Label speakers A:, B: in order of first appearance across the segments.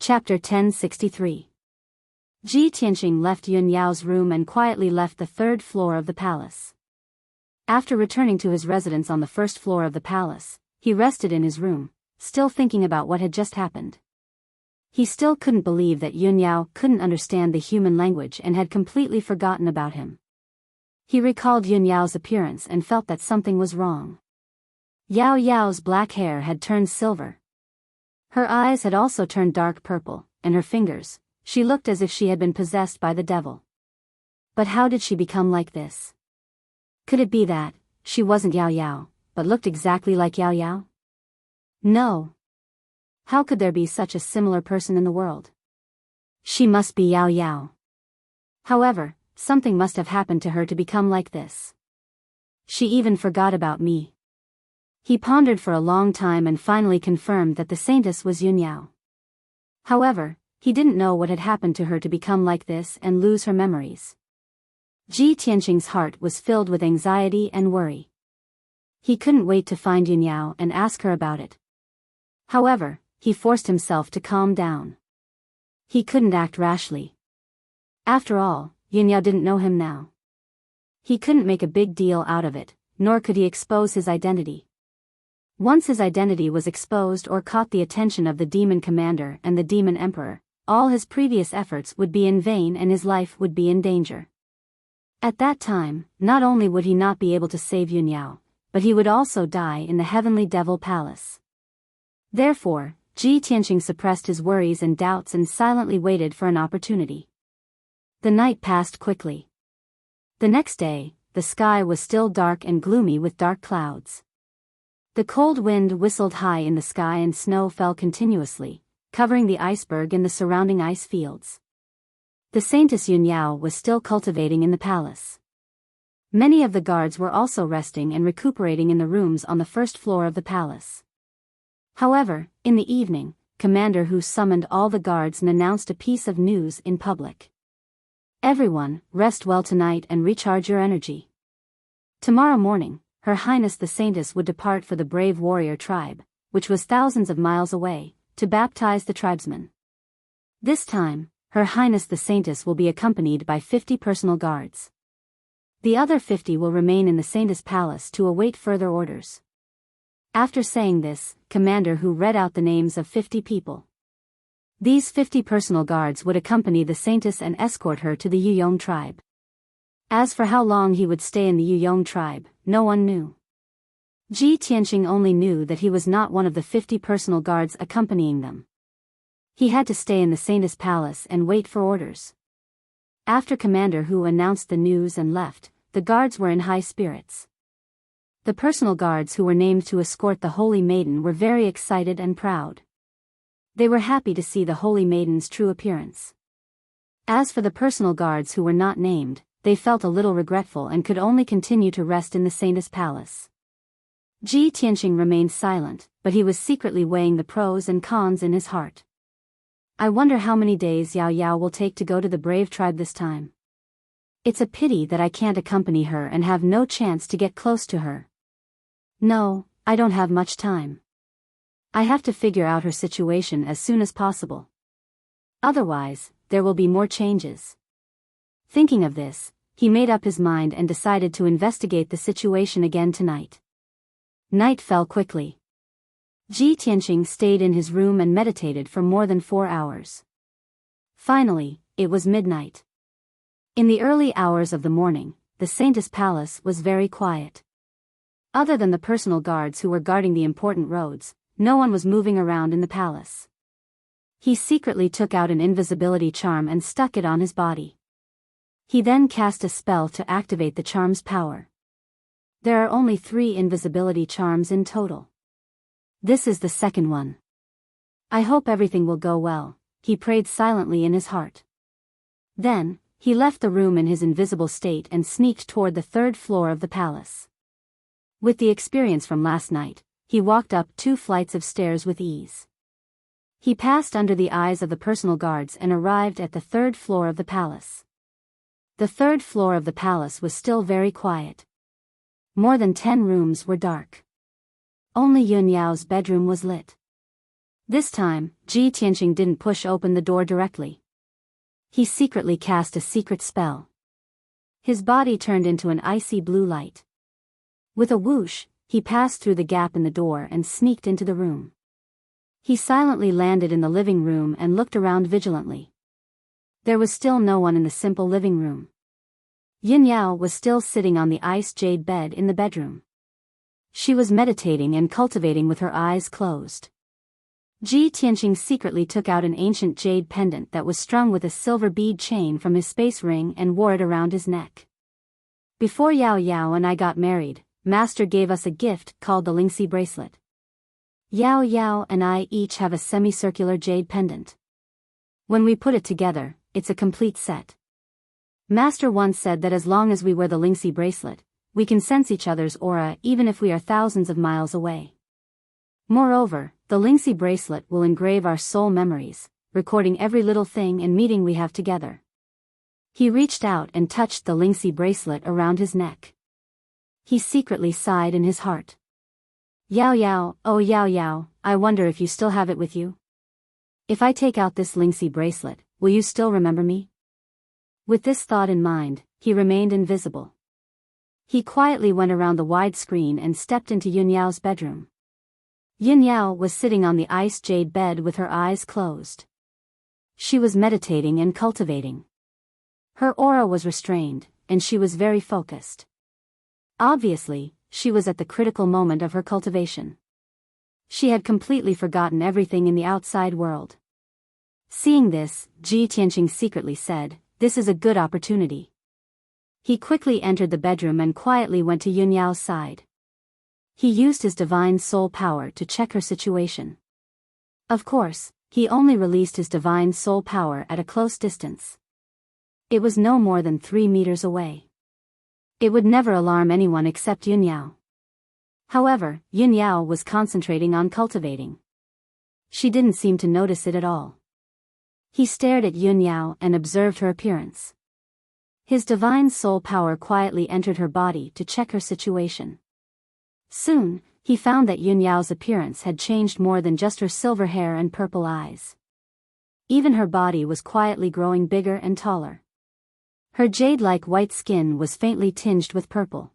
A: Chapter 1063. Ji Tianqing left Yun Yao's room and quietly left the third floor of the palace. After returning to his residence on the first floor of the palace, he rested in his room, still thinking about what had just happened. He still couldn't believe that Yun Yao couldn't understand the human language and had completely forgotten about him. He recalled Yun Yao's appearance and felt that something was wrong. Yao Yao's black hair had turned silver. Her eyes had also turned dark purple, and her fingers, she looked as if she had been possessed by the devil. But how did she become like this? Could it be that she wasn't Yao Yao, but looked exactly like Yao Yao? No. How could there be such a similar person in the world? She must be Yao Yao. However, something must have happened to her to become like this. She even forgot about me. He pondered for a long time and finally confirmed that the saintess was Yun Yao. However, he didn't know what had happened to her to become like this and lose her memories. Ji Tianqing's heart was filled with anxiety and worry. He couldn't wait to find Yun Yao and ask her about it. However, he forced himself to calm down. He couldn't act rashly. After all, Yun Yao didn't know him now. He couldn't make a big deal out of it, nor could he expose his identity. Once his identity was exposed or caught the attention of the demon commander and the demon emperor, all his previous efforts would be in vain and his life would be in danger. At that time, not only would he not be able to save Yun Yao, but he would also die in the heavenly devil palace. Therefore, Ji Tianqing suppressed his worries and doubts and silently waited for an opportunity. The night passed quickly. The next day, the sky was still dark and gloomy with dark clouds. The cold wind whistled high in the sky and snow fell continuously, covering the iceberg and the surrounding ice fields. The saintess Yun Yao was still cultivating in the palace. Many of the guards were also resting and recuperating in the rooms on the first floor of the palace. However, in the evening, Commander Hu summoned all the guards and announced a piece of news in public. Everyone, rest well tonight and recharge your energy. Tomorrow morning, Her Highness the Saintess would depart for the brave warrior tribe, which was thousands of miles away, to baptize the tribesmen. This time, Her Highness the Saintess will be accompanied by 50 personal guards. The other 50 will remain in the Saintess Palace to await further orders. After saying this, Commander Hu read out the names of 50 people. These 50 personal guards would accompany the Saintess and escort her to the Yuyong tribe. As for how long he would stay in the Yuyong tribe, no one knew. Ji Tianqing only knew that he was not one of the 50 personal guards accompanying them. He had to stay in the Saintess Palace and wait for orders. After Commander Hu announced the news and left, the guards were in high spirits. The personal guards who were named to escort the Holy Maiden were very excited and proud. They were happy to see the Holy Maiden's true appearance. As for the personal guards who were not named, they felt a little regretful and could only continue to rest in the Saintess Palace. Ji Tianqing remained silent, but he was secretly weighing the pros and cons in his heart. I wonder how many days Yao Yao will take to go to the brave tribe this time. It's a pity that I can't accompany her and have no chance to get close to her. No, I don't have much time. I have to figure out her situation as soon as possible. Otherwise, there will be more changes. Thinking of this, he made up his mind and decided to investigate the situation again tonight. Night fell quickly. Ji Tianqing stayed in his room and meditated for more than 4 hours. Finally, it was midnight. In the early hours of the morning, the Saintess Palace was very quiet. Other than the personal guards who were guarding the important roads, no one was moving around in the palace. He secretly took out an invisibility charm and stuck it on his body. He then cast a spell to activate the charm's power. There are only 3 invisibility charms in total. This is the second one. I hope everything will go well, he prayed silently in his heart. Then, he left the room in his invisible state and sneaked toward the 3rd floor of the palace. With the experience from last night, he walked up 2 flights of stairs with ease. He passed under the eyes of the personal guards and arrived at the 3rd floor of the palace. The 3rd floor of the palace was still very quiet. More than 10 rooms were dark. Only Yun Yao's bedroom was lit. This time, Ji Tianqing didn't push open the door directly. He secretly cast a secret spell. His body turned into an icy blue light. With a whoosh, he passed through the gap in the door and sneaked into the room. He silently landed in the living room and looked around vigilantly. There was still no one in the simple living room. Yin Yao was still sitting on the ice jade bed in the bedroom. She was meditating and cultivating with her eyes closed. Ji Tianqing secretly took out an ancient jade pendant that was strung with a silver bead chain from his space ring and wore it around his neck. Before Yao Yao and I got married, Master gave us a gift called the Lingxi bracelet. Yao Yao and I each have a semicircular jade pendant. When we put it together, it's a complete set. Master once said that as long as we wear the Lingxi bracelet, we can sense each other's aura even if we are thousands of miles away. Moreover, the Lingxi bracelet will engrave our soul memories, recording every little thing and meeting we have together. He reached out and touched the Lingxi bracelet around his neck. He secretly sighed in his heart. Yao Yao, oh Yao Yao, I wonder if you still have it with you? If I take out this Lingxi bracelet, will you still remember me? With this thought in mind, he remained invisible. He quietly went around the wide screen and stepped into Yin Yao's bedroom. Yin Yao was sitting on the ice jade bed with her eyes closed. She was meditating and cultivating. Her aura was restrained, and she was very focused. Obviously, she was at the critical moment of her cultivation. She had completely forgotten everything in the outside world. Seeing this, Ji Tianqing secretly said, "This is a good opportunity." He quickly entered the bedroom and quietly went to Yin Yao's side. He used his divine soul power to check her situation. Of course, he only released his divine soul power at a close distance. It was no more than 3 meters away. It would never alarm anyone except Yin Yao. However, Yin Yao was concentrating on cultivating. She didn't seem to notice it at all. He stared at Yin Yao and observed her appearance. His divine soul power quietly entered her body to check her situation. Soon, he found that Yin Yao's appearance had changed more than just her silver hair and purple eyes. Even her body was quietly growing bigger and taller. Her jade-like white skin was faintly tinged with purple.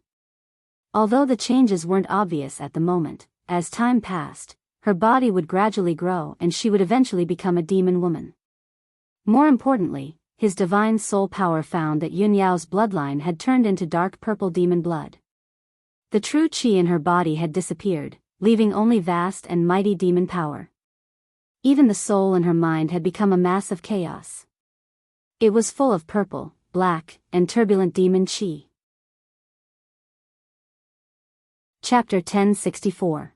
A: Although the changes weren't obvious at the moment, as time passed, her body would gradually grow and she would eventually become a demon woman. More importantly, his divine soul power found that Yin Yao's bloodline had turned into dark purple demon blood. The true qi in her body had disappeared, leaving only vast and mighty demon power. Even the soul in her mind had become a mass of chaos. It was full of purple, black, and turbulent demon qi. Chapter 1064.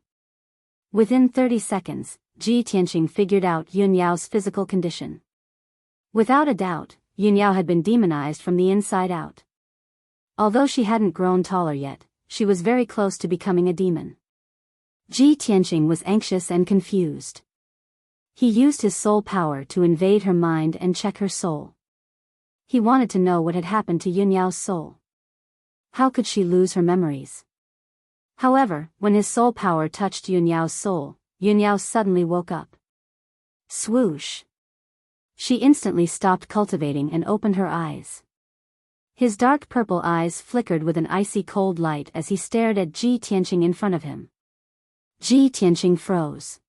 A: Within 30 seconds, Ji Tianqing figured out Yin Yao's physical condition. Without a doubt, Yin Yao had been demonized from the inside out. Although she hadn't grown taller yet, she was very close to becoming a demon. Ji Tianqing was anxious and confused. He used his soul power to invade her mind and check her soul. He wanted to know what had happened to Yin Yao's soul. How could she lose her memories? However, when his soul power touched Yin Yao's soul, Yin Yao suddenly woke up. Swoosh! She instantly stopped cultivating and opened her eyes. His dark purple eyes flickered with an icy cold light as he stared at Ji Tianqing in front of him. Ji Tianqing froze.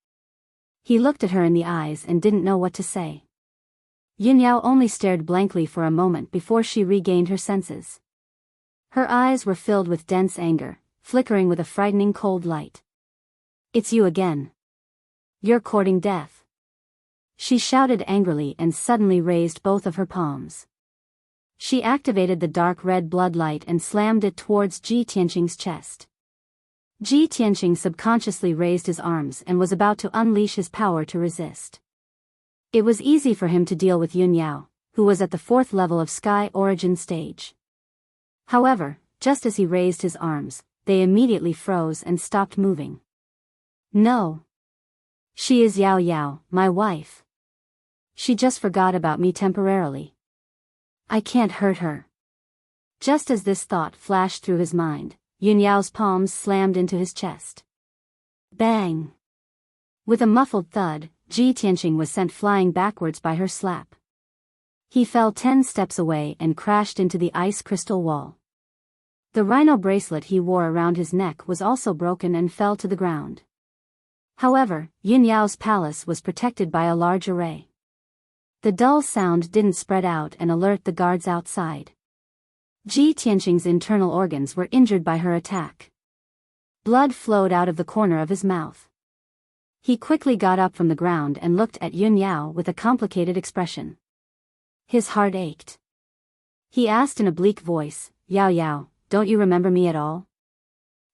A: He looked at her in the eyes and didn't know what to say. Yin Yao only stared blankly for a moment before she regained her senses. Her eyes were filled with dense anger, flickering with a frightening cold light. "It's you again. You're courting death." She shouted angrily and suddenly raised both of her palms. She activated the dark red blood light and slammed it towards Ji Tianqing's chest. Ji Tianqing subconsciously raised his arms and was about to unleash his power to resist. It was easy for him to deal with Yin Yao, who was at the 4th level of Sky Origin stage. However, just as he raised his arms, they immediately froze and stopped moving. "No. She is Yao Yao, my wife. She just forgot about me temporarily. I can't hurt her." Just as this thought flashed through his mind, Yin Yao's palms slammed into his chest. Bang! With a muffled thud, Ji Tianqing was sent flying backwards by her slap. He fell 10 steps away and crashed into the ice crystal wall. The rhino bracelet he wore around his neck was also broken and fell to the ground. However, Yun Yao's palace was protected by a large array. The dull sound didn't spread out and alert the guards outside. Ji Tianqing's internal organs were injured by her attack. Blood flowed out of the corner of his mouth. He quickly got up from the ground and looked at Yun Yao with a complicated expression. His heart ached. He asked in a bleak voice, "Yao Yao, don't you remember me at all?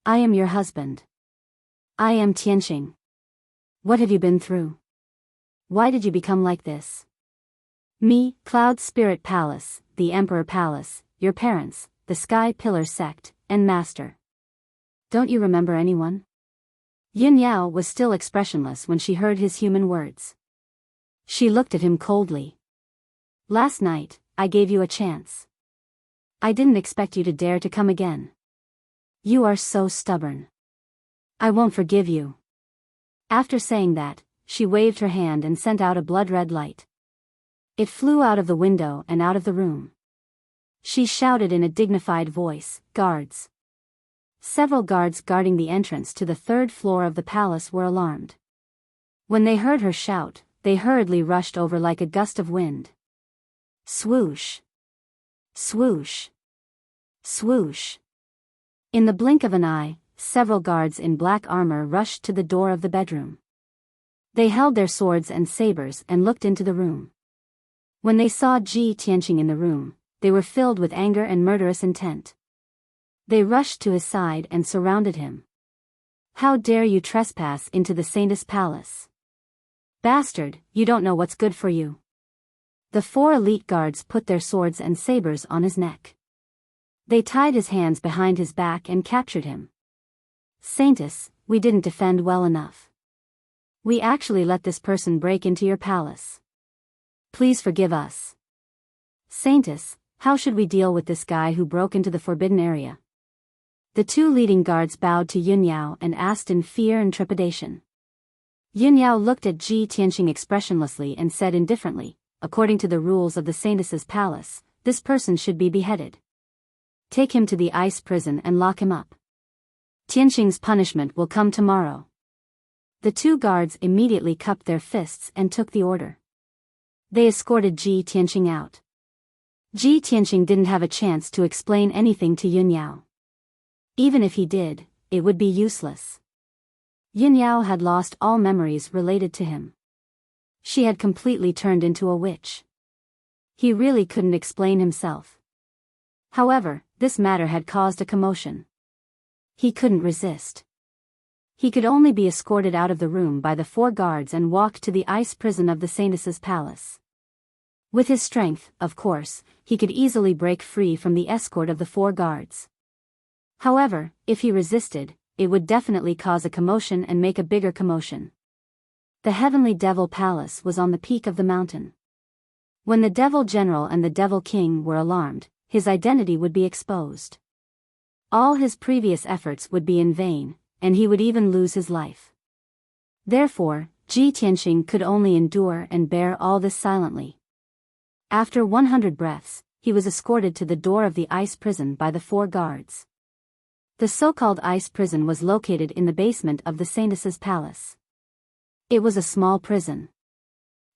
A: I am your husband. I am Tianqing. What have you been through? Why did you become like this?" "Me, Cloud Spirit Palace, the Emperor Palace, your parents, the Sky Pillar Sect, and Master. Don't you remember anyone?" Yun Yao was still expressionless when she heard his human words. She looked at him coldly. "Last night, I gave you a chance. I didn't expect you to dare to come again. You are so stubborn. I won't forgive you." After saying that, she waved her hand and sent out a blood-red light. It flew out of the window and out of the room. She shouted in a dignified voice, "Guards." Several guards guarding the entrance to the 3rd floor of the palace were alarmed. When they heard her shout, they hurriedly rushed over like a gust of wind. Swoosh! Swoosh! Swoosh! In the blink of an eye, several guards in black armor rushed to the door of the bedroom. They held their swords and sabers and looked into the room. When they saw Ji Tianqing in the room, they were filled with anger and murderous intent. They rushed to his side and surrounded him. "How dare you trespass into the Saintess Palace? Bastard, you don't know what's good for you." The 4 elite guards put their swords and sabers on his neck. They tied his hands behind his back and captured him. "Saintess, we didn't defend well enough. We actually let this person break into your palace. Please forgive us. Saintess, how should we deal with this guy who broke into the forbidden area?" The 2 leading guards bowed to Yun Yao and asked in fear and trepidation. Yun Yao looked at Ji Tianqing expressionlessly and said indifferently, "According to the rules of the Saintess's palace, this person should be beheaded. Take him to the ice prison and lock him up. Tianqing's punishment will come tomorrow." The 2 guards immediately cupped their fists and took the order. They escorted Ji Tianqing out. Ji Tianqing didn't have a chance to explain anything to Yun Yao. Even if he did, it would be useless. Yun Yao had lost all memories related to him. She had completely turned into a witch. He really couldn't explain himself. However, this matter had caused a commotion. He couldn't resist. He could only be escorted out of the room by the 4 guards and walked to the ice prison of the Saintess's palace. With his strength, of course, he could easily break free from the escort of the 4 guards. However, if he resisted, it would definitely cause a commotion and make a bigger commotion. The Heavenly Devil Palace was on the peak of the mountain. When the Devil General and the Devil King were alarmed, his identity would be exposed. All his previous efforts would be in vain, and he would even lose his life. Therefore, Ji Tianqing could only endure and bear all this silently. After 100 breaths, he was escorted to the door of the ice prison by the 4 guards. The so-called ice prison was located in the basement of the Saintess's palace. It was a small prison.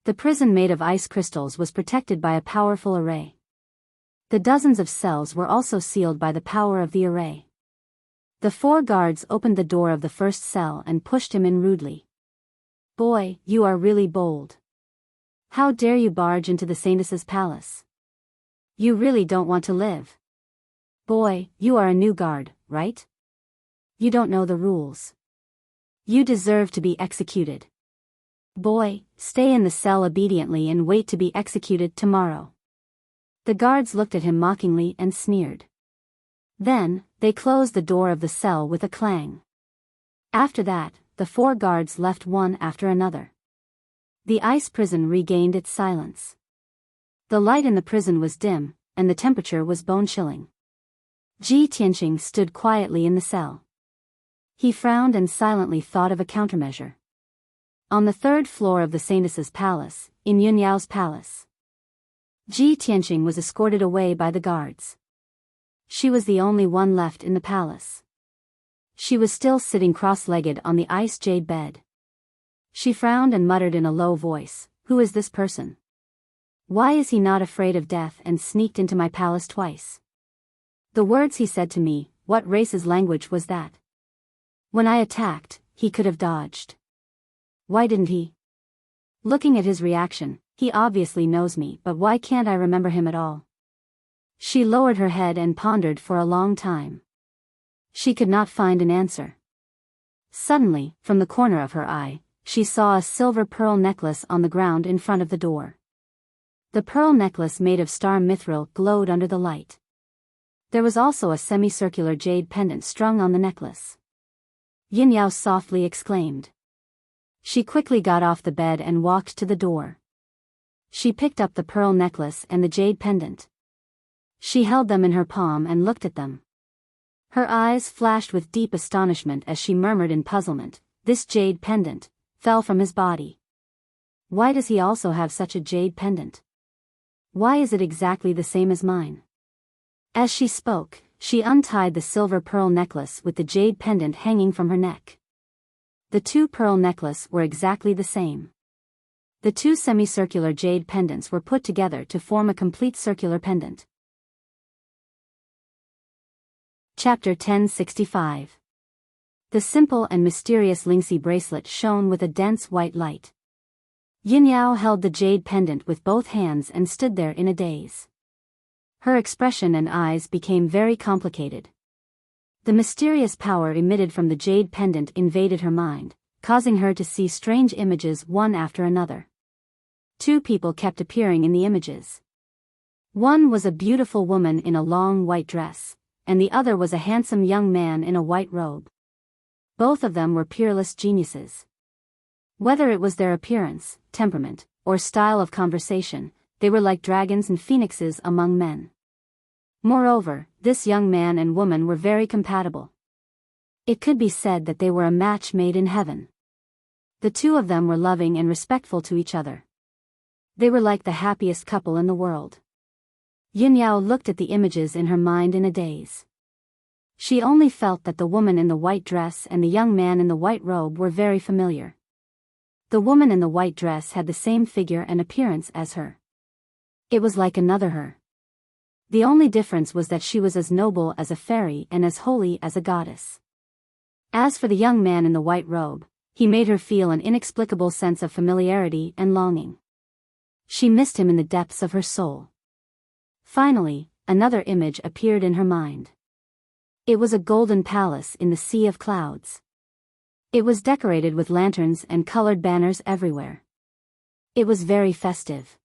A: The prison made of ice crystals was protected by a powerful array. The dozens of cells were also sealed by the power of the array. The 4 guards opened the door of the first cell and pushed him in rudely. "Boy, you are really bold. How dare you barge into the Saintess's palace? You really don't want to live. Boy, you are a new guard, right? You don't know the rules. You deserve to be executed. Boy, stay in the cell obediently and wait to be executed tomorrow." The guards looked at him mockingly and sneered. Then, they closed the door of the cell with a clang. After that, the 4 guards left one after another. The ice prison regained its silence. The light in the prison was dim, and the temperature was bone-chilling. Ji Tianqing stood quietly in the cell. He frowned and silently thought of a countermeasure. On the third floor of the Saintess's palace, in Yunyao's palace. Ji Tianqing was escorted away by the guards. She was the only one left in the palace. She was still sitting cross-legged on the ice jade bed. She frowned and muttered in a low voice, "Who is this person? Why is he not afraid of death and sneaked into my palace twice? The words he said to me, what race's language was that? When I attacked, he could have dodged. Why didn't he? Looking at his reaction, he obviously knows me, but why can't I remember him at all?" She lowered her head and pondered for a long time. She could not find an answer. Suddenly, from the corner of her eye, she saw a silver pearl necklace on the ground in front of the door. The pearl necklace made of star mithril glowed under the light. There was also a semicircular jade pendant strung on the necklace. Yinyao softly exclaimed. She quickly got off the bed and walked to the door. She picked up the pearl necklace and the jade pendant. She held them in her palm and looked at them. Her eyes flashed with deep astonishment as she murmured in puzzlement, "This jade pendant fell from his body. Why does he also have such a jade pendant? Why is it exactly the same as mine?" As she spoke, she untied the silver pearl necklace with the jade pendant hanging from her neck. The two pearl necklaces were exactly the same. The two semicircular jade pendants were put together to form a complete circular pendant. Chapter 1065. The simple and mysterious Lingxi bracelet shone with a dense white light. Yinyao held the jade pendant with both hands and stood there in a daze. Her expression and eyes became very complicated. The mysterious power emitted from the jade pendant invaded her mind, causing her to see strange images one after another. Two people kept appearing in the images. One was a beautiful woman in a long white dress, and the other was a handsome young man in a white robe. Both of them were peerless geniuses. Whether it was their appearance, temperament, or style of conversation, they were like dragons and phoenixes among men. Moreover, this young man and woman were very compatible. It could be said that they were a match made in heaven. The two of them were loving and respectful to each other. They were like the happiest couple in the world. Yinyao looked at the images in her mind in a daze. She only felt that the woman in the white dress and the young man in the white robe were very familiar. The woman in the white dress had the same figure and appearance as her. It was like another her. The only difference was that she was as noble as a fairy and as holy as a goddess. As for the young man in the white robe, he made her feel an inexplicable sense of familiarity and longing. She missed him in the depths of her soul. Finally, another image appeared in her mind. It was a golden palace in the sea of clouds. It was decorated with lanterns and colored banners everywhere. It was very festive.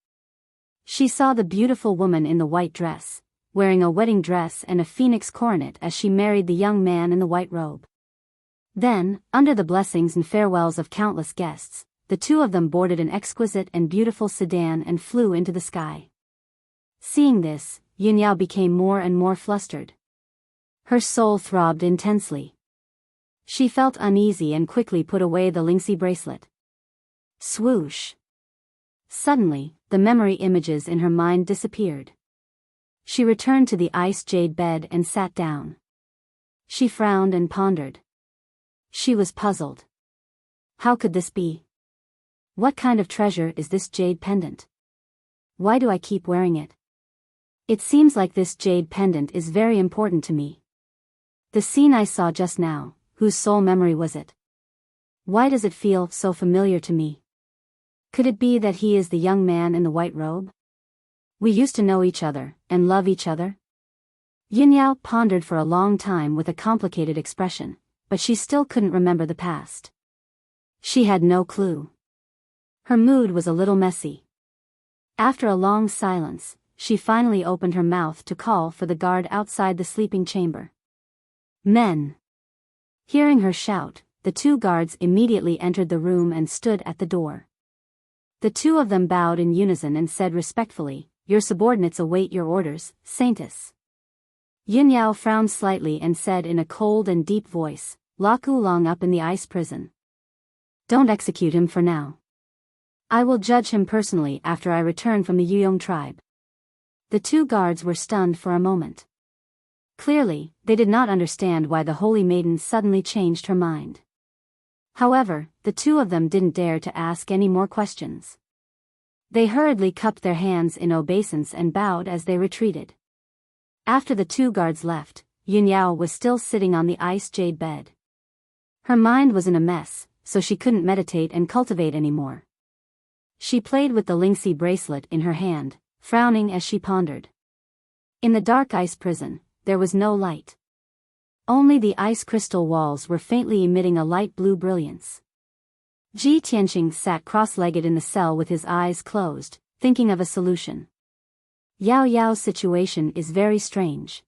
A: She saw the beautiful woman in the white dress, wearing a wedding dress and a phoenix coronet as she married the young man in the white robe. Then, under the blessings and farewells of countless guests, the two of them boarded an exquisite and beautiful sedan and flew into the sky. Seeing this, Yinyao became more and more flustered. Her soul throbbed intensely. She felt uneasy and quickly put away the Lingxi bracelet. Swoosh! Suddenly, the memory images in her mind disappeared. She returned to the ice jade bed and sat down. She frowned and pondered. She was puzzled. How could this be? What kind of treasure is this jade pendant? Why do I keep wearing it? It seems like this jade pendant is very important to me. The scene I saw just now, whose sole memory was it? Why does it feel so familiar to me? Could it be that he is the young man in the white robe? We used to know each other, and love each other? Yinyao pondered for a long time with a complicated expression, but she still couldn't remember the past. She had no clue. Her mood was a little messy. After a long silence, she finally opened her mouth to call for the guard outside the sleeping chamber. Men! Hearing her shout, the two guards immediately entered the room and stood at the door. The two of them bowed in unison and said respectfully, "Your subordinates await your orders, Saintess." Yinyao frowned slightly and said in a cold and deep voice, "Lock Oolong up in the ice prison." Don't execute him for now. I will judge him personally after I return from the Yuyong tribe. The two guards were stunned for a moment. Clearly, they did not understand why the holy maiden suddenly changed her mind. However, the two of them didn't dare to ask any more questions. They hurriedly cupped their hands in obeisance and bowed as they retreated. After the two guards left, Yunyao was still sitting on the ice jade bed. Her mind was in a mess, so she couldn't meditate and cultivate anymore. She played with the Lingxi bracelet in her hand, frowning as she pondered. In the dark ice prison, there was no light. Only the ice crystal walls were faintly emitting a light blue brilliance. Ji Tianqing sat cross-legged in the cell with his eyes closed, thinking of a solution. Yao Yao's situation is very strange.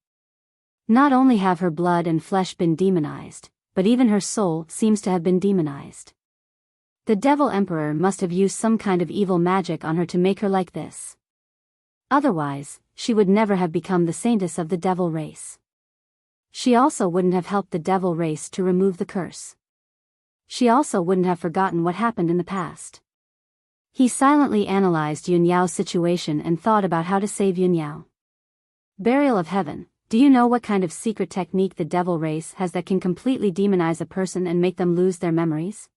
A: Not only have her blood and flesh been demonized, but even her soul seems to have been demonized. The Devil Emperor must have used some kind of evil magic on her to make her like this. Otherwise, she would never have become the saintess of the devil race. She also wouldn't have helped the devil race to remove the curse. She also wouldn't have forgotten what happened in the past. He silently analyzed Yunyao's situation and thought about how to save Yunyao. Burial of Heaven, do you know what kind of secret technique the devil race has that can completely demonize a person and make them lose their memories?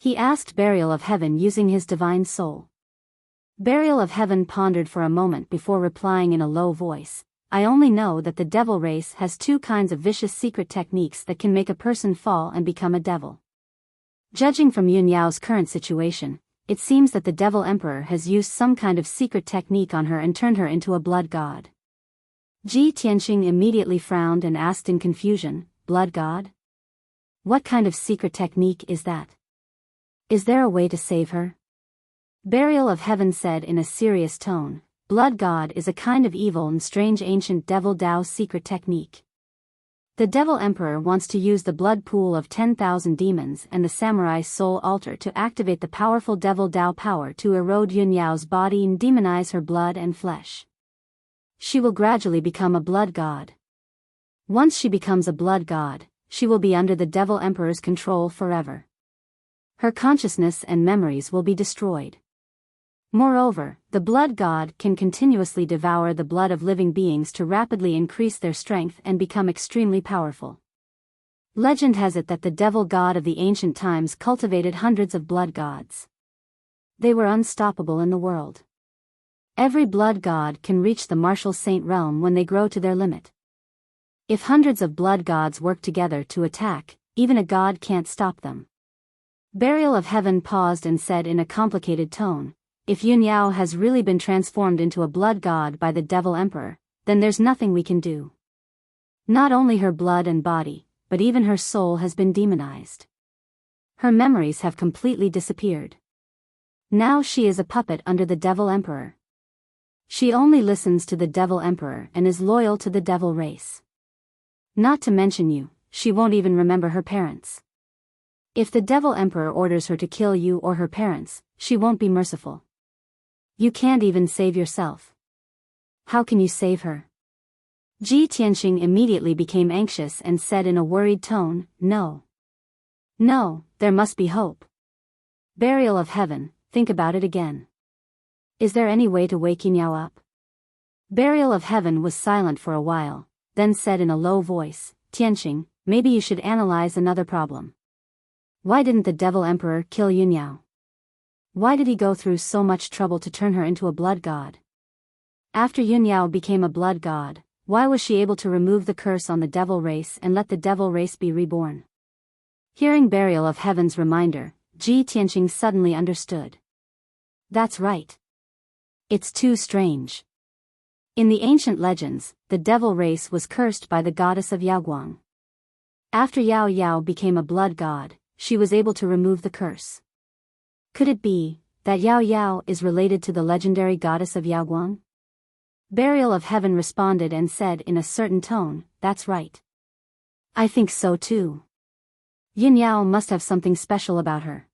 A: He asked Burial of Heaven using his divine soul. Burial of Heaven pondered for a moment before replying in a low voice, I only know that the devil race has two kinds of vicious secret techniques that can make a person fall and become a devil. Judging from Yunyao's current situation, it seems that the Devil Emperor has used some kind of secret technique on her and turned her into a blood god. Ji Tianqing immediately frowned and asked in confusion, Blood god? What kind of secret technique is that? Is there a way to save her? Burial of Heaven said in a serious tone, Blood god is a kind of evil and strange ancient devil Dao secret technique. The Devil Emperor wants to use the blood pool of 10,000 demons and the samurai soul altar to activate the powerful devil Dao power to erode Yunyao's body and demonize her blood and flesh. She will gradually become a blood god. Once she becomes a blood god, she will be under the Devil Emperor's control forever. Her consciousness and memories will be destroyed. Moreover, the blood god can continuously devour the blood of living beings to rapidly increase their strength and become extremely powerful. Legend has it that the devil god of the ancient times cultivated hundreds of blood gods. They were unstoppable in the world. Every blood god can reach the martial saint realm when they grow to their limit. If hundreds of blood gods work together to attack, even a god can't stop them. Burial of Heaven paused and said in a complicated tone, If Yunyao has really been transformed into a blood god by the Devil Emperor, then there's nothing we can do. Not only her blood and body, but even her soul has been demonized. Her memories have completely disappeared. Now she is a puppet under the Devil Emperor. She only listens to the Devil Emperor and is loyal to the devil race. Not to mention you, she won't even remember her parents. If the Devil Emperor orders her to kill you or her parents, she won't be merciful. You can't even save yourself. How can you save her? Ji Tianqing immediately became anxious and said in a worried tone, No. No, there must be hope. Burial of Heaven, think about it again. Is there any way to wake Yunyao up? Burial of Heaven was silent for a while, then said in a low voice, Tianqing, maybe you should analyze another problem. Why didn't the Devil Emperor kill Yunyao? Why did he go through so much trouble to turn her into a blood god? After Yunyao became a blood god, why was she able to remove the curse on the devil race and let the devil race be reborn? Hearing Burial of Heaven's reminder, Ji Tianqing suddenly understood. That's right. It's too strange. In the ancient legends, the devil race was cursed by the goddess of Yaoguang. After Yao Yao became a blood god, she was able to remove the curse. Could it be that Yao Yao is related to the legendary goddess of Yaoguang? Burial of Heaven responded and said in a certain tone, That's right. I think so too. Yunyao must have something special about her.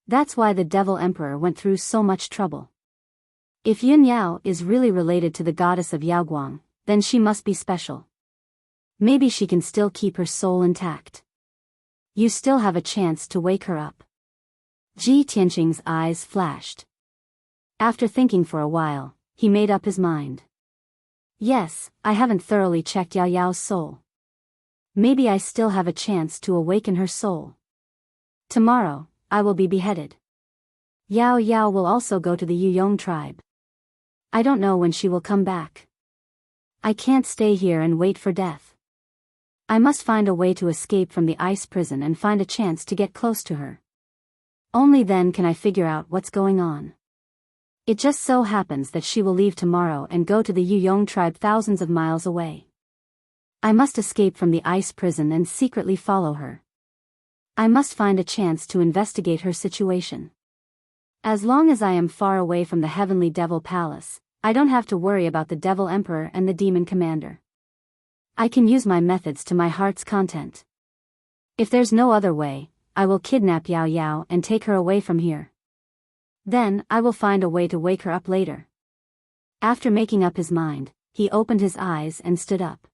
A: That's why the Devil Emperor went through so much trouble. If Yunyao is really related to the goddess of Yaoguang, then she must be special. Maybe she can still keep her soul intact. You still have a chance to wake her up. Ji Tianqing's eyes flashed. After thinking for a while, he made up his mind. Yes, I haven't thoroughly checked Yao Yao's soul. Maybe I still have a chance to awaken her soul. Tomorrow, I will be beheaded. Yao Yao will also go to the Yuyong tribe. I don't know when she will come back. I can't stay here and wait for death. I must find a way to escape from the ice prison and find a chance to get close to her. Only then can I figure out what's going on. It just so happens that she will leave tomorrow and go to the Yuyong tribe thousands of miles away. I must escape from the ice prison and secretly follow her. I must find a chance to investigate her situation. As long as I am far away from the Heavenly Devil Palace, I don't have to worry about the Devil Emperor and the Demon Commander. I can use my methods to my heart's content. If there's no other way, I will kidnap Yao Yao and take her away from here. Then, I will find a way to wake her up later. After making up his mind, he opened his eyes and stood up.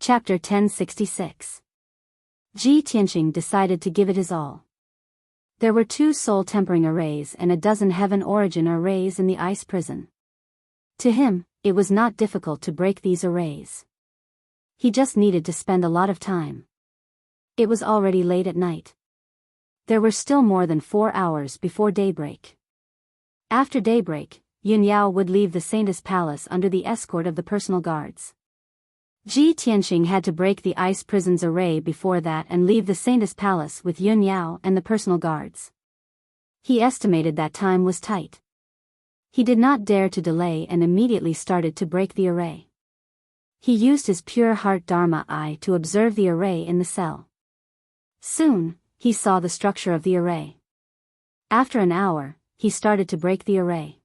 A: Chapter 1066. Ji Tianqing decided to give it his all. There were 2 soul-tempering arrays and a dozen heaven-origin arrays in the ice prison. To him, it was not difficult to break these arrays. He just needed to spend a lot of time. It was already late at night. There were still more than 4 hours before daybreak. After daybreak, Yun Yao would leave the Saintess Palace under the escort of the personal guards. Ji Tianqing had to break the ice prison's array before that and leave the Saintess Palace with Yun Yao and the personal guards. He estimated that time was tight. He did not dare to delay and immediately started to break the array. He used his pure heart Dharma eye to observe the array in the cell. Soon, he saw the structure of the array. After an hour, he started to break the array.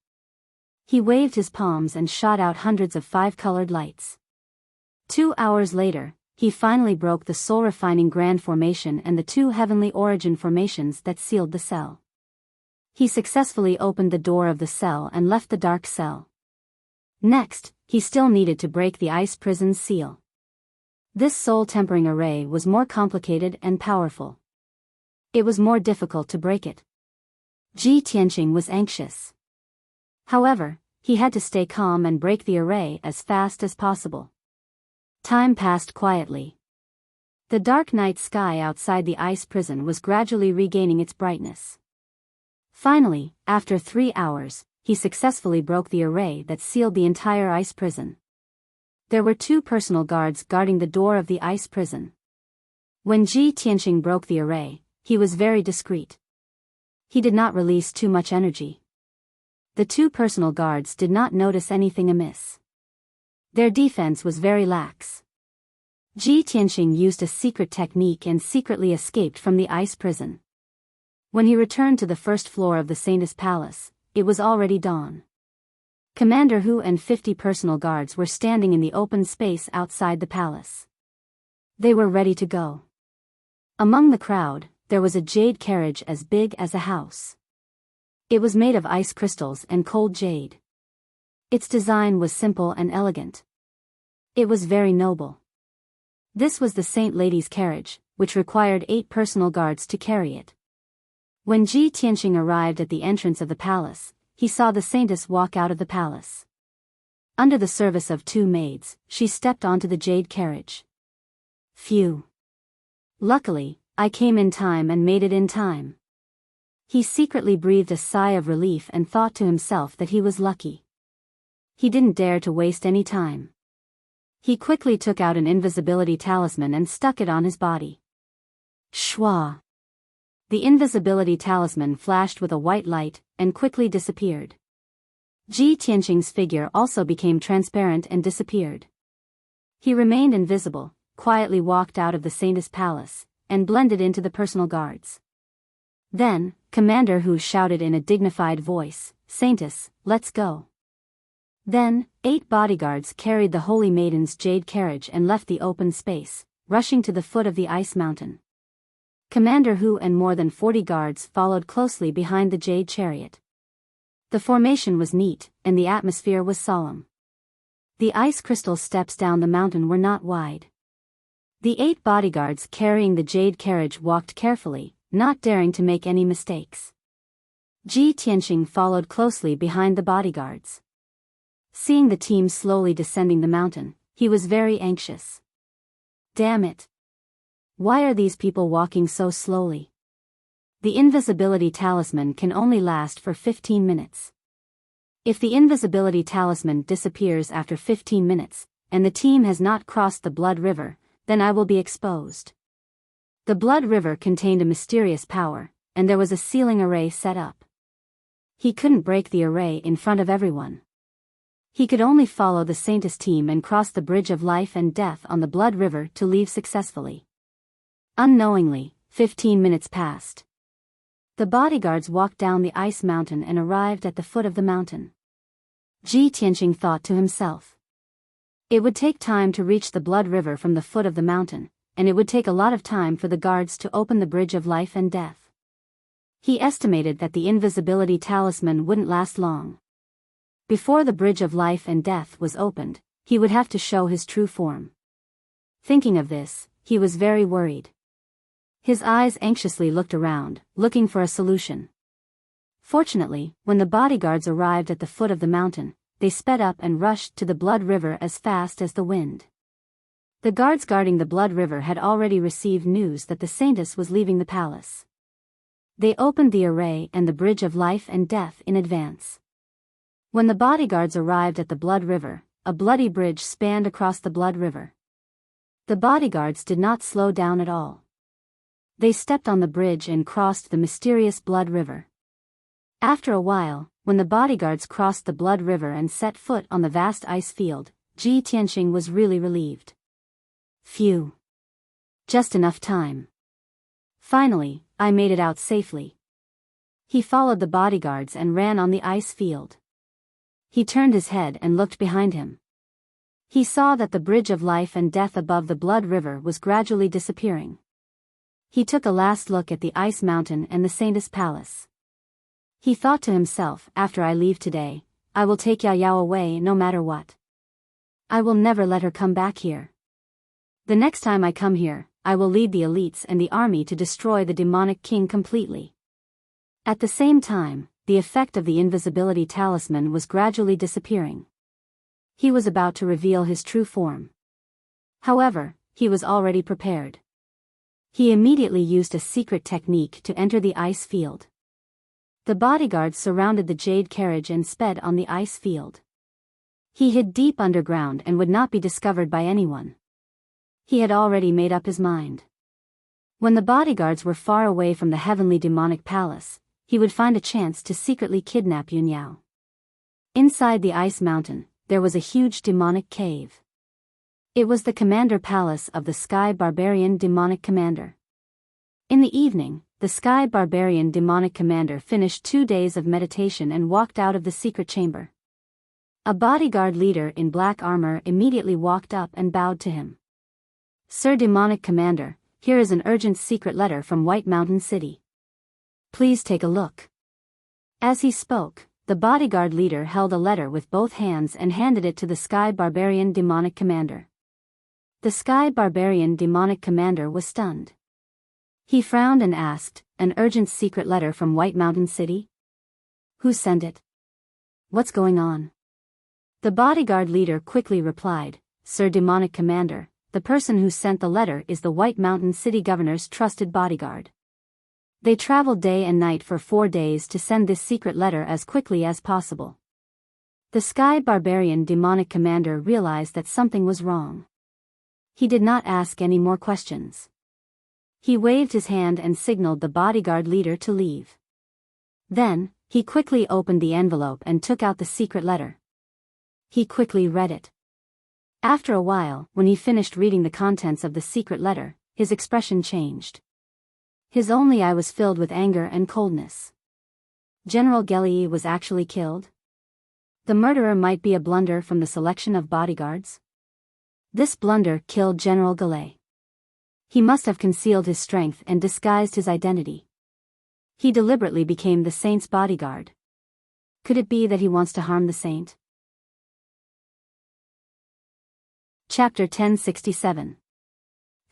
A: He waved his palms and shot out hundreds of 5-colored lights. 2 hours later, he finally broke the soul-refining grand formation and the 2 heavenly origin formations that sealed the cell. He successfully opened the door of the cell and left the dark cell. Next, he still needed to break the ice prison's seal. This soul-tempering array was more complicated and powerful. It was more difficult to break it. Ji Tianqing was anxious. However, he had to stay calm and break the array as fast as possible. Time passed quietly. The dark night sky outside the ice prison was gradually regaining its brightness. Finally, after 3 hours, he successfully broke the array that sealed the entire ice prison. There were 2 personal guards guarding the door of the ice prison. When Ji Tianqing broke the array, he was very discreet. He did not release too much energy. The 2 personal guards did not notice anything amiss. Their defense was very lax. Ji Tianqing used a secret technique and secretly escaped from the ice prison. When he returned to the first floor of the Saintess Palace, it was already dawn. Commander Hu and 50 personal guards were standing in the open space outside the palace. They were ready to go. Among the crowd, there was a jade carriage as big as a house. It was made of ice crystals and cold jade. Its design was simple and elegant. It was very noble. This was the Saint Lady's carriage, which required 8 personal guards to carry it. When Ji Tianqing arrived at the entrance of the palace, he saw the Saintess walk out of the palace. Under the service of 2 maids, she stepped onto the jade carriage. Phew! Luckily, I came in time and made it in time. He secretly breathed a sigh of relief and thought to himself that he was lucky. He didn't dare to waste any time. He quickly took out an invisibility talisman and stuck it on his body. Shwa! The invisibility talisman flashed with a white light, and quickly disappeared. Ji Tianqing's figure also became transparent and disappeared. He remained invisible, quietly walked out of the Saintess Palace, and blended into the personal guards. Then, Commander Hu shouted in a dignified voice, "Saintess, let's go." Then, 8 bodyguards carried the Holy Maiden's jade carriage and left the open space, rushing to the foot of the ice mountain. Commander Hu and more than 40 guards followed closely behind the jade chariot. The formation was neat, and the atmosphere was solemn. The ice crystal steps down the mountain were not wide. The 8 bodyguards carrying the jade carriage walked carefully, not daring to make any mistakes. Ji Tianqing followed closely behind the bodyguards. Seeing the team slowly descending the mountain, he was very anxious. Damn it! Why are these people walking so slowly? The invisibility talisman can only last for 15 minutes. If the invisibility talisman disappears after 15 minutes, and the team has not crossed the Blood River, then I will be exposed. The Blood River contained a mysterious power, and there was a sealing array set up. He couldn't break the array in front of everyone. He could only follow the Saintess team and cross the bridge of life and death on the Blood River to leave successfully. Unknowingly, 15 minutes passed. The bodyguards walked down the ice mountain and arrived at the foot of the mountain. Ji Tianqing thought to himself. It would take time to reach the Blood River from the foot of the mountain, and it would take a lot of time for the guards to open the bridge of life and death. He estimated that the invisibility talisman wouldn't last long. Before the bridge of life and death was opened, he would have to show his true form. Thinking of this, he was very worried. His eyes anxiously looked around, looking for a solution. Fortunately, when the bodyguards arrived at the foot of the mountain, they sped up and rushed to the Blood River as fast as the wind. The guards guarding the Blood River had already received news that the Saintess was leaving the palace. They opened the array and the bridge of life and death in advance. When the bodyguards arrived at the Blood River, a bloody bridge spanned across the Blood River. The bodyguards did not slow down at all. They stepped on the bridge and crossed the mysterious Blood River. After a while, when the bodyguards crossed the Blood River and set foot on the vast ice field, Ji Tianqing was really relieved. Phew! Just enough time. Finally, I made it out safely. He followed the bodyguards and ran on the ice field. He turned his head and looked behind him. He saw that the bridge of life and death above the Blood River was gradually disappearing. He took a last look at the ice mountain and the Saintess Palace. He thought to himself, after I leave today, I will take Yao away no matter what. I will never let her come back here. The next time I come here, I will lead the elites and the army to destroy the demonic king completely. At the same time, the effect of the invisibility talisman was gradually disappearing. He was about to reveal his true form. However, he was already prepared. He immediately used a secret technique to enter the ice field. The bodyguards surrounded the jade carriage and sped on the ice field. He hid deep underground and would not be discovered by anyone. He had already made up his mind. When the bodyguards were far away from the heavenly demonic palace, he would find a chance to secretly kidnap Yao. Inside the ice mountain, there was a huge demonic cave. It was the commander palace of the Sky Barbarian Demonic Commander. In the evening, the Sky Barbarian Demonic Commander finished 2 days of meditation and walked out of the secret chamber. A bodyguard leader in black armor immediately walked up and bowed to him. Sir Demonic Commander, here is an urgent secret letter from White Mountain City. Please take a look. As he spoke, the bodyguard leader held a letter with both hands and handed it to the Sky Barbarian Demonic Commander. The Sky Barbarian Demonic Commander was stunned. He frowned and asked, an urgent secret letter from White Mountain City? Who sent it? What's going on? The bodyguard leader quickly replied, Sir Demonic Commander, the person who sent the letter is the White Mountain City Governor's trusted bodyguard. They traveled day and night for 4 days to send this secret letter as quickly as possible. The Sky Barbarian Demonic Commander realized that something was wrong. He did not ask any more questions. He waved his hand and signaled the bodyguard leader to leave. Then, he quickly opened the envelope and took out the secret letter. He quickly read it. After a while, when he finished reading the contents of the secret letter, his expression changed. His only eye was filled with anger and coldness. General Gelii was actually killed? The murderer might be a blunder from the selection of bodyguards? This blunder killed General Gelii. He must have concealed his strength and disguised his identity. He deliberately became the saint's bodyguard. Could it be that he wants to harm the saint? Chapter 1067.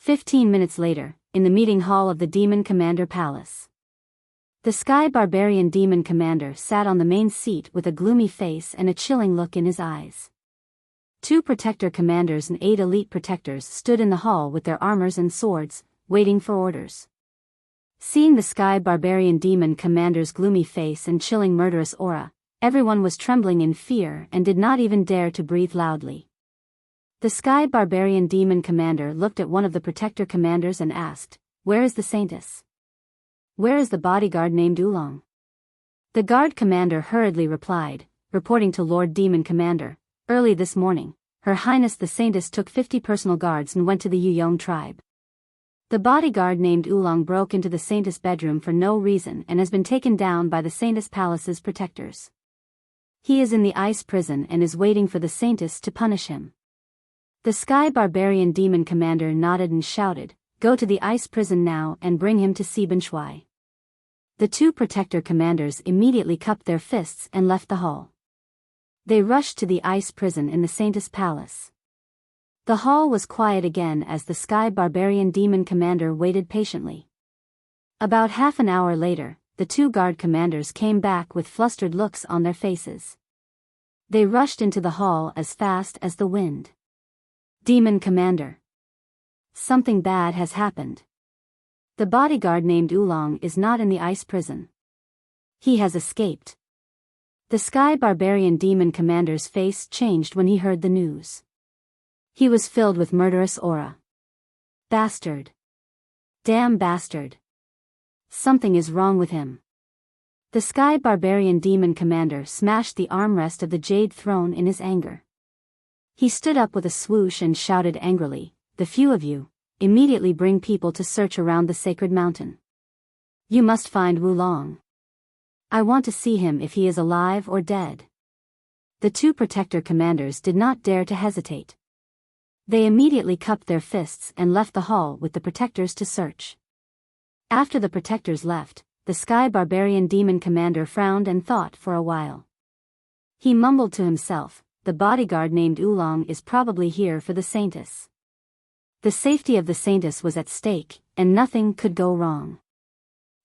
A: 15 minutes later, in the meeting hall of the Demon Commander Palace. The Sky Barbarian Demon Commander sat on the main seat with a gloomy face and a chilling look in his eyes. 2 Protector Commanders and 8 Elite Protectors stood in the hall with their armors and swords, waiting for orders. Seeing the Sky Barbarian Demon Commander's gloomy face and chilling murderous aura, everyone was trembling in fear and did not even dare to breathe loudly. The Sky Barbarian Demon Commander looked at one of the Protector Commanders and asked, "Where is the Saintess? Where is the bodyguard named Oolong?" The Guard Commander hurriedly replied, reporting to Lord Demon Commander, "Early this morning, Her Highness the Saintess took 50 personal guards and went to the Yuyong tribe. The bodyguard named Oolong broke into the Saintess' bedroom for no reason and has been taken down by the Saintess Palace's protectors. He is in the ice prison and is waiting for the Saintess to punish him." The Sky Barbarian Demon Commander nodded and shouted, "Go to the ice prison now and bring him to see Ben Shui." The 2 Protector Commanders immediately cupped their fists and left the hall. They rushed to the ice prison in the Saintess Palace. The hall was quiet again as the Sky Barbarian Demon Commander waited patiently. About half an hour later, the 2 Guard Commanders came back with flustered looks on their faces. They rushed into the hall as fast as the wind. "Demon Commander. Something bad has happened. The bodyguard named Oolong is not in the ice prison. He has escaped." The Sky Barbarian Demon Commander's face changed when he heard the news. He was filled with murderous aura. "Bastard. Damn bastard. Something is wrong with him." The Sky Barbarian Demon Commander smashed the armrest of the Jade Throne in his anger. He stood up with a swoosh and shouted angrily, "The few of you, immediately bring people to search around the sacred mountain. You must find Wulong. I want to see him if he is alive or dead." The 2 Protector Commanders did not dare to hesitate. They immediately cupped their fists and left the hall with the Protectors to search. After the Protectors left, the Sky Barbarian Demon Commander frowned and thought for a while. He mumbled to himself, "The bodyguard named Oolong is probably here for the Saintess." The safety of the Saintess was at stake, and nothing could go wrong.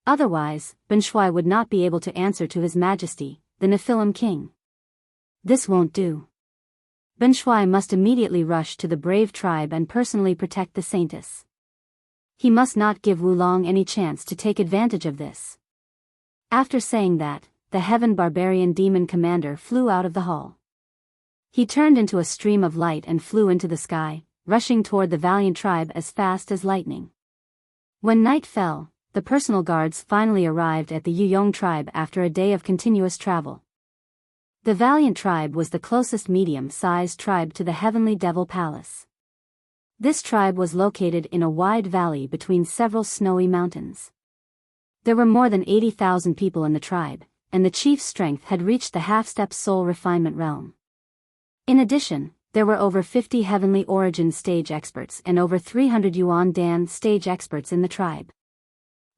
A: Otherwise, Ben Shui would not be able to answer to His Majesty, the Nephilim King. This won't do. Ben Shui must immediately rush to the brave tribe and personally protect the Saintess. He must not give Wulong any chance to take advantage of this. After saying that, the Heaven Barbarian Demon Commander flew out of the hall. He turned into a stream of light and flew into the sky, rushing toward the valiant tribe as fast as lightning. When night fell, the personal guards finally arrived at the Yuyong tribe after a day of continuous travel. The valiant tribe was the closest medium-sized tribe to the Heavenly Devil Palace. This tribe was located in a wide valley between several snowy mountains. There were more than 80,000 people in the tribe, and the chief's strength had reached the half-step soul refinement realm. In addition, there were over 50 heavenly origin stage experts and over 300 Yuan Dan stage experts in the tribe.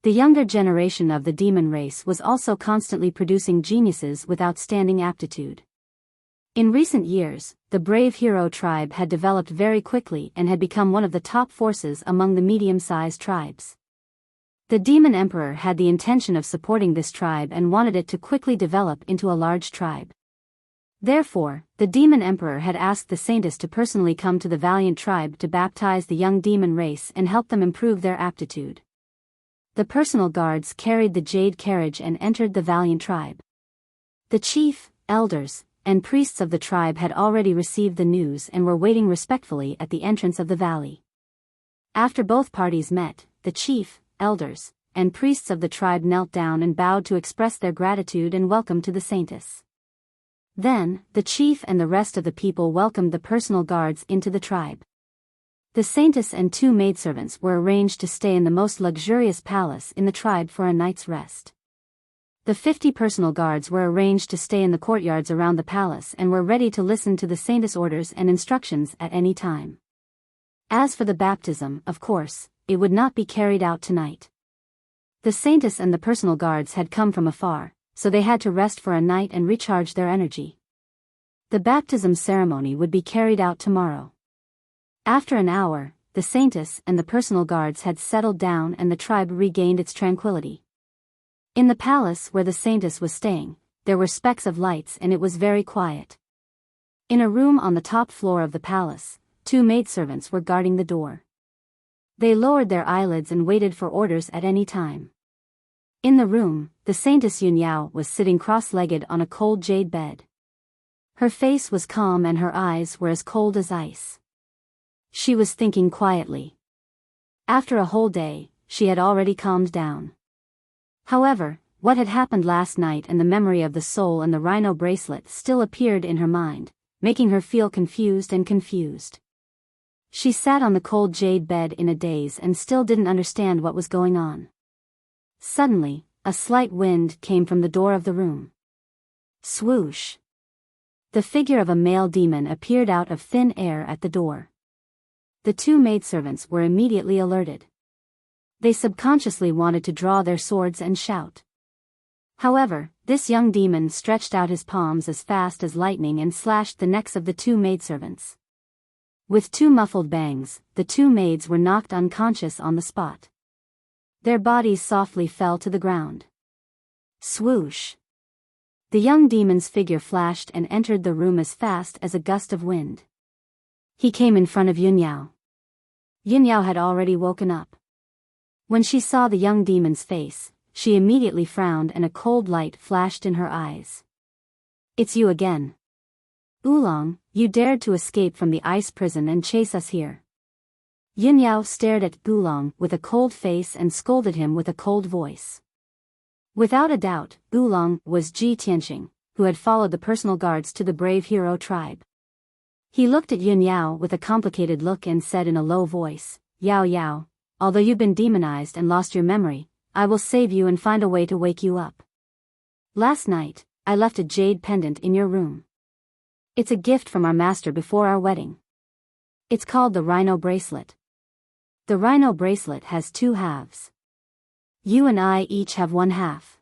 A: The younger generation of the demon race was also constantly producing geniuses with outstanding aptitude. In recent years, the brave hero tribe had developed very quickly and had become one of the top forces among the medium-sized tribes. The Demon Emperor had the intention of supporting this tribe and wanted it to quickly develop into a large tribe. Therefore, the Demon Emperor had asked the Saintess to personally come to the valiant tribe to baptize the young demon race and help them improve their aptitude. The personal guards carried the jade carriage and entered the valiant tribe. The chief, elders, and priests of the tribe had already received the news and were waiting respectfully at the entrance of the valley. After both parties met, the chief, elders, and priests of the tribe knelt down and bowed to express their gratitude and welcome to the Saintess. Then, the chief and the rest of the people welcomed the personal guards into the tribe. The Saintess and 2 maidservants were arranged to stay in the most luxurious palace in the tribe for a night's rest. The 50 personal guards were arranged to stay in the courtyards around the palace and were ready to listen to the Saintess' orders and instructions at any time. As for the baptism, of course, it would not be carried out tonight. The Saintess and the personal guards had come from afar, so they had to rest for a night and recharge their energy. The baptism ceremony would be carried out tomorrow. After an hour, the the saintess and the personal guards had settled down and the tribe regained its tranquility. In the palace where the saintess was staying, there were specks of lights and it was very quiet. In a room on the top floor of the palace, 2 maidservants were guarding the door. They lowered their eyelids and waited for orders at any time. In the room, the saintess Yunyao was sitting cross-legged on a cold jade bed. Her face was calm and her eyes were as cold as ice. She was thinking quietly. After a whole day, she had already calmed down. However, what had happened last night and the memory of the soul and the rhino bracelet still appeared in her mind, making her feel confused. She sat on the cold jade bed in a daze and still didn't understand what was going on. Suddenly, a slight wind came from the door of the room. Swoosh! The figure of a male demon appeared out of thin air at the door. The 2 maidservants were immediately alerted. They subconsciously wanted to draw their swords and shout. However, this young demon stretched out his palms as fast as lightning and slashed the necks of the 2 maidservants. With 2 muffled bangs, the 2 maids were knocked unconscious on the spot. Their bodies softly fell to the ground. Swoosh! The young demon's figure flashed and entered the room as fast as a gust of wind. He came in front of Yunyao. Yunyao had already woken up. When she saw the young demon's face, she immediately frowned and a cold light flashed in her eyes. "It's you again. Oolong, you dared to escape from the ice prison and chase us here." Yunyao stared at Oolong with a cold face and scolded him with a cold voice. Without a doubt, Oolong was Ji Tianqing, who had followed the personal guards to the brave hero tribe. He looked at Yunyao with a complicated look and said in a low voice, "Yao Yao, although you've been demonized and lost your memory, I will save you and find a way to wake you up. Last night, I left a jade pendant in your room. It's a gift from our master before our wedding. It's called the rhino bracelet. The rhino bracelet has 2 halves. You and I each have 1 half.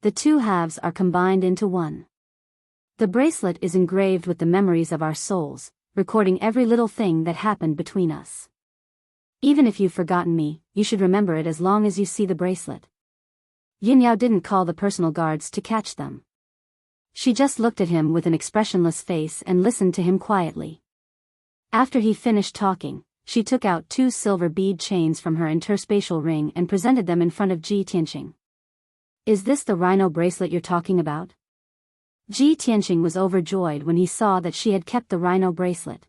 A: The 2 halves are combined into 1. The bracelet is engraved with the memories of our souls, recording every little thing that happened between us. Even if you've forgotten me, you should remember it as long as you see the bracelet." Yunyao didn't call the personal guards to catch them. She just looked at him with an expressionless face and listened to him quietly. After he finished talking, she took out 2 silver bead chains from her interspatial ring and presented them in front of Ji Tianqing. "Is this the rhino bracelet you're talking about?" Ji Tianqing was overjoyed when he saw that she had kept the rhino bracelet.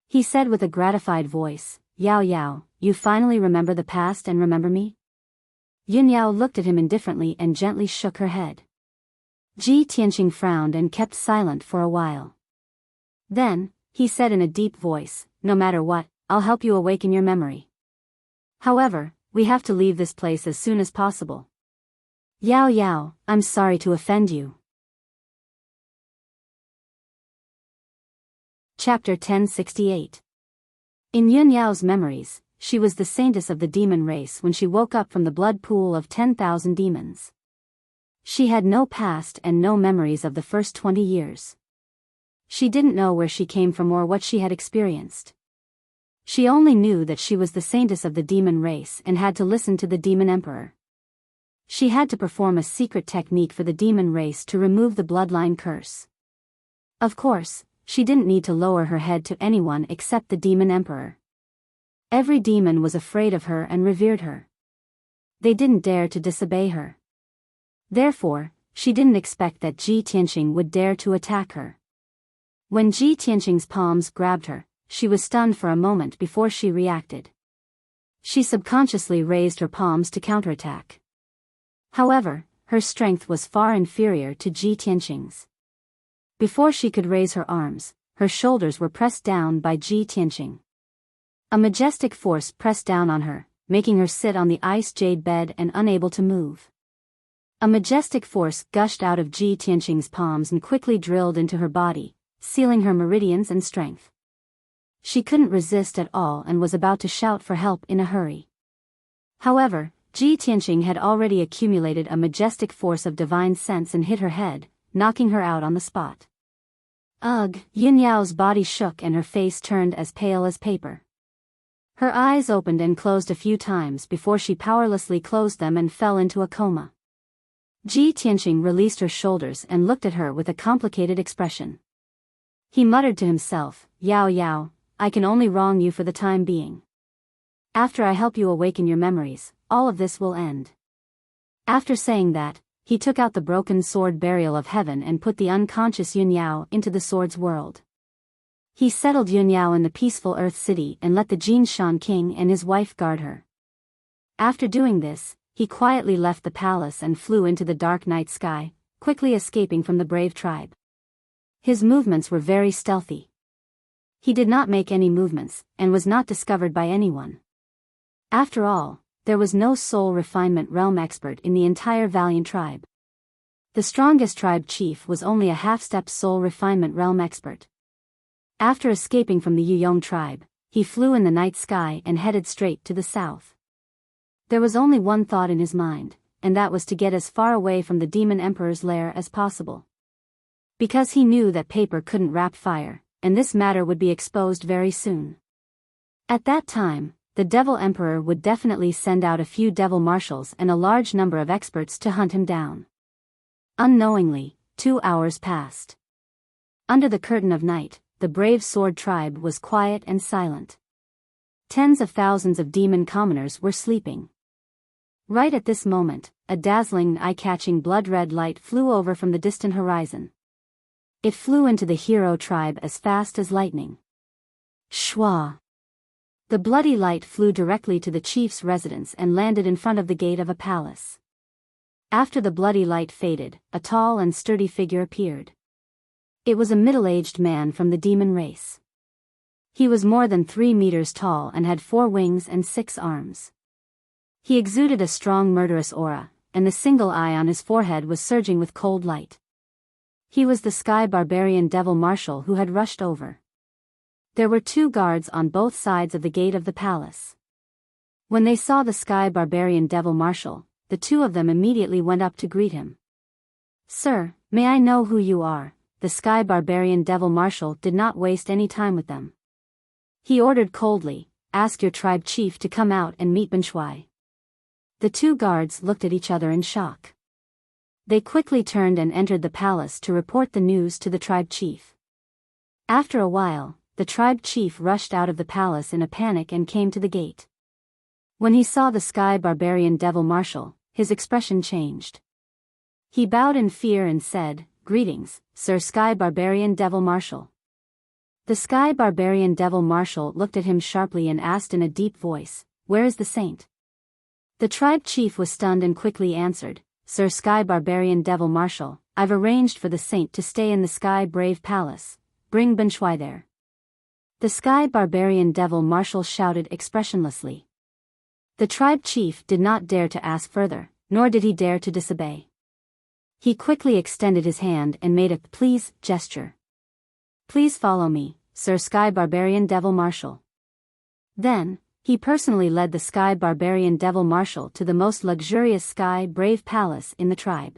A: He said with a gratified voice, "Yao Yao, you finally remember the past and remember me?" Yunyao looked at him indifferently and gently shook her head. Ji Tianqing frowned and kept silent for a while. Then, he said in a deep voice, "No matter what, I'll help you awaken your memory. However, we have to leave this place as soon as possible." "Yao Yao, I'm sorry to offend you." Chapter 1068. In Yunyao's memories, she was the saintess of the demon race when she woke up from the blood pool of 10,000 demons. She had no past and no memories of the first 20 years. She didn't know where she came from or what she had experienced. She only knew that she was the saintess of the demon race and had to listen to the demon emperor. She had to perform a secret technique for the demon race to remove the bloodline curse. Of course, she didn't need to lower her head to anyone except the demon emperor. Every demon was afraid of her and revered her. They didn't dare to disobey her. Therefore, she didn't expect that Ji Tianqing would dare to attack her. When Ji Tianqing's palms grabbed her, she was stunned for a moment before she reacted. She subconsciously raised her palms to counterattack. However, her strength was far inferior to Ji Tianqing's. Before she could raise her arms, her shoulders were pressed down by Ji Tianqing. A majestic force pressed down on her, making her sit on the ice jade bed and unable to move. A majestic force gushed out of Ji Tianqing's palms and quickly drilled into her body, sealing her meridians and strength. She couldn't resist at all and was about to shout for help in a hurry. However, Ji Tianqing had already accumulated a majestic force of divine sense and hit her head, knocking her out on the spot. Ugh! Yunyao's body shook and her face turned as pale as paper. Her eyes opened and closed a few times before she powerlessly closed them and fell into a coma. Ji Tianqing released her shoulders and looked at her with a complicated expression. He muttered to himself, "Yao Yao, I can only wrong you for the time being. After I help you awaken your memories, all of this will end." After saying that, he took out the broken sword burial of heaven and put the unconscious Yun Yao into the sword's world. He settled Yun Yao in the peaceful Earth City and let the Jinshan King and his wife guard her. After doing this, he quietly left the palace and flew into the dark night sky, quickly escaping from the brave tribe. His movements were very stealthy. He did not make any movements, and was not discovered by anyone. After all, there was no soul refinement realm expert in the entire Valiant tribe. The strongest tribe chief was only a half-step soul refinement realm expert. After escaping from the Yuyong tribe, he flew in the night sky and headed straight to the south. There was only one thought in his mind, and that was to get as far away from the Demon Emperor's lair as possible. Because he knew that paper couldn't wrap fire, and this matter would be exposed very soon. At that time, the Devil Emperor would definitely send out a few devil marshals and a large number of experts to hunt him down. Unknowingly, 2 hours passed. Under the curtain of night, the brave sword tribe was quiet and silent. Tens of thousands of demon commoners were sleeping. Right at this moment, a dazzling, eye-catching blood-red light flew over from the distant horizon. It flew into the hero tribe as fast as lightning. Shwa! The bloody light flew directly to the chief's residence and landed in front of the gate of a palace. After the bloody light faded, a tall and sturdy figure appeared. It was a middle-aged man from the demon race. He was more than 3 meters tall and had 4 wings and 6 arms. He exuded a strong murderous aura, and the single eye on his forehead was surging with cold light. He was the Sky Barbarian Devil Marshal who had rushed over. There were 2 guards on both sides of the gate of the palace. When they saw the Sky Barbarian Devil Marshal, the 2 of them immediately went up to greet him. "Sir, may I know who you are?" The Sky Barbarian Devil Marshal did not waste any time with them. He ordered coldly, "Ask your tribe chief to come out and meet Benshui." The 2 guards looked at each other in shock. They quickly turned and entered the palace to report the news to the tribe chief. After a while, the tribe chief rushed out of the palace in a panic and came to the gate. When he saw the Sky Barbarian Devil Marshal, his expression changed. He bowed in fear and said, "Greetings, Sir Sky Barbarian Devil Marshal." The Sky Barbarian Devil Marshal looked at him sharply and asked in a deep voice, "Where is the saint?" The tribe chief was stunned and quickly answered, "Sir Sky Barbarian Devil Marshal, I've arranged for the saint to stay in the Sky Brave Palace. Bring Benshui there." The Sky Barbarian Devil Marshal shouted expressionlessly. The tribe chief did not dare to ask further, nor did he dare to disobey. He quickly extended his hand and made a "please" gesture. "Please follow me, Sir Sky Barbarian Devil Marshal." Then, he personally led the Sky Barbarian Devil Marshal to the most luxurious Sky Brave Palace in the tribe.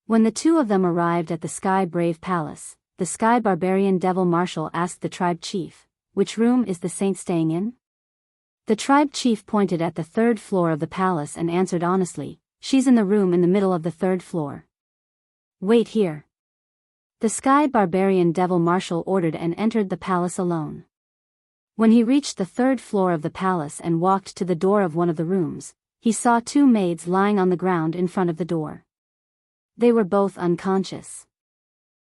A: When the 2 of them arrived at the Sky Brave Palace, the Sky Barbarian Devil Marshal asked the tribe chief, "Which room is the saint staying in?" The tribe chief pointed at the 3rd floor of the palace and answered honestly, "She's in the room in the middle of the 3rd floor. Wait here." The Sky Barbarian Devil Marshal ordered and entered the palace alone. When he reached the 3rd floor of the palace and walked to the door of one of the rooms, he saw 2 maids lying on the ground in front of the door. They were both unconscious.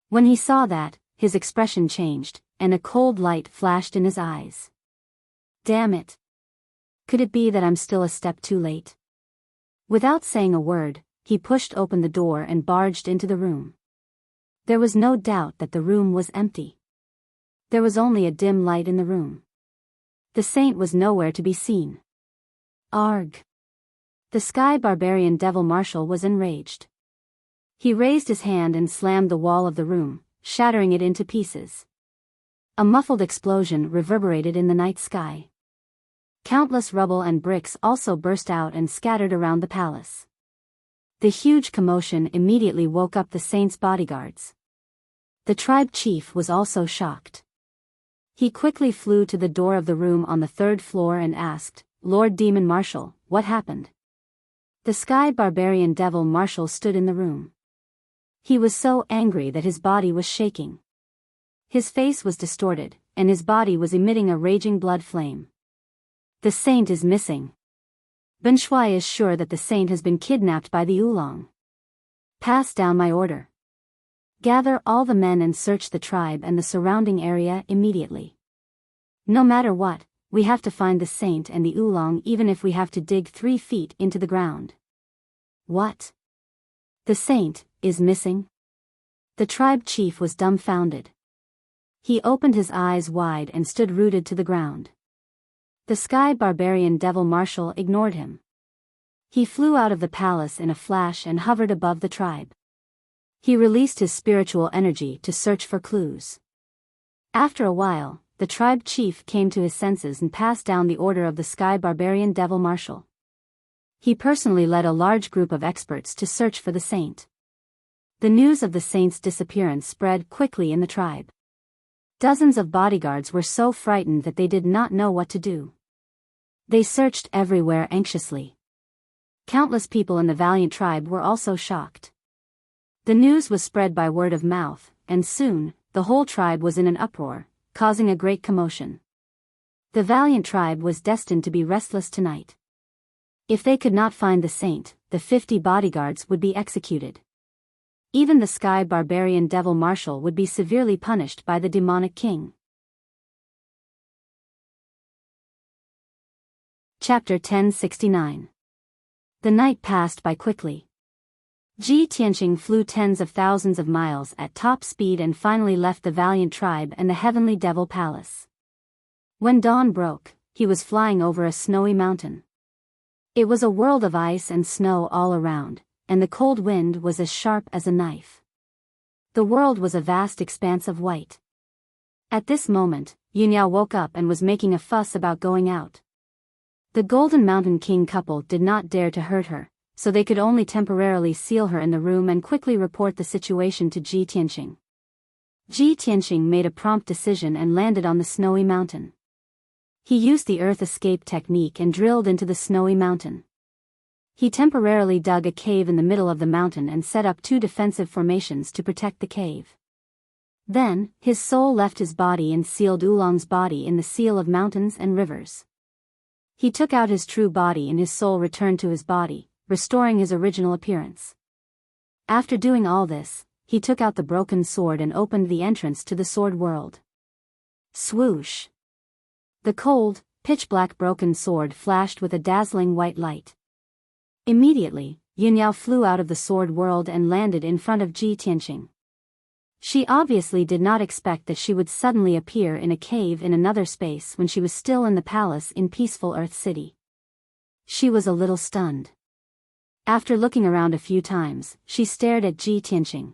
A: When he saw that, his expression changed, and a cold light flashed in his eyes. Damn it! Could it be that I'm still a step too late? Without saying a word, he pushed open the door and barged into the room. There was no doubt that the room was empty. There was only a dim light in the room. The saint was nowhere to be seen. Arg! The Sky Barbarian Devil Marshal was enraged. He raised his hand and slammed the wall of the room, shattering it into pieces. A muffled explosion reverberated in the night sky. Countless rubble and bricks also burst out and scattered around the palace. The huge commotion immediately woke up the saint's bodyguards. The tribe chief was also shocked. He quickly flew to the door of the room on the third floor and asked, "Lord Demon Marshal, what happened?" The Sky Barbarian Devil Marshal stood in the room. He was so angry that his body was shaking. His face was distorted, and his body was emitting a raging blood flame. "The saint is missing. Ben Shui is sure that the saint has been kidnapped by the Oolong. Pass down my order. Gather all the men and search the tribe and the surrounding area immediately. No matter what, we have to find the saint and the Oolong even if we have to dig 3 feet into the ground." "What? The saint is missing?" The tribe chief was dumbfounded. He opened his eyes wide and stood rooted to the ground. The Sky Barbarian Devil Marshal ignored him. He flew out of the palace in a flash and hovered above the tribe. He released his spiritual energy to search for clues. After a while, the tribe chief came to his senses and passed down the order of the Sky Barbarian Devil Marshal. He personally led a large group of experts to search for the saint. The news of the saint's disappearance spread quickly in the tribe. Dozens of bodyguards were so frightened that they did not know what to do. They searched everywhere anxiously. Countless people in the valiant tribe were also shocked. The news was spread by word of mouth, and soon, the whole tribe was in an uproar, causing a great commotion. The valiant tribe was destined to be restless tonight. If they could not find the saint, the 50 bodyguards would be executed. Even the Sky Barbarian Devil Marshal would be severely punished by the demonic king. Chapter 1069. The night passed by quickly. Ji Tianqing flew tens of thousands of miles at top speed and finally left the valiant tribe and the Heavenly Devil Palace. When dawn broke, he was flying over a snowy mountain. It was a world of ice and snow all around, and the cold wind was as sharp as a knife. The world was a vast expanse of white. At this moment, Yunyao woke up and was making a fuss about going out. The Golden Mountain King couple did not dare to hurt her, so they could only temporarily seal her in the room and quickly report the situation to Ji Tianqing. Ji Tianqing made a prompt decision and landed on the snowy mountain. He used the earth escape technique and drilled into the snowy mountain. He temporarily dug a cave in the middle of the mountain and set up 2 defensive formations to protect the cave. Then, his soul left his body and sealed Oolong's body in the seal of mountains and rivers. He took out his true body and his soul returned to his body, restoring his original appearance. After doing all this, he took out the broken sword and opened the entrance to the sword world. Swoosh! The cold, pitch-black broken sword flashed with a dazzling white light. Immediately, Yunyao flew out of the sword world and landed in front of Ji Tianqing. She obviously did not expect that she would suddenly appear in a cave in another space when she was still in the palace in peaceful Earth City. She was a little stunned. After looking around a few times, she stared at Ji Tianqing.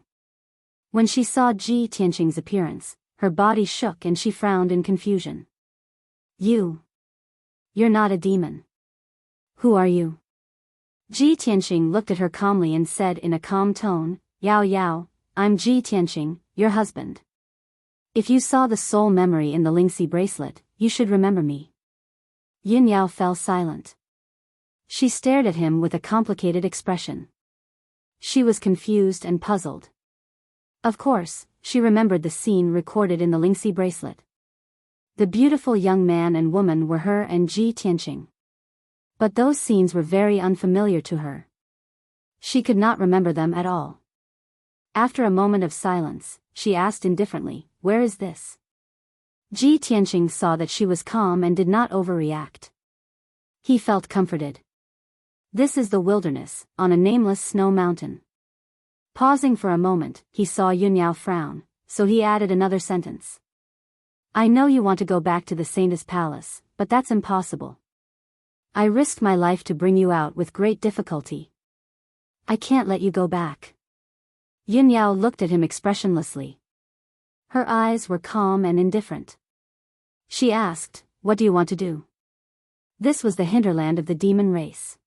A: When she saw Ji Tianqing's appearance, her body shook and she frowned in confusion. You're not a demon. Who are you?" Ji Tianqing looked at her calmly and said in a calm tone, "Yao Yao, I'm Ji Tianqing, your husband. If you saw the soul memory in the Lingxi bracelet, you should remember me." Yin Yao fell silent. She stared at him with a complicated expression. She was confused and puzzled. Of course, she remembered the scene recorded in the Lingxi bracelet. The beautiful young man and woman were her and Ji Tianqing. But those scenes were very unfamiliar to her. She could not remember them at all. After a moment of silence, she asked indifferently, "Where is this?" Ji Tianqing saw that she was calm and did not overreact. He felt comforted. "This is the wilderness, on a nameless snow mountain." Pausing for a moment, he saw Yunyao frown, so he added another sentence. "I know you want to go back to the Saint's palace, but that's impossible. I risked my life to bring you out with great difficulty. I can't let you go back." Yunyao looked at him expressionlessly. Her eyes were calm and indifferent. She asked, "What do you want to do?" This was the hinterland of the demon race.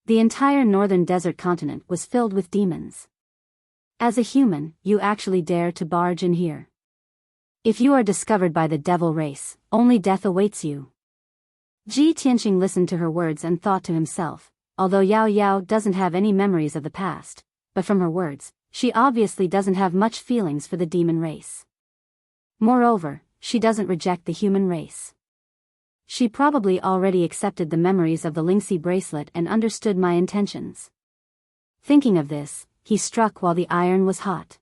A: The entire northern desert continent was filled with demons. As a human, you actually dare to barge in here. If you are discovered by the devil race, only death awaits you. Ji Tianqing listened to her words and thought to himself, although Yao Yao doesn't have any memories of the past, but from her words, she obviously doesn't have much feelings for the demon race. Moreover, she doesn't reject the human race. She probably already accepted the memories of the Lingxi bracelet and understood my intentions. Thinking of this, he struck while the iron was hot.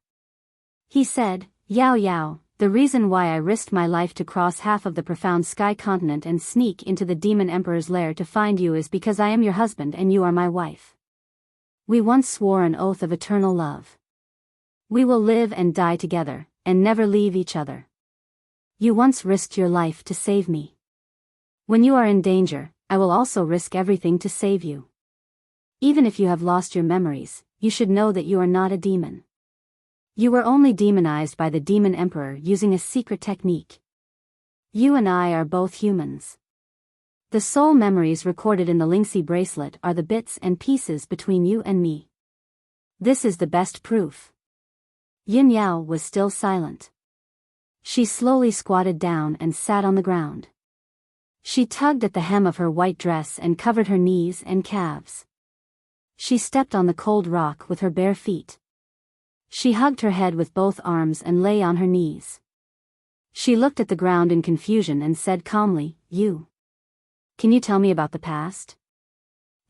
A: He said, Yao Yao, the reason why I risked my life to cross half of the profound sky continent and sneak into the demon emperor's lair to find you is because I am your husband and you are my wife. We once swore an oath of eternal love. We will live and die together, and never leave each other. You once risked your life to save me. When you are in danger, I will also risk everything to save you. Even if you have lost your memories, you should know that you are not a demon. You were only demonized by the demon emperor using a secret technique. You and I are both humans. The soul memories recorded in the Lingxi bracelet are the bits and pieces between you and me. This is the best proof. Yin Yao was still silent. She slowly squatted down and sat on the ground. She tugged at the hem of her white dress and covered her knees and calves. She stepped on the cold rock with her bare feet. She hugged her head with both arms and lay on her knees. She looked at the ground in confusion and said calmly, You. Can you tell me about the past?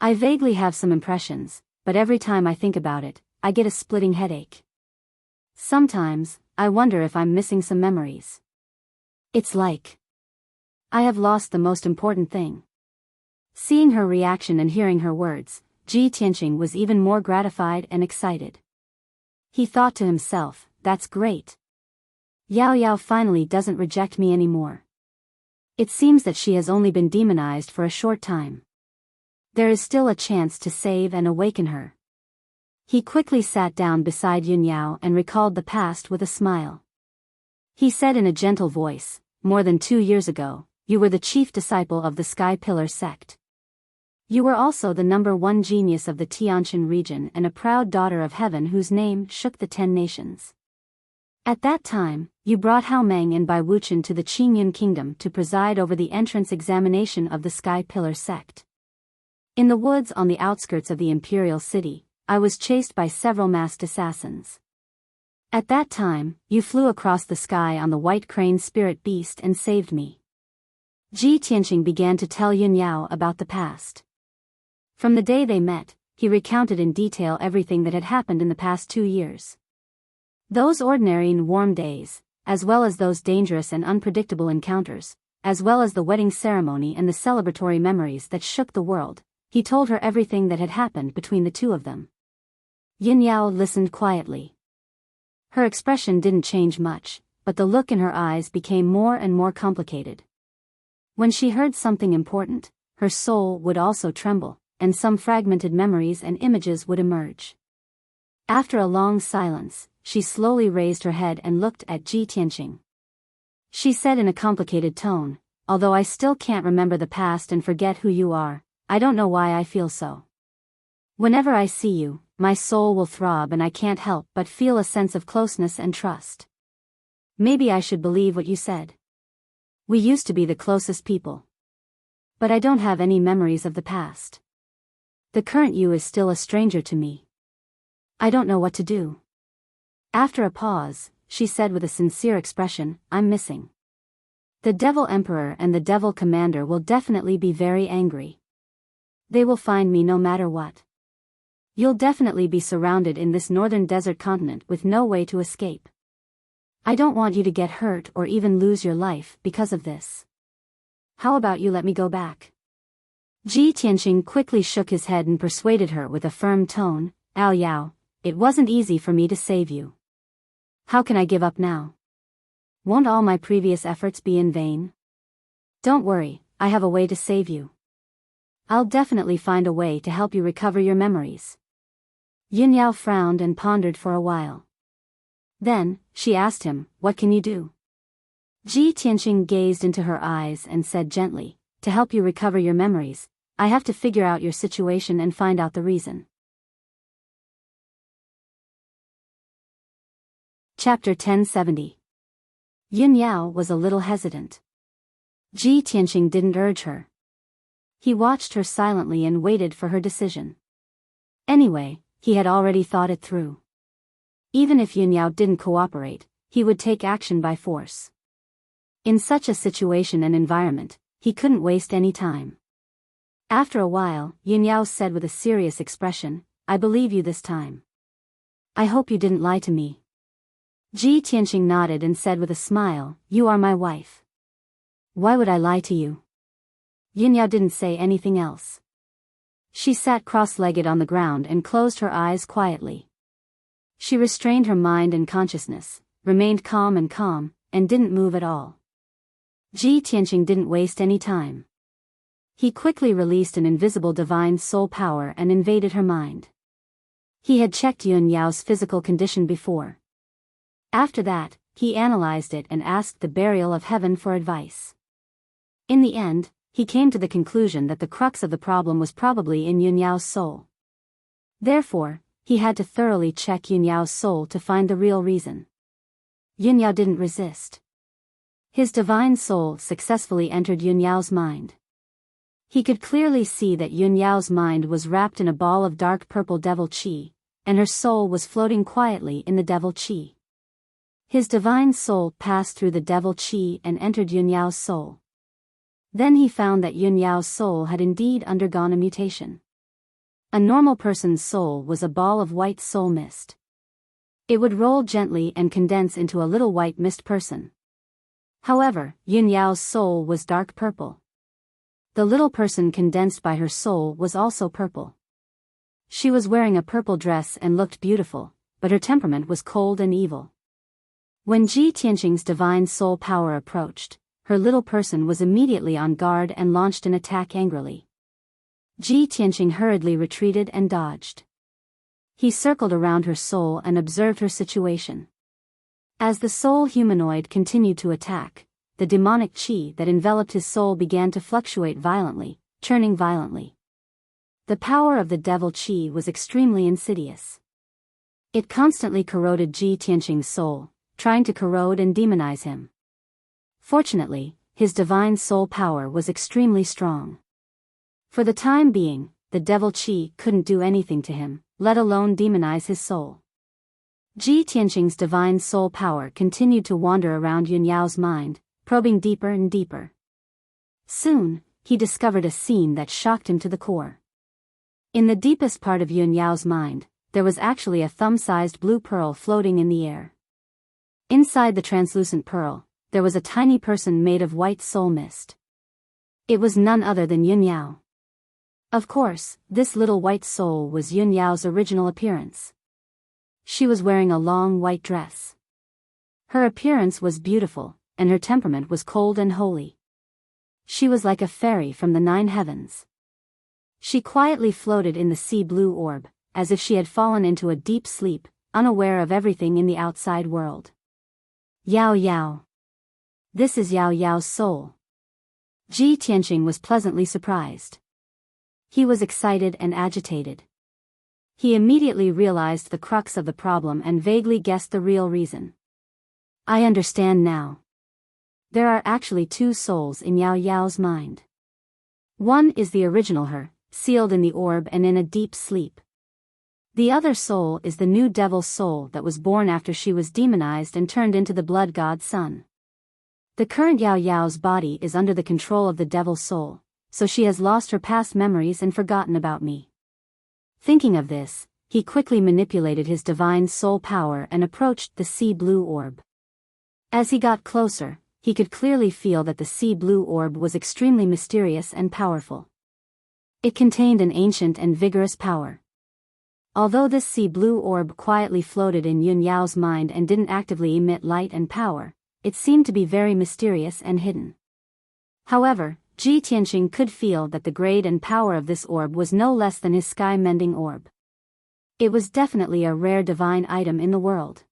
A: I vaguely have some impressions, but every time I think about it, I get a splitting headache. Sometimes, I wonder if I'm missing some memories. It's like I have lost the most important thing. Seeing her reaction and hearing her words, Ji Tianqing was even more gratified and excited. He thought to himself, that's great. Yao Yao finally doesn't reject me anymore. It seems that she has only been demonized for a short time. There is still a chance to save and awaken her. He quickly sat down beside Yun Yao and recalled the past with a smile. He said in a gentle voice, more than 2 years ago, you were the chief disciple of the Sky Pillar sect. You were also the #1 genius of the Tianshan region and a proud daughter of heaven whose name shook the 10 nations. At that time, you brought Hao Meng and Bai Wuchen to the Qingyun kingdom to preside over the entrance examination of the Sky Pillar sect. In the woods on the outskirts of the imperial city, I was chased by several masked assassins. At that time, you flew across the sky on the white crane spirit beast and saved me. Ji Tianqing began to tell Yun Yao about the past. From the day they met, he recounted in detail everything that had happened in the past 2 years. Those ordinary and warm days, as well as those dangerous and unpredictable encounters, as well as the wedding ceremony and the celebratory memories that shook the world, he told her everything that had happened between the two of them. Yin Yao listened quietly. Her expression didn't change much, but the look in her eyes became more and more complicated. When she heard something important, her soul would also tremble, and some fragmented memories and images would emerge. After a long silence, she slowly raised her head and looked at Ji Tianqing. She said in a complicated tone, although I still can't remember the past and forget who you are, I don't know why I feel so. Whenever I see you, my soul will throb and I can't help but feel a sense of closeness and trust. Maybe I should believe what you said. We used to be the closest people. But I don't have any memories of the past. The current you is still a stranger to me. I don't know what to do. After a pause, she said with a sincere expression, I'm missing. The Devil Emperor and the Devil Commander will definitely be very angry. They will find me no matter what. You'll definitely be surrounded in this northern desert continent with no way to escape. I don't want you to get hurt or even lose your life because of this. How about you let me go back? Ji Tianqing quickly shook his head and persuaded her with a firm tone, Ao Yao, it wasn't easy for me to save you. How can I give up now? Won't all my previous efforts be in vain? Don't worry, I have a way to save you. I'll definitely find a way to help you recover your memories. Yin Yao frowned and pondered for a while. Then, she asked him, what can you do? Ji Tianqing gazed into her eyes and said gently, to help you recover your memories, I have to figure out your situation and find out the reason. Chapter 1070. Yun Yao was a little hesitant. Ji Tianqing didn't urge her. He watched her silently and waited for her decision. Anyway, he had already thought it through. Even if Yun Yao didn't cooperate, he would take action by force. In such a situation and environment, he couldn't waste any time. After a while, Yun Yao said with a serious expression, "I believe you this time. I hope you didn't lie to me." Ji Tianqing nodded and said with a smile, "You are my wife. Why would I lie to you?" Yun Yao didn't say anything else. She sat cross-legged on the ground and closed her eyes quietly. She restrained her mind and consciousness, remained calm, and didn't move at all. Ji Tianqing didn't waste any time. He quickly released an invisible divine soul power and invaded her mind. He had checked Yun Yao's physical condition before. After that, he analyzed it and asked the burial of heaven for advice. In the end, he came to the conclusion that the crux of the problem was probably in Yun Yao's soul. Therefore, he had to thoroughly check Yun Yao's soul to find the real reason. Yun Yao didn't resist. His divine soul successfully entered Yun Yao's mind. He could clearly see that Yun Yao's mind was wrapped in a ball of dark purple devil qi, and her soul was floating quietly in the devil qi. His divine soul passed through the devil qi and entered Yun Yao's soul. Then he found that Yun Yao's soul had indeed undergone a mutation. A normal person's soul was a ball of white soul mist. It would roll gently and condense into a little white mist person. However, Yun Yao's soul was dark purple. The little person condensed by her soul was also purple. She was wearing a purple dress and looked beautiful, but her temperament was cold and evil. When Ji Tianqing's divine soul power approached, her little person was immediately on guard and launched an attack angrily. Ji Tianqing hurriedly retreated and dodged. He circled around her soul and observed her situation. As the soul humanoid continued to attack, the demonic qi that enveloped his soul began to fluctuate violently, churning violently. The power of the devil qi was extremely insidious. It constantly corroded Ji Tianqing's soul, trying to corrode and demonize him. Fortunately, his divine soul power was extremely strong. For the time being, the devil qi couldn't do anything to him, let alone demonize his soul. Ji Tianqing's divine soul power continued to wander around Yun Yao's mind, probing deeper and deeper. Soon, he discovered a scene that shocked him to the core. In the deepest part of Yun Yao's mind, there was actually a thumb-sized blue pearl floating in the air. Inside the translucent pearl, there was a tiny person made of white soul mist. It was none other than Yun Yao. Of course, this little white soul was Yun Yao's original appearance. She was wearing a long white dress. Her appearance was beautiful, and her temperament was cold and holy. She was like a fairy from the 9 heavens. She quietly floated in the sea blue orb, as if she had fallen into a deep sleep, unaware of everything in the outside world. Yao Yao. This is Yao Yao's soul. Ji Tianqing was pleasantly surprised. He was excited and agitated. He immediately realized the crux of the problem and vaguely guessed the real reason. I understand now. There are actually 2 souls in Yao Yao's mind. One is the original her, sealed in the orb and in a deep sleep. The other soul is the new devil soul that was born after she was demonized and turned into the blood god sun. The current Yao Yao's body is under the control of the devil soul, so she has lost her past memories and forgotten about me. Thinking of this, he quickly manipulated his divine soul power and approached the sea blue orb. As he got closer, he could clearly feel that the sea blue orb was extremely mysterious and powerful. It contained an ancient and vigorous power. Although this sea blue orb quietly floated in Yun Yao's mind and didn't actively emit light and power, it seemed to be very mysterious and hidden. However, Ji Tianqing could feel that the grade and power of this orb was no less than his sky-mending orb. It was definitely a rare divine item in the world.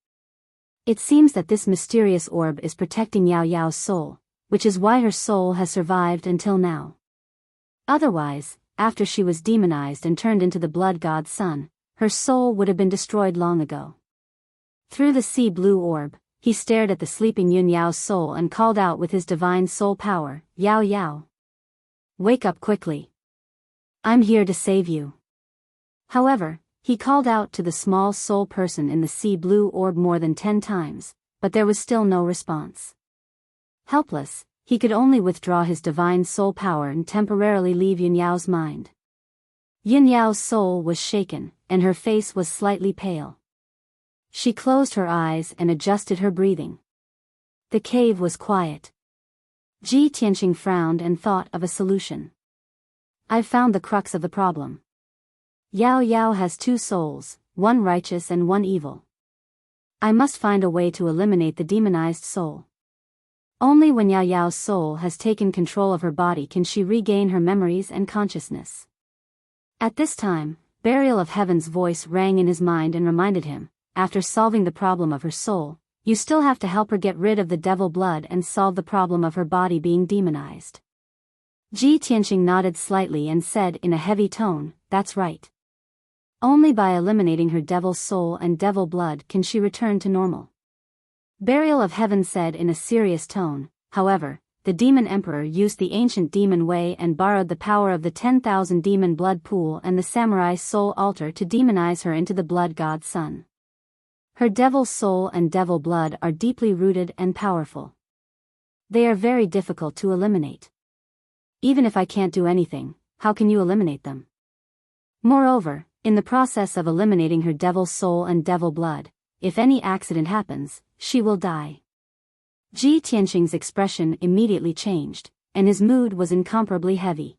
A: It seems that this mysterious orb is protecting Yao Yao's soul, which is why her soul has survived until now. Otherwise, after she was demonized and turned into the blood god sun, her soul would have been destroyed long ago. Through the sea blue orb, he stared at the sleeping Yun Yao's soul and called out with his divine soul power, "Yao Yao! Wake up quickly. I'm here to save you." However, he called out to the small soul person in the sea blue orb more than 10 times, but there was still no response. Helpless, he could only withdraw his divine soul power and temporarily leave Yun Yao's mind. Yun Yao's soul was shaken, and her face was slightly pale. She closed her eyes and adjusted her breathing. The cave was quiet. Ji Tianqing frowned and thought of a solution. "I've found the crux of the problem. Yao Yao has 2 souls, one righteous and one evil. I must find a way to eliminate the demonized soul. Only when Yao Yao's soul has taken control of her body can she regain her memories and consciousness." At this time, Burial of Heaven's voice rang in his mind and reminded him, after solving the problem of her soul, you still have to help her get rid of the devil blood and solve the problem of her body being demonized. Ji Tianqing nodded slightly and said in a heavy tone, "That's right. Only by eliminating her devil soul and devil blood can she return to normal." Burial of Heaven said in a serious tone, "However, the demon emperor used the ancient demon way and borrowed the power of the 10,000 demon blood pool and the samurai soul altar to demonize her into the blood god sun. Her devil soul and devil blood are deeply rooted and powerful. They are very difficult to eliminate. Even if I can't do anything, how can you eliminate them? Moreover, in the process of eliminating her devil soul and devil blood, if any accident happens, she will die." Ji Tianqing's expression immediately changed, and his mood was incomparably heavy.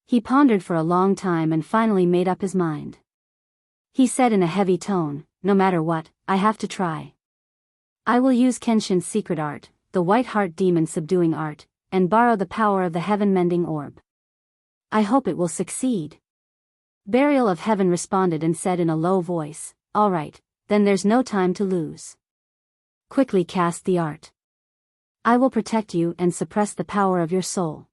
A: He pondered for a long time and finally made up his mind. He said in a heavy tone, "No matter what, I have to try. I will use Kenshin's secret art, the white heart demon subduing art, and borrow the power of the heaven mending orb. I hope it will succeed." Burial of Heaven responded and said in a low voice, "All right, then there's no time to lose. Quickly cast the art. I will protect you and suppress the power of your soul."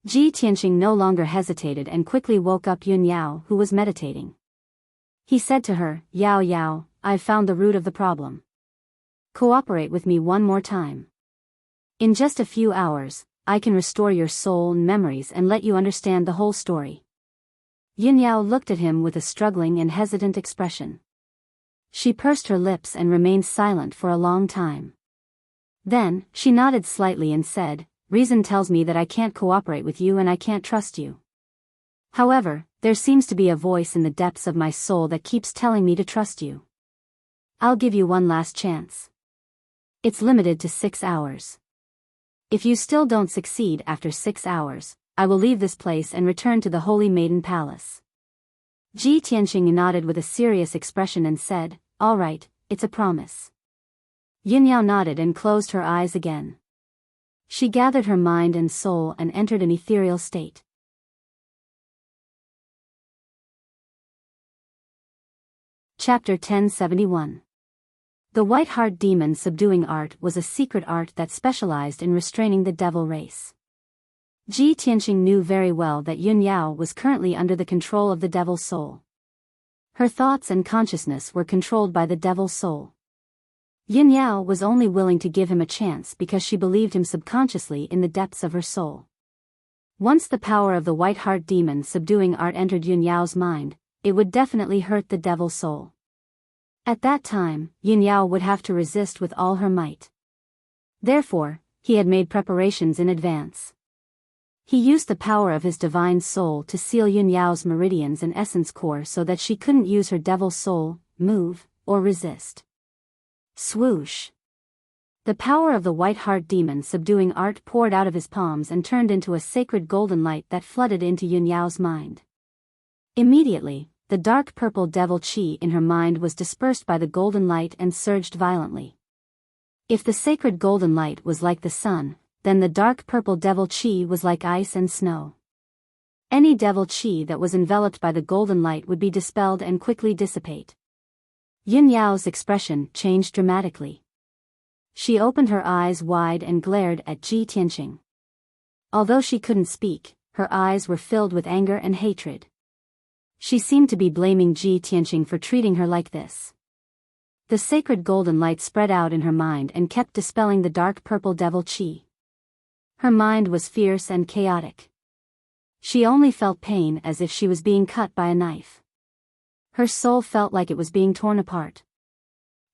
A: Ji Tianqing no longer hesitated and quickly woke up Yun Yao, who was meditating. He said to her, "Yao Yao, I've found the root of the problem. Cooperate with me one more time. In just a few hours, I can restore your soul and memories and let you understand the whole story." Yun Yao looked at him with a struggling and hesitant expression. She pursed her lips and remained silent for a long time. Then, she nodded slightly and said, "Reason tells me that I can't cooperate with you and I can't trust you. However, there seems to be a voice in the depths of my soul that keeps telling me to trust you. I'll give you one last chance. It's limited to 6 hours. If you still don't succeed after 6 hours, I will leave this place and return to the Holy Maiden Palace." Ji Tianqing nodded with a serious expression and said, "All right, it's a promise." Yun Yao nodded and closed her eyes again. She gathered her mind and soul and entered an ethereal state. Chapter 1071. The White Heart Demon Subduing Art was a secret art that specialized in restraining the devil race. Ji Tianqing knew very well that Yun Yao was currently under the control of the devil soul. Her thoughts and consciousness were controlled by the devil soul. Yun Yao was only willing to give him a chance because she believed him subconsciously in the depths of her soul. Once the power of the White Heart Demon Subduing Art entered Yun Yao's mind, it would definitely hurt the devil soul. At that time, Yun Yao would have to resist with all her might. Therefore, he had made preparations in advance. He used the power of his divine soul to seal Yun Yao's meridians and essence core so that she couldn't use her devil soul, move, or resist. Swoosh! The power of the White Heart Demon Subduing Art poured out of his palms and turned into a sacred golden light that flooded into Yun Yao's mind. Immediately, the dark purple devil chi in her mind was dispersed by the golden light and surged violently. If the sacred golden light was like the sun, then the dark purple devil chi was like ice and snow. Any devil chi that was enveloped by the golden light would be dispelled and quickly dissipate. Yun Yao's expression changed dramatically. She opened her eyes wide and glared at Ji Tianqing. Although she couldn't speak, her eyes were filled with anger and hatred. She seemed to be blaming Ji Tianqing for treating her like this. The sacred golden light spread out in her mind and kept dispelling the dark purple devil chi. Her mind was fierce and chaotic. She only felt pain as if she was being cut by a knife. Her soul felt like it was being torn apart.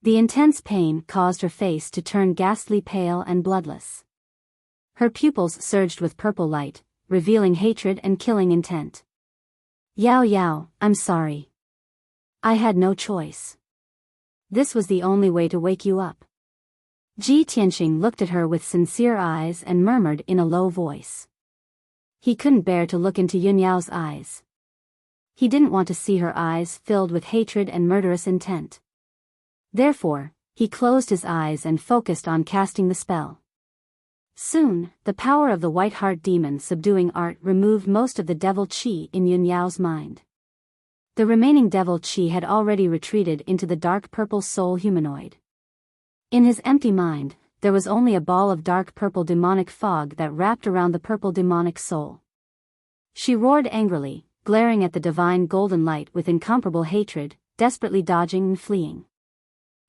A: The intense pain caused her face to turn ghastly pale and bloodless. Her pupils surged with purple light, revealing hatred and killing intent. Yao Yao, I'm sorry. I had no choice. This was the only way to wake you up. Ji Tianqing looked at her with sincere eyes and murmured in a low voice. He couldn't bear to look into Yunyao's eyes. He didn't want to see her eyes filled with hatred and murderous intent. Therefore, he closed his eyes and focused on casting the spell. Soon, the power of the white heart demon subduing art removed most of the devil chi in Yunyao's mind. The remaining devil chi had already retreated into the dark purple soul humanoid. In his empty mind, there was only a ball of dark purple demonic fog that wrapped around the purple demonic soul. She roared angrily, glaring at the divine golden light with incomparable hatred, desperately dodging and fleeing.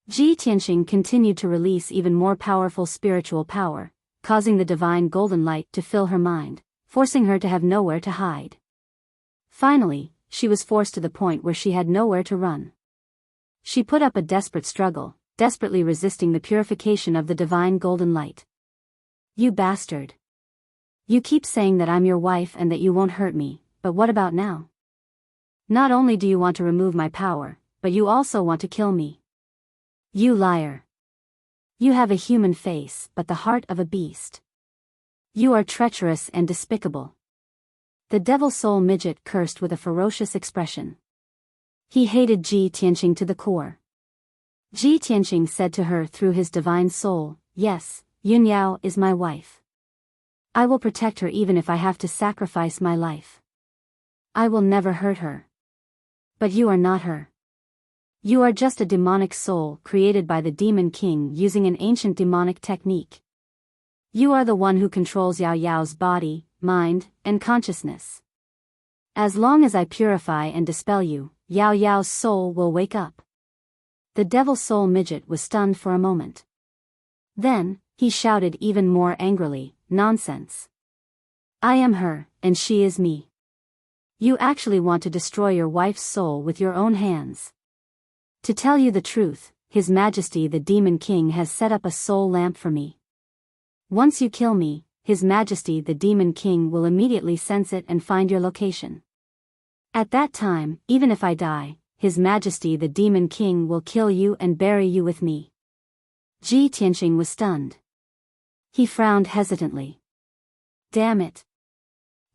A: Ji Tianqing continued to release even more powerful spiritual power, causing the divine golden light to fill her mind, forcing her to have nowhere to hide. Finally, she was forced to the point where she had nowhere to run. She put up a desperate struggle, desperately resisting the purification of the divine golden light. You bastard. You keep saying that I'm your wife and that you won't hurt me, but what about now? Not only do you want to remove my power, but you also want to kill me. You liar. You have a human face but the heart of a beast. You are treacherous and despicable. The devil soul midget cursed with a ferocious expression. He hated Ji Tianqing to the core. Ji Tianqing said to her through his divine soul, yes, Yunyao is my wife. I will protect her even if I have to sacrifice my life. I will never hurt her. But you are not her. You are just a demonic soul created by the Demon King using an ancient demonic technique. You are the one who controls Yao Yao's body, mind, and consciousness. As long as I purify and dispel you, Yao Yao's soul will wake up. The devil soul midget was stunned for a moment. Then, he shouted even more angrily, nonsense. I am her, and she is me. You actually want to destroy your wife's soul with your own hands. To tell you the truth, His Majesty the Demon King has set up a soul lamp for me. Once you kill me, His Majesty the Demon King will immediately sense it and find your location. At that time, even if I die, His Majesty the Demon King will kill you and bury you with me. Ji Tianqing was stunned. He frowned hesitantly. Damn it.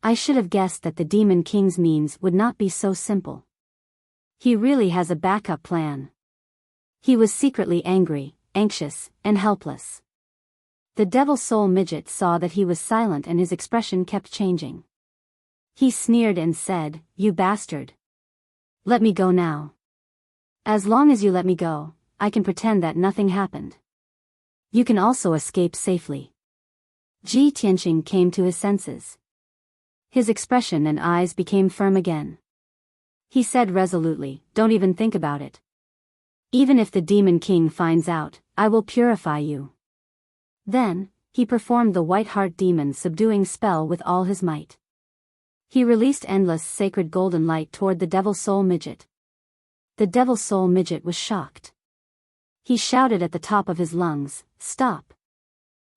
A: I should have guessed that the Demon King's means would not be so simple. He really has a backup plan. He was secretly angry, anxious, and helpless. The devil soul midget saw that he was silent and his expression kept changing. He sneered and said, You bastard. Let me go now. As long as you let me go, I can pretend that nothing happened. You can also escape safely. Ji Tianqing came to his senses. His expression and eyes became firm again. He said resolutely, Don't even think about it. Even if the Demon King finds out, I will purify you. Then, he performed the white heart demon subduing spell with all his might. He released endless sacred golden light toward the devil soul midget. The devil soul midget was shocked. He shouted at the top of his lungs, Stop.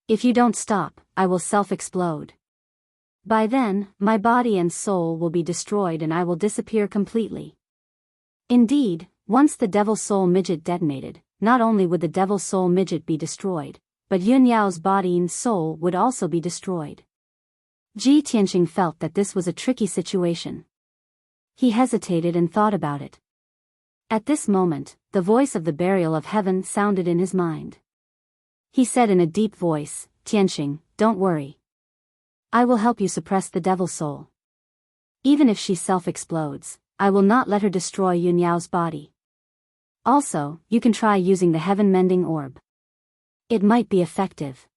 A: If you don't stop, I will self-explode. By then, my body and soul will be destroyed and I will disappear completely. Indeed, once the devil soul midget detonated, not only would the devil soul midget be destroyed, but Yunyao's body and soul would also be destroyed. Ji Tianqing felt that this was a tricky situation. He hesitated and thought about it. At this moment, the voice of the burial of heaven sounded in his mind. He said in a deep voice, Tianqing, don't worry. I will help you suppress the devil soul. Even if she self-explodes, I will not let her destroy Yunyao's body. Also, you can try using the heaven-mending orb. It might be effective.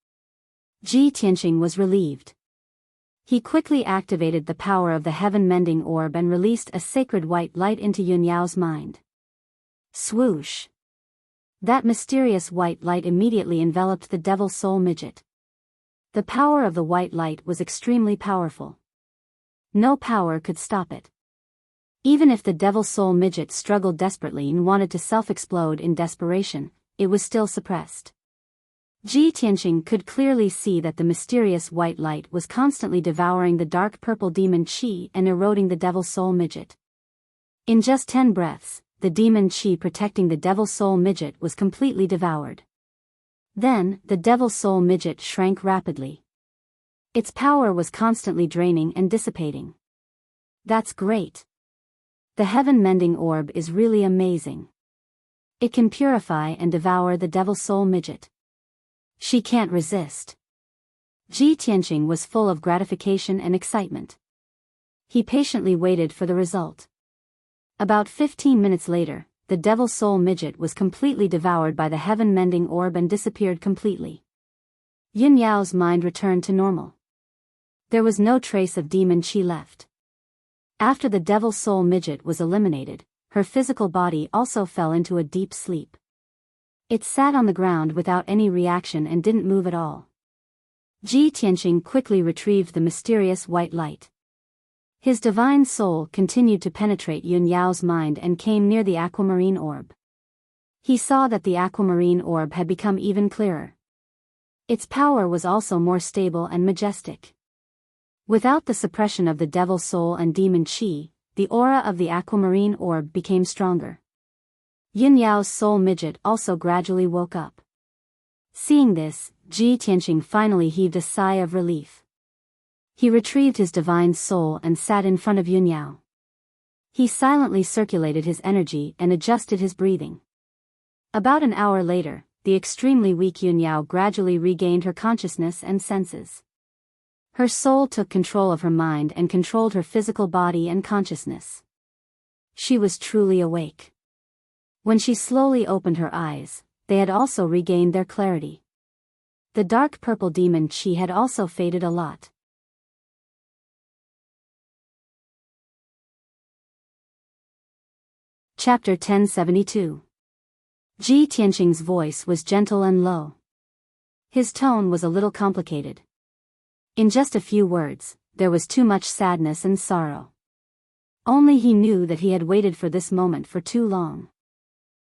A: Ji Tianqing was relieved. He quickly activated the power of the heaven-mending orb and released a sacred white light into Yunyao's mind. Swoosh! That mysterious white light immediately enveloped the devil soul midget. The power of the white light was extremely powerful. No power could stop it. Even if the devil soul midget struggled desperately and wanted to self-explode in desperation, it was still suppressed. Ji Tianqing could clearly see that the mysterious white light was constantly devouring the dark purple demon qi and eroding the devil soul midget. In just 10 breaths, the demon qi protecting the devil soul midget was completely devoured. Then, the devil soul midget shrank rapidly. Its power was constantly draining and dissipating. That's great. The heaven-mending orb is really amazing. It can purify and devour the devil soul midget. She can't resist. Ji Tianqing was full of gratification and excitement. He patiently waited for the result. About 15 minutes later, the devil soul midget was completely devoured by the heaven-mending orb and disappeared completely. Yin Yao's mind returned to normal. There was no trace of demon qi left. After the devil soul midget was eliminated, her physical body also fell into a deep sleep. It sat on the ground without any reaction and didn't move at all. Ji Tianqing quickly retrieved the mysterious white light. His divine soul continued to penetrate Yun Yao's mind and came near the aquamarine orb. He saw that the aquamarine orb had become even clearer. Its power was also more stable and majestic. Without the suppression of the devil soul and demon qi, the aura of the aquamarine orb became stronger. Yin Yao's soul midget also gradually woke up. Seeing this, Ji Tianqing finally heaved a sigh of relief. He retrieved his divine soul and sat in front of Yun Yao. He silently circulated his energy and adjusted his breathing. About an hour later, the extremely weak Yun Yao gradually regained her consciousness and senses. Her soul took control of her mind and controlled her physical body and consciousness. She was truly awake. When she slowly opened her eyes, they had also regained their clarity. The dark purple demon qi had also faded a lot. Chapter 1072. Ji Tianqing's voice was gentle and low. His tone was a little complicated. In just a few words, there was too much sadness and sorrow. Only he knew that he had waited for this moment for too long.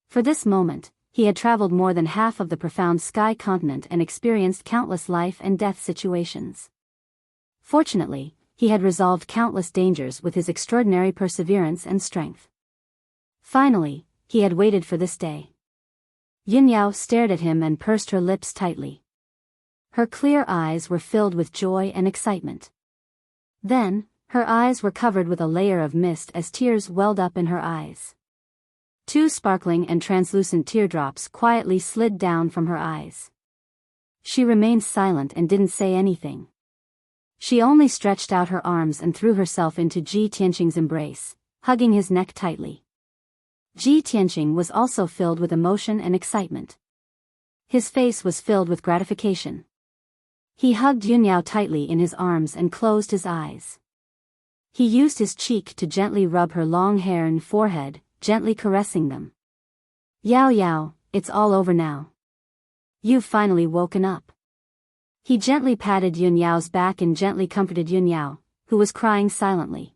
A: For this moment, he had traveled more than half of the profound sky continent and experienced countless life and death situations. Fortunately, he had resolved countless dangers with his extraordinary perseverance and strength. Finally, he had waited for this day. Yin Yao stared at him and pursed her lips tightly. Her clear eyes were filled with joy and excitement. Then, her eyes were covered with a layer of mist as tears welled up in her eyes. 2 sparkling and translucent teardrops quietly slid down from her eyes. She remained silent and didn't say anything. She only stretched out her arms and threw herself into Ji Tianqing's embrace, hugging his neck tightly. Ji Tianqing was also filled with emotion and excitement. His face was filled with gratification. He hugged Yun Yao tightly in his arms and closed his eyes. He used his cheek to gently rub her long hair and forehead, gently caressing them. Yao Yao, it's all over now. You've finally woken up. He gently patted Yun Yao's back and gently comforted Yun Yao, who was crying silently.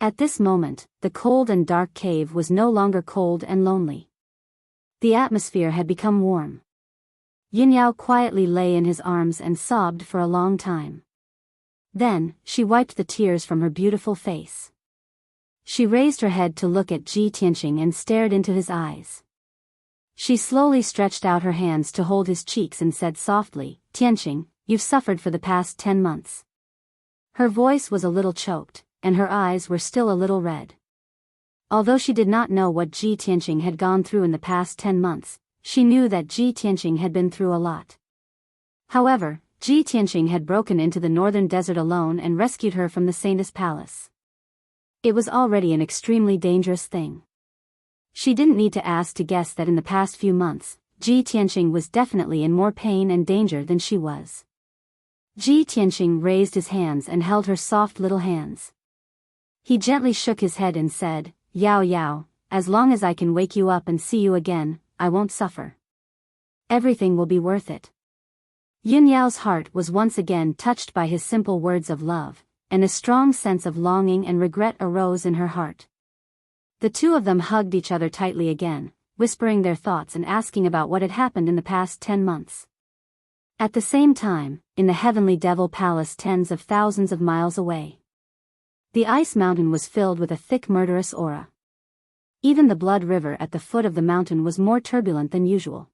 A: At this moment, the cold and dark cave was no longer cold and lonely. The atmosphere had become warm. Yin Yao quietly lay in his arms and sobbed for a long time. Then, she wiped the tears from her beautiful face. She raised her head to look at Ji Tianqing and stared into his eyes. She slowly stretched out her hands to hold his cheeks and said softly, "Tianqing, you've suffered for the past 10 months." Her voice was a little choked, and her eyes were still a little red. Although she did not know what Ji Tianqing had gone through in the past 10 months, she knew that Ji Tianqing had been through a lot. However, Ji Tianqing had broken into the northern desert alone and rescued her from the Saintess Palace. It was already an extremely dangerous thing. She didn't need to ask to guess that in the past few months, Ji Tianqing was definitely in more pain and danger than she was. Ji Tianqing raised his hands and held her soft little hands. He gently shook his head and said, "Yao Yao, as long as I can wake you up and see you again, I won't suffer. Everything will be worth it. Yun Yao's heart was once again touched by his simple words of love, and a strong sense of longing and regret arose in her heart. The two of them hugged each other tightly again, whispering their thoughts and asking about what had happened in the past 10 months. At the same time, in the heavenly devil palace tens of thousands of miles away, the ice mountain was filled with a thick murderous aura. Even the blood river at the foot of the mountain was more turbulent than usual.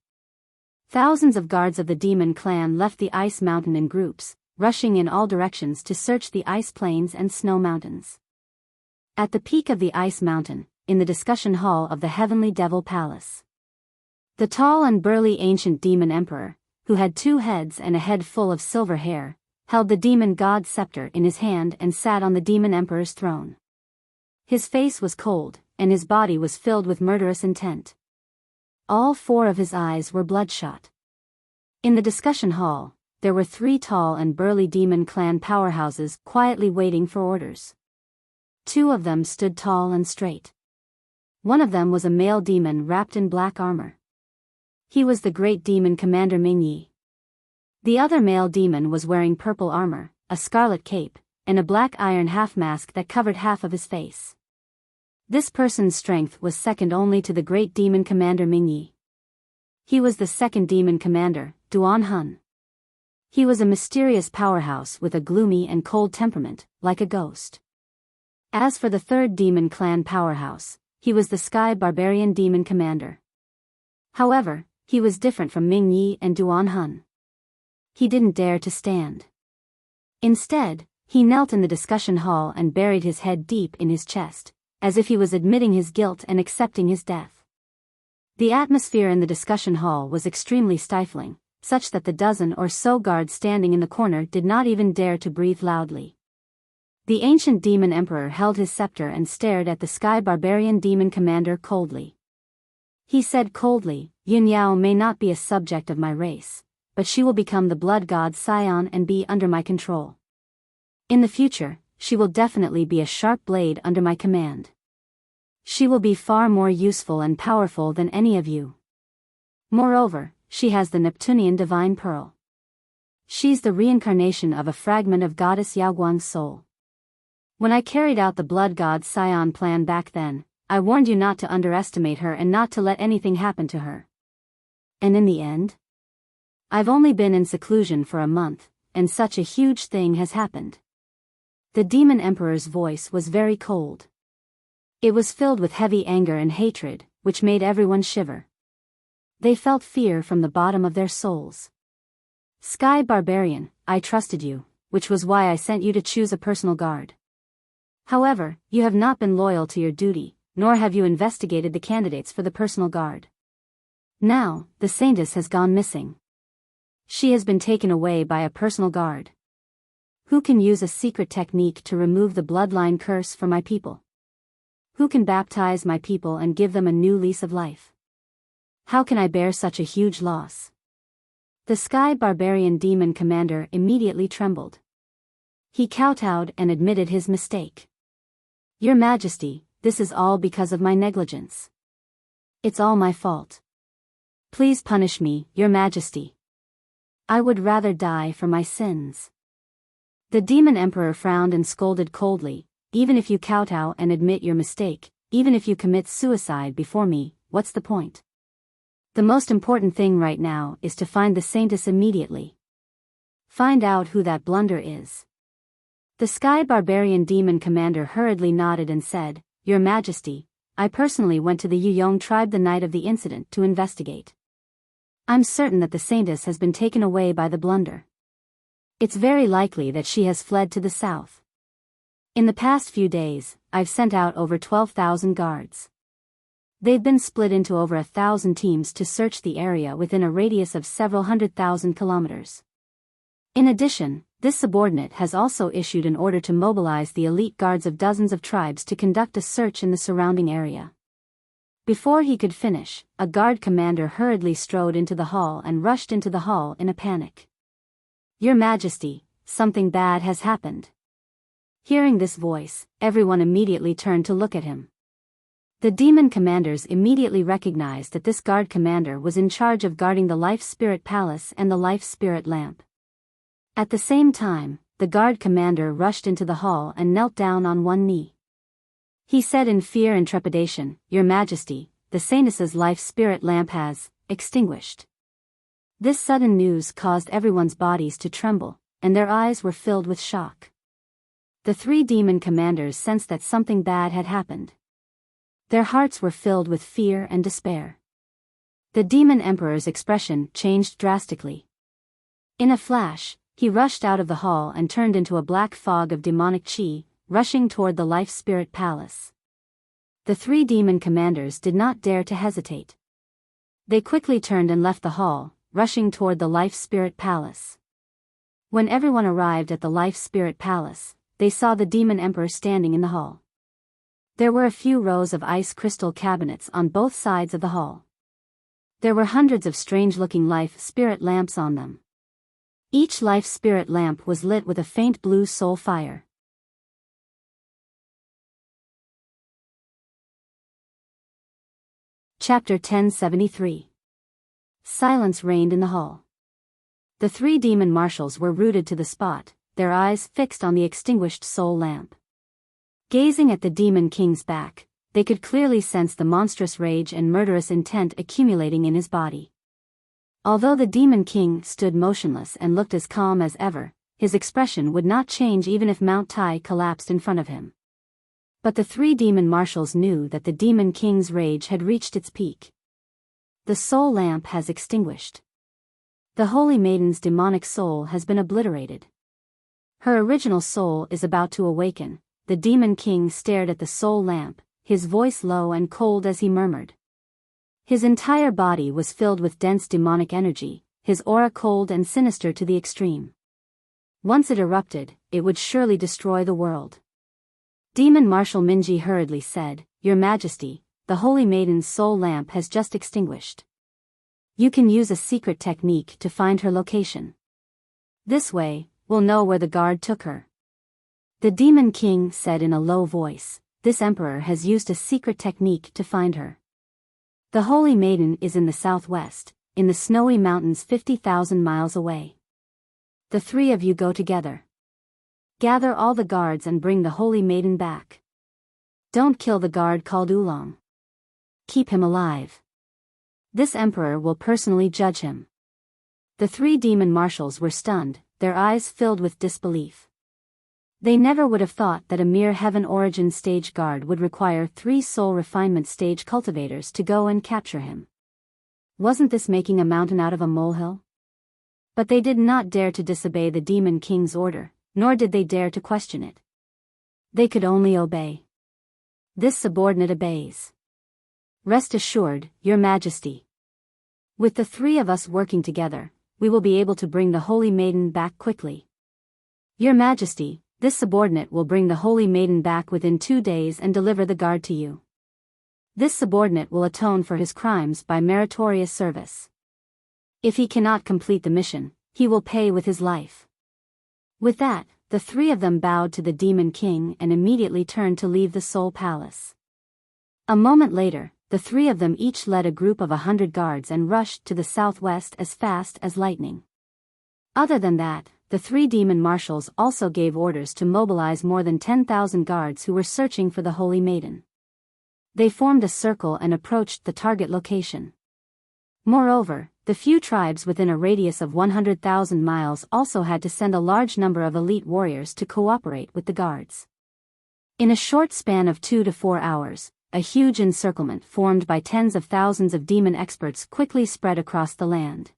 A: Thousands of guards of the demon clan left the ice mountain in groups, rushing in all directions to search the ice plains and snow mountains. At the peak of the ice mountain, in the discussion hall of the heavenly devil palace, the tall and burly ancient demon emperor, who had 2 heads and a head full of silver hair, held the demon god's scepter in his hand and sat on the demon emperor's throne. His face was cold, and his body was filled with murderous intent. All 4 of his eyes were bloodshot. In the discussion hall, there were 3 tall and burly demon clan powerhouses quietly waiting for orders. 2 of them stood tall and straight. One of them was a male demon wrapped in black armor. He was the great demon commander Ming Yi. The other male demon was wearing purple armor, a scarlet cape, and a black iron half-mask that covered half of his face. This person's strength was second only to the great demon commander Ming Yi. He was the second demon commander, Duan Hun. He was a mysterious powerhouse with a gloomy and cold temperament, like a ghost. As for the third demon clan powerhouse, he was the sky barbarian demon commander. However, he was different from Ming Yi and Duan Hun. He didn't dare to stand. Instead, he knelt in the discussion hall and buried his head deep in his chest, as if he was admitting his guilt and accepting his death. The atmosphere in the discussion hall was extremely stifling, such that the dozen or so guards standing in the corner did not even dare to breathe loudly. The ancient demon emperor held his scepter and stared at the sky barbarian demon commander coldly. He said coldly, "Yun Yao may not be a subject of my race, but she will become the blood god's scion and be under my control. In the future, she will definitely be a sharp blade under my command. She will be far more useful and powerful than any of you. Moreover, she has the Neptunian divine pearl. She's the reincarnation of a fragment of goddess Yaoguang's soul. When I carried out the blood god's scion plan back then, I warned you not to underestimate her and not to let anything happen to her. And in the end? I've only been in seclusion for a month, and such a huge thing has happened." The demon emperor's voice was very cold. It was filled with heavy anger and hatred, which made everyone shiver. They felt fear from the bottom of their souls. "Sky Barbarian, I trusted you, which was why I sent you to choose a personal guard. However, you have not been loyal to your duty, nor have you investigated the candidates for the personal guard. Now, the saintess has gone missing. She has been taken away by a personal guard. Who can use a secret technique to remove the bloodline curse for my people? Who can baptize my people and give them a new lease of life? How can I bear such a huge loss?" The sky barbarian demon commander immediately trembled. He kowtowed and admitted his mistake. "Your Majesty, this is all because of my negligence. It's all my fault. Please punish me, Your Majesty. I would rather die for my sins." The demon emperor frowned and scolded coldly, "Even if you kowtow and admit your mistake, even if you commit suicide before me, what's the point? The most important thing right now is to find the saintess immediately. Find out who that blunder is." The sky barbarian demon commander hurriedly nodded and said, "Your Majesty, I personally went to the Yuyong tribe the night of the incident to investigate. I'm certain that the saintess has been taken away by the blunder. It's very likely that she has fled to the south. In the past few days, I've sent out over 12,000 guards. They've been split into over 1,000 teams to search the area within a radius of several 100,000 kilometers. In addition, this subordinate has also issued an order to mobilize the elite guards of dozens of tribes to conduct a search in the surrounding area." Before he could finish, a guard commander hurriedly strode into the hall and rushed into the hall in a panic. "Your Majesty, something bad has happened." Hearing this voice, everyone immediately turned to look at him. The demon commanders immediately recognized that this guard commander was in charge of guarding the Life Spirit Palace and the Life Spirit Lamp. At the same time, the guard commander rushed into the hall and knelt down on one knee. He said in fear and trepidation, "Your Majesty, the Saintess's Life Spirit Lamp has extinguished." This sudden news caused everyone's bodies to tremble, and their eyes were filled with shock. The three demon commanders sensed that something bad had happened. Their hearts were filled with fear and despair. The demon emperor's expression changed drastically. In a flash, he rushed out of the hall and turned into a black fog of demonic chi, rushing toward the Life Spirit Palace. The three demon commanders did not dare to hesitate. They quickly turned and left the hall, rushing toward the Life Spirit Palace. When everyone arrived at the Life Spirit Palace, they saw the demon emperor standing in the hall. There were a few rows of ice crystal cabinets on both sides of the hall. There were hundreds of strange-looking Life Spirit lamps on them. Each Life Spirit lamp was lit with a faint blue soul fire. Chapter 1073. Silence reigned in the hall. The three demon marshals were rooted to the spot, their eyes fixed on the extinguished soul lamp. Gazing at the demon king's back, they could clearly sense the monstrous rage and murderous intent accumulating in his body. Although the demon king stood motionless and looked as calm as ever, his expression would not change even if Mount Tai collapsed in front of him. But the three demon marshals knew that the demon king's rage had reached its peak. The soul lamp has extinguished. The holy maiden's demonic soul has been obliterated. Her original soul is about to awaken. The demon king stared at the soul lamp, his voice low and cold as he murmured. His entire body was filled with dense demonic energy, his aura cold and sinister to the extreme. Once it erupted, it would surely destroy the world. Demon Marshal Minji hurriedly said, "Your Majesty, the Holy Maiden's soul lamp has just extinguished. You can use a secret technique to find her location. This way, we'll know where the guard took her." The Demon King said in a low voice, "This emperor has used a secret technique to find her. The Holy Maiden is in the southwest, in the snowy mountains 50,000 miles away. The three of you go together. Gather all the guards and bring the Holy Maiden back. Don't kill the guard called Oolong. Keep him alive. This emperor will personally judge him." The three demon marshals were stunned, their eyes filled with disbelief. They never would have thought that a mere heaven origin stage guard would require 3 soul refinement stage cultivators to go and capture him. Wasn't this making a mountain out of a molehill? But they did not dare to disobey the Demon King's order, nor did they dare to question it. They could only obey. This subordinate obeys. "Rest assured, Your Majesty. With the 3 of us working together, we will be able to bring the Holy Maiden back quickly. Your Majesty, this subordinate will bring the Holy Maiden back within 2 days and deliver the guard to you. This subordinate will atone for his crimes by meritorious service. If he cannot complete the mission, he will pay with his life." With that, the 3 of them bowed to the Demon King and immediately turned to leave the Soul Palace. A moment later, the 3 of them each led a group of 100 guards and rushed to the southwest as fast as lightning. Other than that, the 3 demon marshals also gave orders to mobilize more than 10,000 guards who were searching for the Holy Maiden. They formed a circle and approached the target location. Moreover, the few tribes within a radius of 100,000 miles also had to send a large number of elite warriors to cooperate with the guards. In a short span of 2 to 4 hours, a huge encirclement formed by tens of thousands of demon experts quickly spread across the land.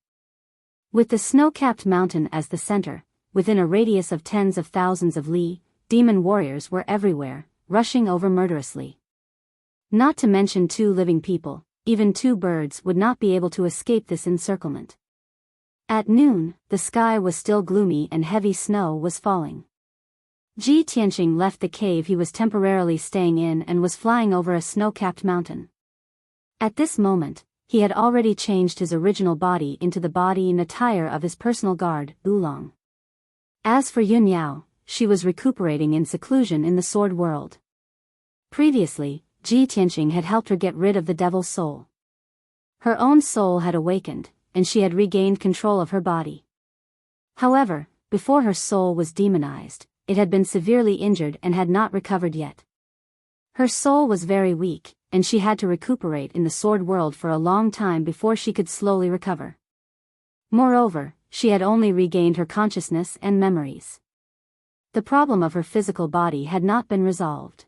A: With the snow-capped mountain as the center, within a radius of tens of thousands of li, demon warriors were everywhere, rushing over murderously. Not to mention 2 living people, even 2 birds would not be able to escape this encirclement. At noon, the sky was still gloomy and heavy snow was falling. Ji Tianqing left the cave he was temporarily staying in and was flying over a snow-capped mountain. At this moment, he had already changed his original body into the body and attire of his personal guard, Oolong. As for Yun Yao, she was recuperating in seclusion in the Sword World. Previously, Ji Tianqing had helped her get rid of the devil's soul. Her own soul had awakened, and she had regained control of her body. However, before her soul was demonized, it had been severely injured and had not recovered yet. Her soul was very weak, and she had to recuperate in the sword world for a long time before she could slowly recover. Moreover, she had only regained her consciousness and memories. The problem of her physical body had not been resolved.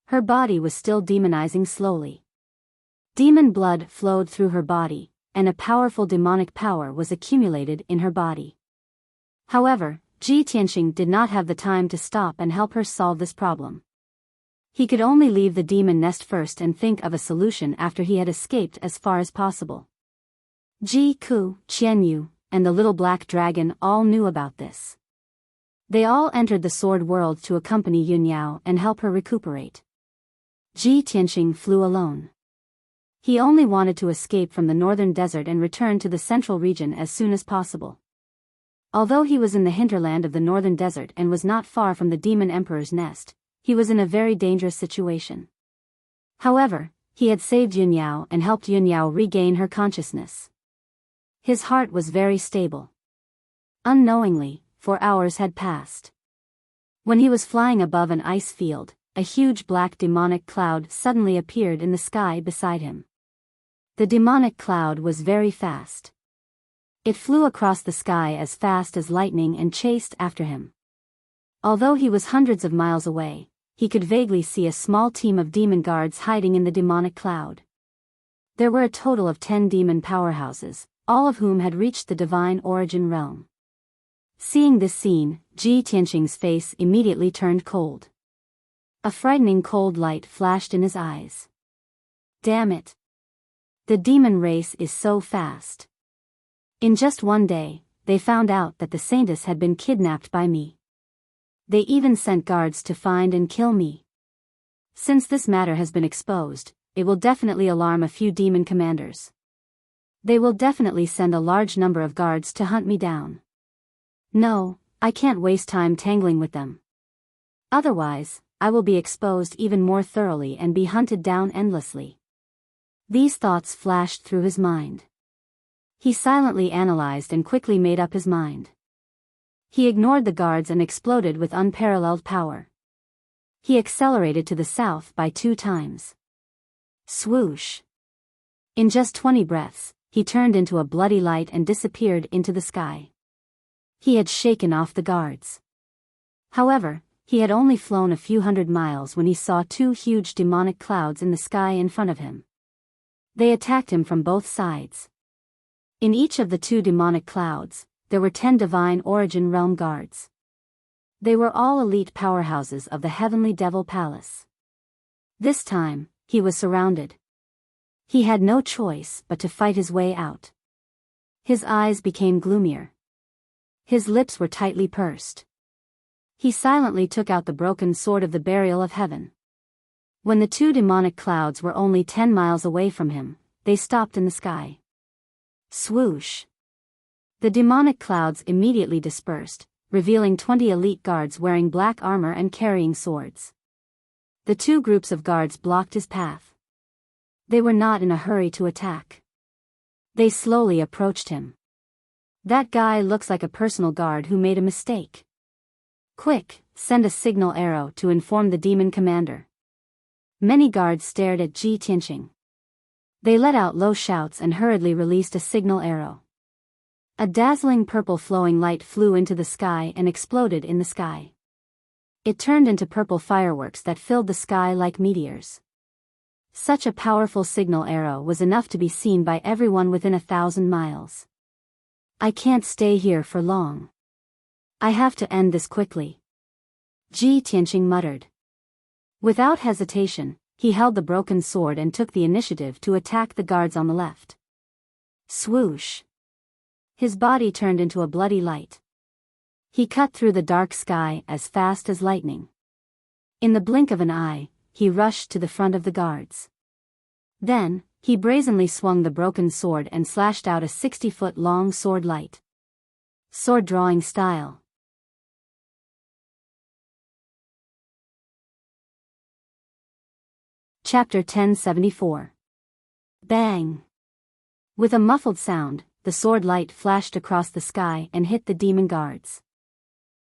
A: Her body was still demonizing slowly. Demon blood flowed through her body, and a powerful demonic power was accumulated in her body. However, Ji Tianqing did not have the time to stop and help her solve this problem. He could only leave the demon nest first and think of a solution after he had escaped as far as possible. Ji Ku, Qianyu, and the little black dragon all knew about this. They all entered the sword world to accompany Yunyao and help her recuperate. Ji Tianqing flew alone. He only wanted to escape from the northern desert and return to the central region as soon as possible. Although he was in the hinterland of the northern desert and was not far from the demon emperor's nest, he was in a very dangerous situation. However, he had saved Yunyao and helped Yunyao regain her consciousness. His heart was very stable. Unknowingly, 4 hours had passed. When he was flying above an ice field, a huge black demonic cloud suddenly appeared in the sky beside him. The demonic cloud was very fast. It flew across the sky as fast as lightning and chased after him. Although he was hundreds of miles away, he could vaguely see a small team of demon guards hiding in the demonic cloud. There were a total of 10 demon powerhouses, all of whom had reached the divine origin realm. Seeing this scene, Ji Tianqing's face immediately turned cold. A frightening cold light flashed in his eyes. Damn it! The demon race is so fast. In just one day, they found out that the saintess had been kidnapped by me. They even sent guards to find and kill me. Since this matter has been exposed, it will definitely alarm a few demon commanders. They will definitely send a large number of guards to hunt me down. No, I can't waste time tangling with them. Otherwise, I will be exposed even more thoroughly and be hunted down endlessly. These thoughts flashed through his mind. He silently analyzed and quickly made up his mind. He ignored the guards and exploded with unparalleled power. He accelerated to the south by 2 times. Swoosh! In just 20 breaths, he turned into a bloody light and disappeared into the sky. He had shaken off the guards. However, he had only flown a few hundred miles when he saw 2 huge demonic clouds in the sky in front of him. They attacked him from both sides. In each of the 2 demonic clouds, there were 10 divine origin realm guards. They were all elite powerhouses of the heavenly devil palace. This time, he was surrounded. He had no choice but to fight his way out. His eyes became gloomier. His lips were tightly pursed. He silently took out the broken sword of the burial of heaven. When the 2 demonic clouds were only 10 miles away from him, they stopped in the sky. Swoosh! The demonic clouds immediately dispersed, revealing 20 elite guards wearing black armor and carrying swords. The 2 groups of guards blocked his path. They were not in a hurry to attack. They slowly approached him. That guy looks like a personal guard who made a mistake. Quick, send a signal arrow to inform the demon commander. Many guards stared at Ji Tianqing. They let out low shouts and hurriedly released a signal arrow. A dazzling purple flowing light flew into the sky and exploded in the sky. It turned into purple fireworks that filled the sky like meteors. Such a powerful signal arrow was enough to be seen by everyone within 1,000 miles. I can't stay here for long. I have to end this quickly. Ji Tianqing muttered. Without hesitation, he held the broken sword and took the initiative to attack the guards on the left. Swoosh! His body turned into a bloody light. He cut through the dark sky as fast as lightning. In the blink of an eye, he rushed to the front of the guards. Then, he brazenly swung the broken sword and slashed out a 60-foot-long sword light. Sword drawing style. Chapter 1074. Bang! With a muffled sound, the sword light flashed across the sky and hit the demon guards.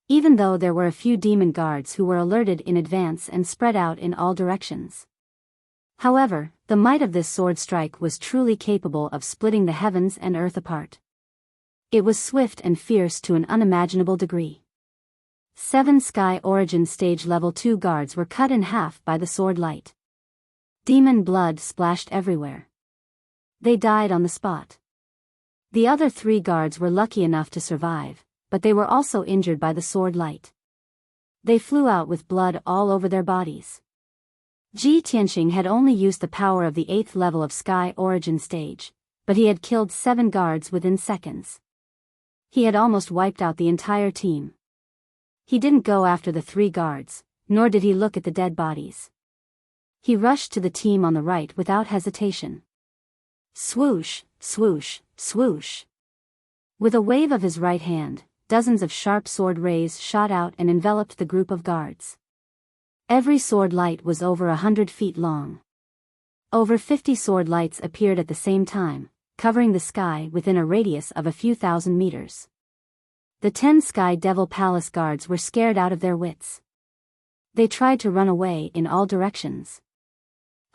A: Even though there were a few demon guards who were alerted in advance and spread out in all directions. However, the might of this sword strike was truly capable of splitting the heavens and earth apart. It was swift and fierce to an unimaginable degree. 7 Sky Origin Stage Level 2 guards were cut in half by the sword light. Demon blood splashed everywhere. They died on the spot. The other 3 guards were lucky enough to survive, but they were also injured by the sword light. They flew out with blood all over their bodies. Ji Tianqing had only used the power of the 8th level of Sky Origin Stage, but he had killed 7 guards within seconds. He had almost wiped out the entire team. He didn't go after the 3 guards, nor did he look at the dead bodies. He rushed to the team on the right without hesitation. Swoosh, swoosh, swoosh. With a wave of his right hand, dozens of sharp sword rays shot out and enveloped the group of guards. Every sword light was over 100 feet long. Over 50 sword lights appeared at the same time, covering the sky within a radius of a few thousand meters. The 10 Sky Devil Palace guards were scared out of their wits. They tried to run away in all directions.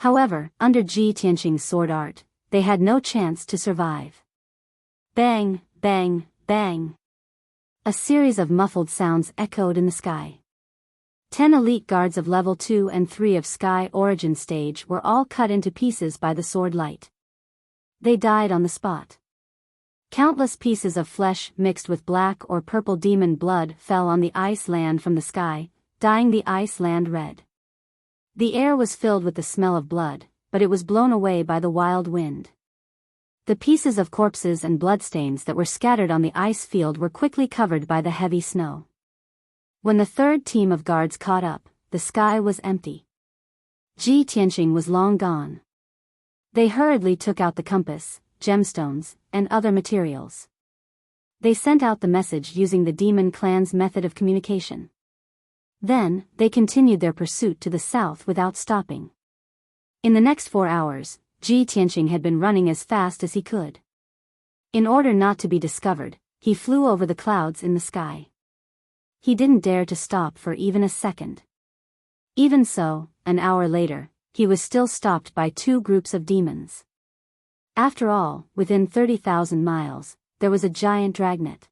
A: However, under Ji Tianqing's sword art, they had no chance to survive. Bang, bang, bang. A series of muffled sounds echoed in the sky. 10 elite guards of level 2 and 3 of Sky Origin Stage were all cut into pieces by the sword light. They died on the spot. Countless pieces of flesh mixed with black or purple demon blood fell on the ice land from the sky, dyeing the ice land red. The air was filled with the smell of blood, but it was blown away by the wild wind. The pieces of corpses and bloodstains that were scattered on the ice field were quickly covered by the heavy snow. When the 3rd team of guards caught up, the sky was empty. Ji Tianqing was long gone. They hurriedly took out the compass, gemstones, and other materials. They sent out the message using the demon clan's method of communication. Then, they continued their pursuit to the south without stopping. In the next 4 hours, Ji Tianqing had been running as fast as he could. In order not to be discovered, he flew over the clouds in the sky. He didn't dare to stop for even a second. Even so, an hour later, he was still stopped by 2 groups of demons. After all, within 30,000 miles, there was a giant dragnet.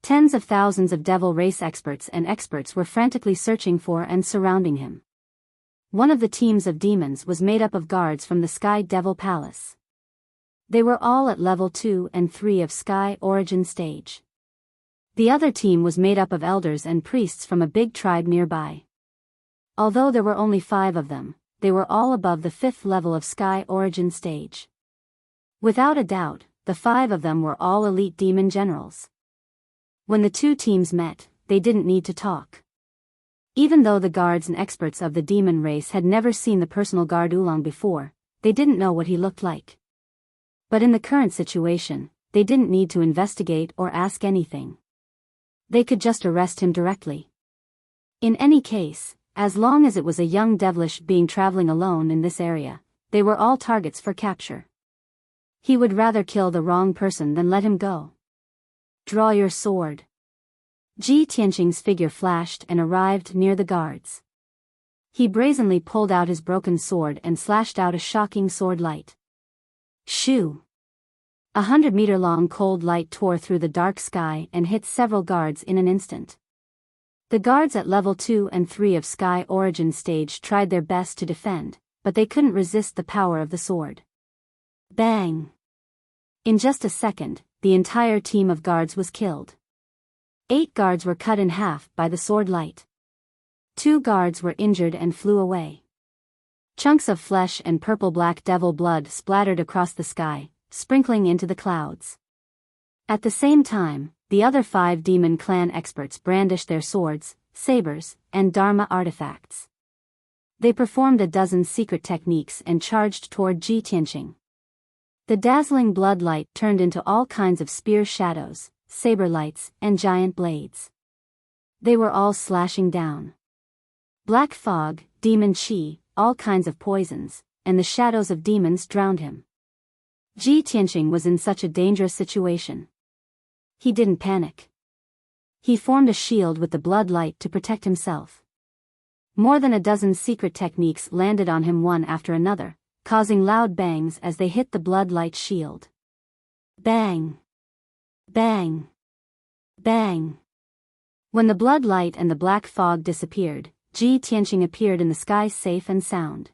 A: Tens of thousands of devil race experts and experts were frantically searching for and surrounding him. One of the teams of demons was made up of guards from the Sky Devil Palace. They were all at level 2 and 3 of Sky Origin Stage. The other team was made up of elders and priests from a big tribe nearby. Although there were only 5 of them, they were all above the 5th level of Sky Origin Stage. Without a doubt, the 5 of them were all elite demon generals. When the 2 teams met, they didn't need to talk. Even though the guards and experts of the demon race had never seen the personal guard Oolong before, they didn't know what he looked like. But in the current situation, they didn't need to investigate or ask anything. They could just arrest him directly. In any case, as long as it was a young devilish being traveling alone in this area, they were all targets for capture. He would rather kill the wrong person than let him go. Draw your sword. Ji Tianqing's figure flashed and arrived near the guards. He brazenly pulled out his broken sword and slashed out a shocking sword light. Shoo! 100-meter-long cold light tore through the dark sky and hit several guards in an instant. The guards at level 2 and 3 of Sky Origin Stage tried their best to defend, but they couldn't resist the power of the sword. Bang! In just a second, the entire team of guards was killed. 8 guards were cut in half by the sword light. 2 guards were injured and flew away. Chunks of flesh and purple-black devil blood splattered across the sky, sprinkling into the clouds. At the same time, the other 5 demon clan experts brandished their swords, sabers, and dharma artifacts. They performed a dozen secret techniques and charged toward Ji Tianqing. The dazzling blood light turned into all kinds of spear shadows, saber lights, and giant blades. They were all slashing down. Black fog, demon chi, all kinds of poisons, and the shadows of demons drowned him. Ji Tianqing was in such a dangerous situation. He didn't panic. He formed a shield with the blood light to protect himself. More than a dozen secret techniques landed on him one after another, causing loud bangs as they hit the blood light shield. Bang! Bang! Bang! When the blood light and the black fog disappeared, Ji Tianqing appeared in the sky safe and sound.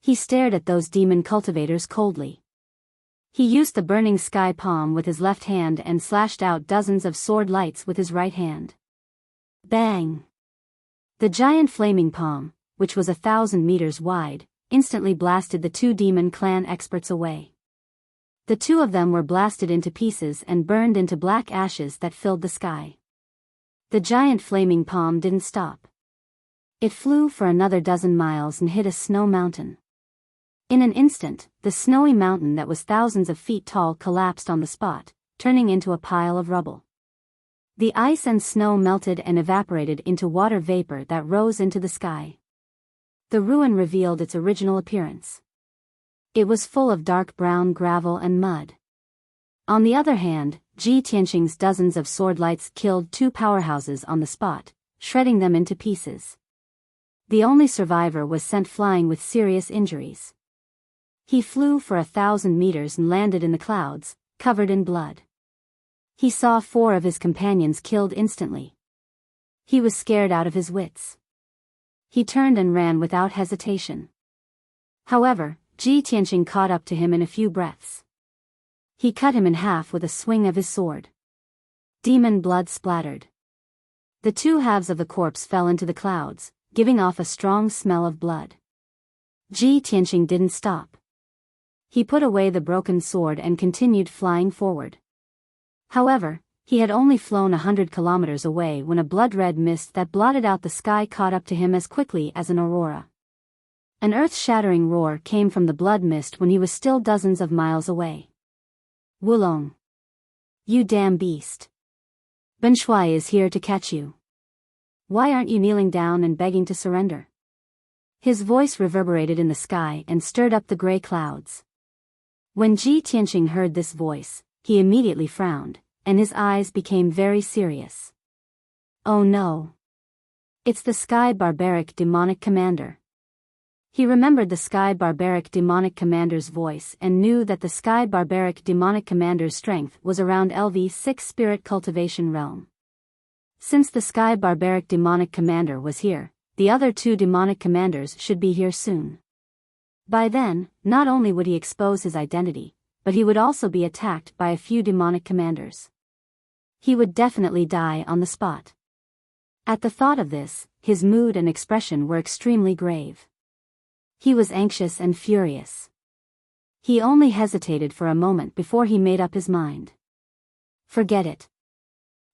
A: He stared at those demon cultivators coldly. He used the burning sky palm with his left hand and slashed out dozens of sword lights with his right hand. Bang! The giant flaming palm, which was 1,000 meters wide, instantly blasted the two demon clan experts away. The two of them were blasted into pieces and burned into black ashes that filled the sky. The giant flaming palm didn't stop. It flew for another dozen miles and hit a snow mountain. In an instant, the snowy mountain that was thousands of feet tall collapsed on the spot, turning into a pile of rubble. The ice and snow melted and evaporated into water vapor that rose into the sky. The ruin revealed its original appearance. It was full of dark brown gravel and mud. On the other hand, Ji Tianqing's dozens of sword lights killed two powerhouses on the spot, shredding them into pieces. The only survivor was sent flying with serious injuries. He flew for 1,000 meters and landed in the clouds, covered in blood. He saw 4 of his companions killed instantly. He was scared out of his wits. He turned and ran without hesitation. However, Ji Tianqing caught up to him in a few breaths. He cut him in half with a swing of his sword. Demon blood splattered. The two halves of the corpse fell into the clouds, giving off a strong smell of blood. Ji Tianqing didn't stop. He put away the broken sword and continued flying forward. However, he had only flown 100 kilometers away when a blood-red mist that blotted out the sky caught up to him as quickly as an aurora. An earth-shattering roar came from the blood mist when he was still dozens of miles away. Wulong! You damn beast! Ben Shuai is here to catch you. Why aren't you kneeling down and begging to surrender? His voice reverberated in the sky and stirred up the gray clouds. When Ji Tianqing heard this voice, he immediately frowned, and his eyes became very serious. Oh no! It's the Sky Barbaric Demonic Commander. He remembered the Sky Barbaric Demonic Commander's voice and knew that the Sky Barbaric Demonic Commander's strength was around LV6 Spirit Cultivation Realm. Since the Sky Barbaric Demonic Commander was here, the other 2 demonic commanders should be here soon. By then, not only would he expose his identity, but he would also be attacked by a few demonic commanders. He would definitely die on the spot. At the thought of this, his mood and expression were extremely grave. He was anxious and furious. He only hesitated for a moment before he made up his mind. Forget it.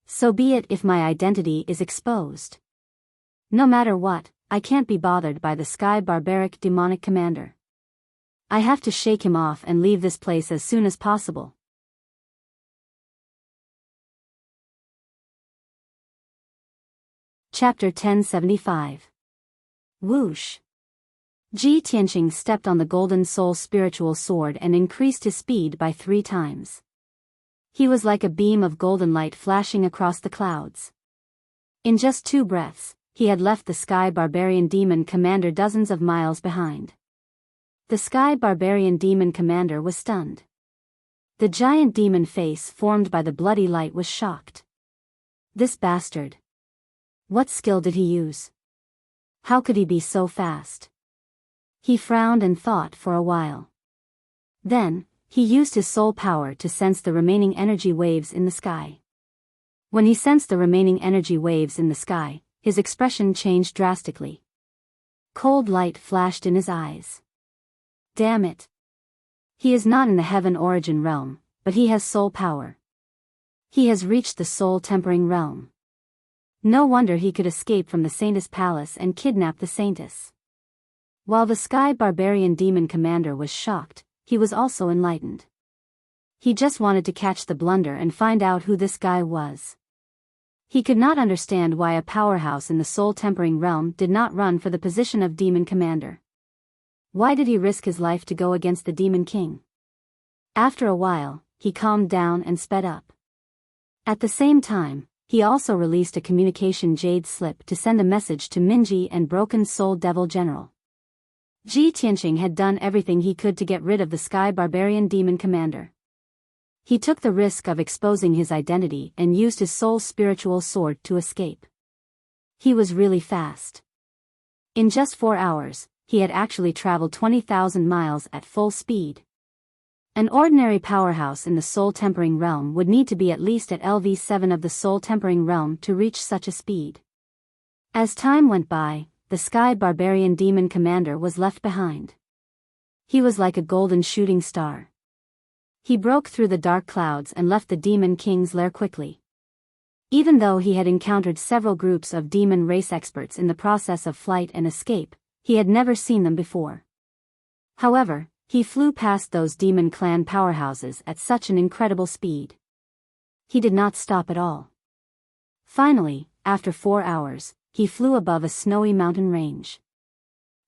A: So be it if my identity is exposed. No matter what, I can't be bothered by the Sky Barbaric Demonic Commander. I have to shake him off and leave this place as soon as possible. Chapter 1075. Whoosh! Ji Tianqing stepped on the Golden Soul spiritual sword and increased his speed by 3 times. He was like a beam of golden light flashing across the clouds. In just 2 breaths, he had left the Sky Barbarian Demon Commander dozens of miles behind. The Sky Barbarian Demon Commander was stunned. The giant demon face formed by the bloody light was shocked. This bastard. What skill did he use? How could he be so fast? He frowned and thought for a while. Then, he used his soul power to sense the remaining energy waves in the sky. When he sensed the remaining energy waves in the sky, his expression changed drastically. Cold light flashed in his eyes. Damn it! He is not in the Heaven Origin realm, but he has soul power. He has reached the soul tempering realm. No wonder he could escape from the Saintess Palace and kidnap the Saintess. While the Sky Barbarian Demon Commander was shocked, he was also enlightened. He just wanted to catch the blunder and find out who this guy was. He could not understand why a powerhouse in the soul tempering realm did not run for the position of Demon Commander. Why did he risk his life to go against the Demon King? After a while, he calmed down and sped up. At the same time, he also released a communication jade slip to send a message to Minji and Broken Soul Devil General. Ji Tianqing had done everything he could to get rid of the Sky Barbarian Demon Commander. He took the risk of exposing his identity and used his soul spiritual sword to escape. He was really fast. In just 4 hours, he had actually traveled 20,000 miles at full speed. An ordinary powerhouse in the soul-tempering realm would need to be at least at LV7 of the soul-tempering realm to reach such a speed. As time went by, the Sky Barbarian Demon Commander was left behind. He was like a golden shooting star. He broke through the dark clouds and left the Demon King's lair quickly. Even though he had encountered several groups of demon race experts in the process of flight and escape, he had never seen them before. However, he flew past those demon clan powerhouses at such an incredible speed. He did not stop at all. Finally, after 4 hours, he flew above a snowy mountain range.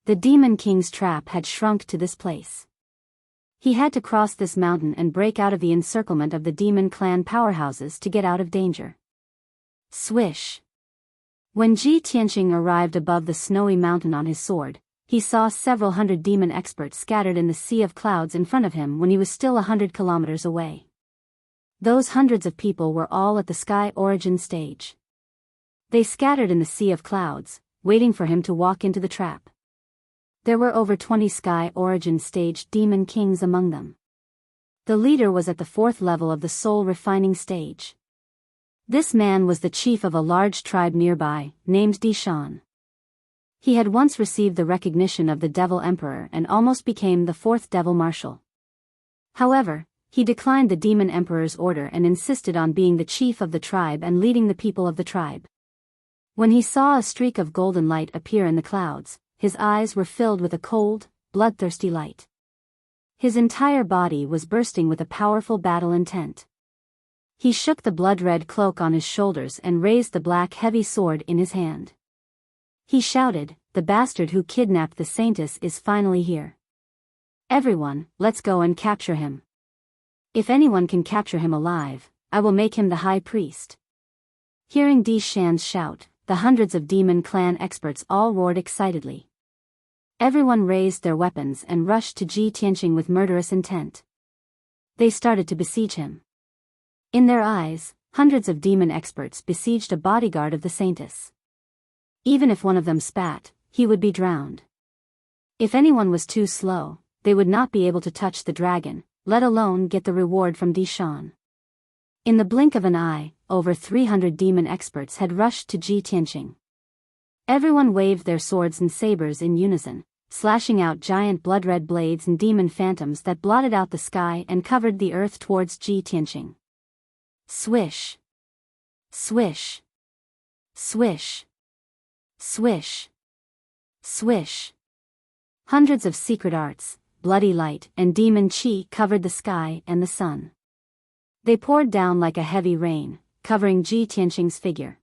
A: The Demon King's trap had shrunk to this place. He had to cross this mountain and break out of the encirclement of the demon clan powerhouses to get out of danger. Swish! When Ji Tianqing arrived above the snowy mountain on his sword, he saw several hundred demon experts scattered in the sea of clouds in front of him when he was still 100 kilometers away. Those hundreds of people were all at the Sky Origin stage. They scattered in the sea of clouds, waiting for him to walk into the trap. There were over 20 Sky Origin stage demon kings among them. The leader was at the 4th level of the soul refining stage. This man was the chief of a large tribe nearby, named Dishan. He had once received the recognition of the Devil Emperor and almost became the 4th Devil Marshal. However, he declined the Demon Emperor's order and insisted on being the chief of the tribe and leading the people of the tribe. When he saw a streak of golden light appear in the clouds, his eyes were filled with a cold, bloodthirsty light. His entire body was bursting with a powerful battle intent. He shook the blood-red cloak on his shoulders and raised the black heavy sword in his hand. He shouted, "The bastard who kidnapped the Saintess is finally here. Everyone, let's go and capture him. If anyone can capture him alive, I will make him the high priest." Hearing Dishan's shout, the hundreds of demon clan experts all roared excitedly. Everyone raised their weapons and rushed to Ji Tianqing with murderous intent. They started to besiege him. In their eyes, hundreds of demon experts besieged a bodyguard of the Saintess. Even if one of them spat, he would be drowned. If anyone was too slow, they would not be able to touch the dragon, let alone get the reward from Dishan. In the blink of an eye, over 300 demon experts had rushed to Ji Tianqing. Everyone waved their swords and sabers in unison, slashing out giant blood-red blades and demon phantoms that blotted out the sky and covered the earth towards Ji Tianqing. Swish! Swish! Swish! Swish! Swish! Hundreds of secret arts, bloody light, and demon chi covered the sky and the sun. They poured down like a heavy rain, covering Ji Tianqing's figure.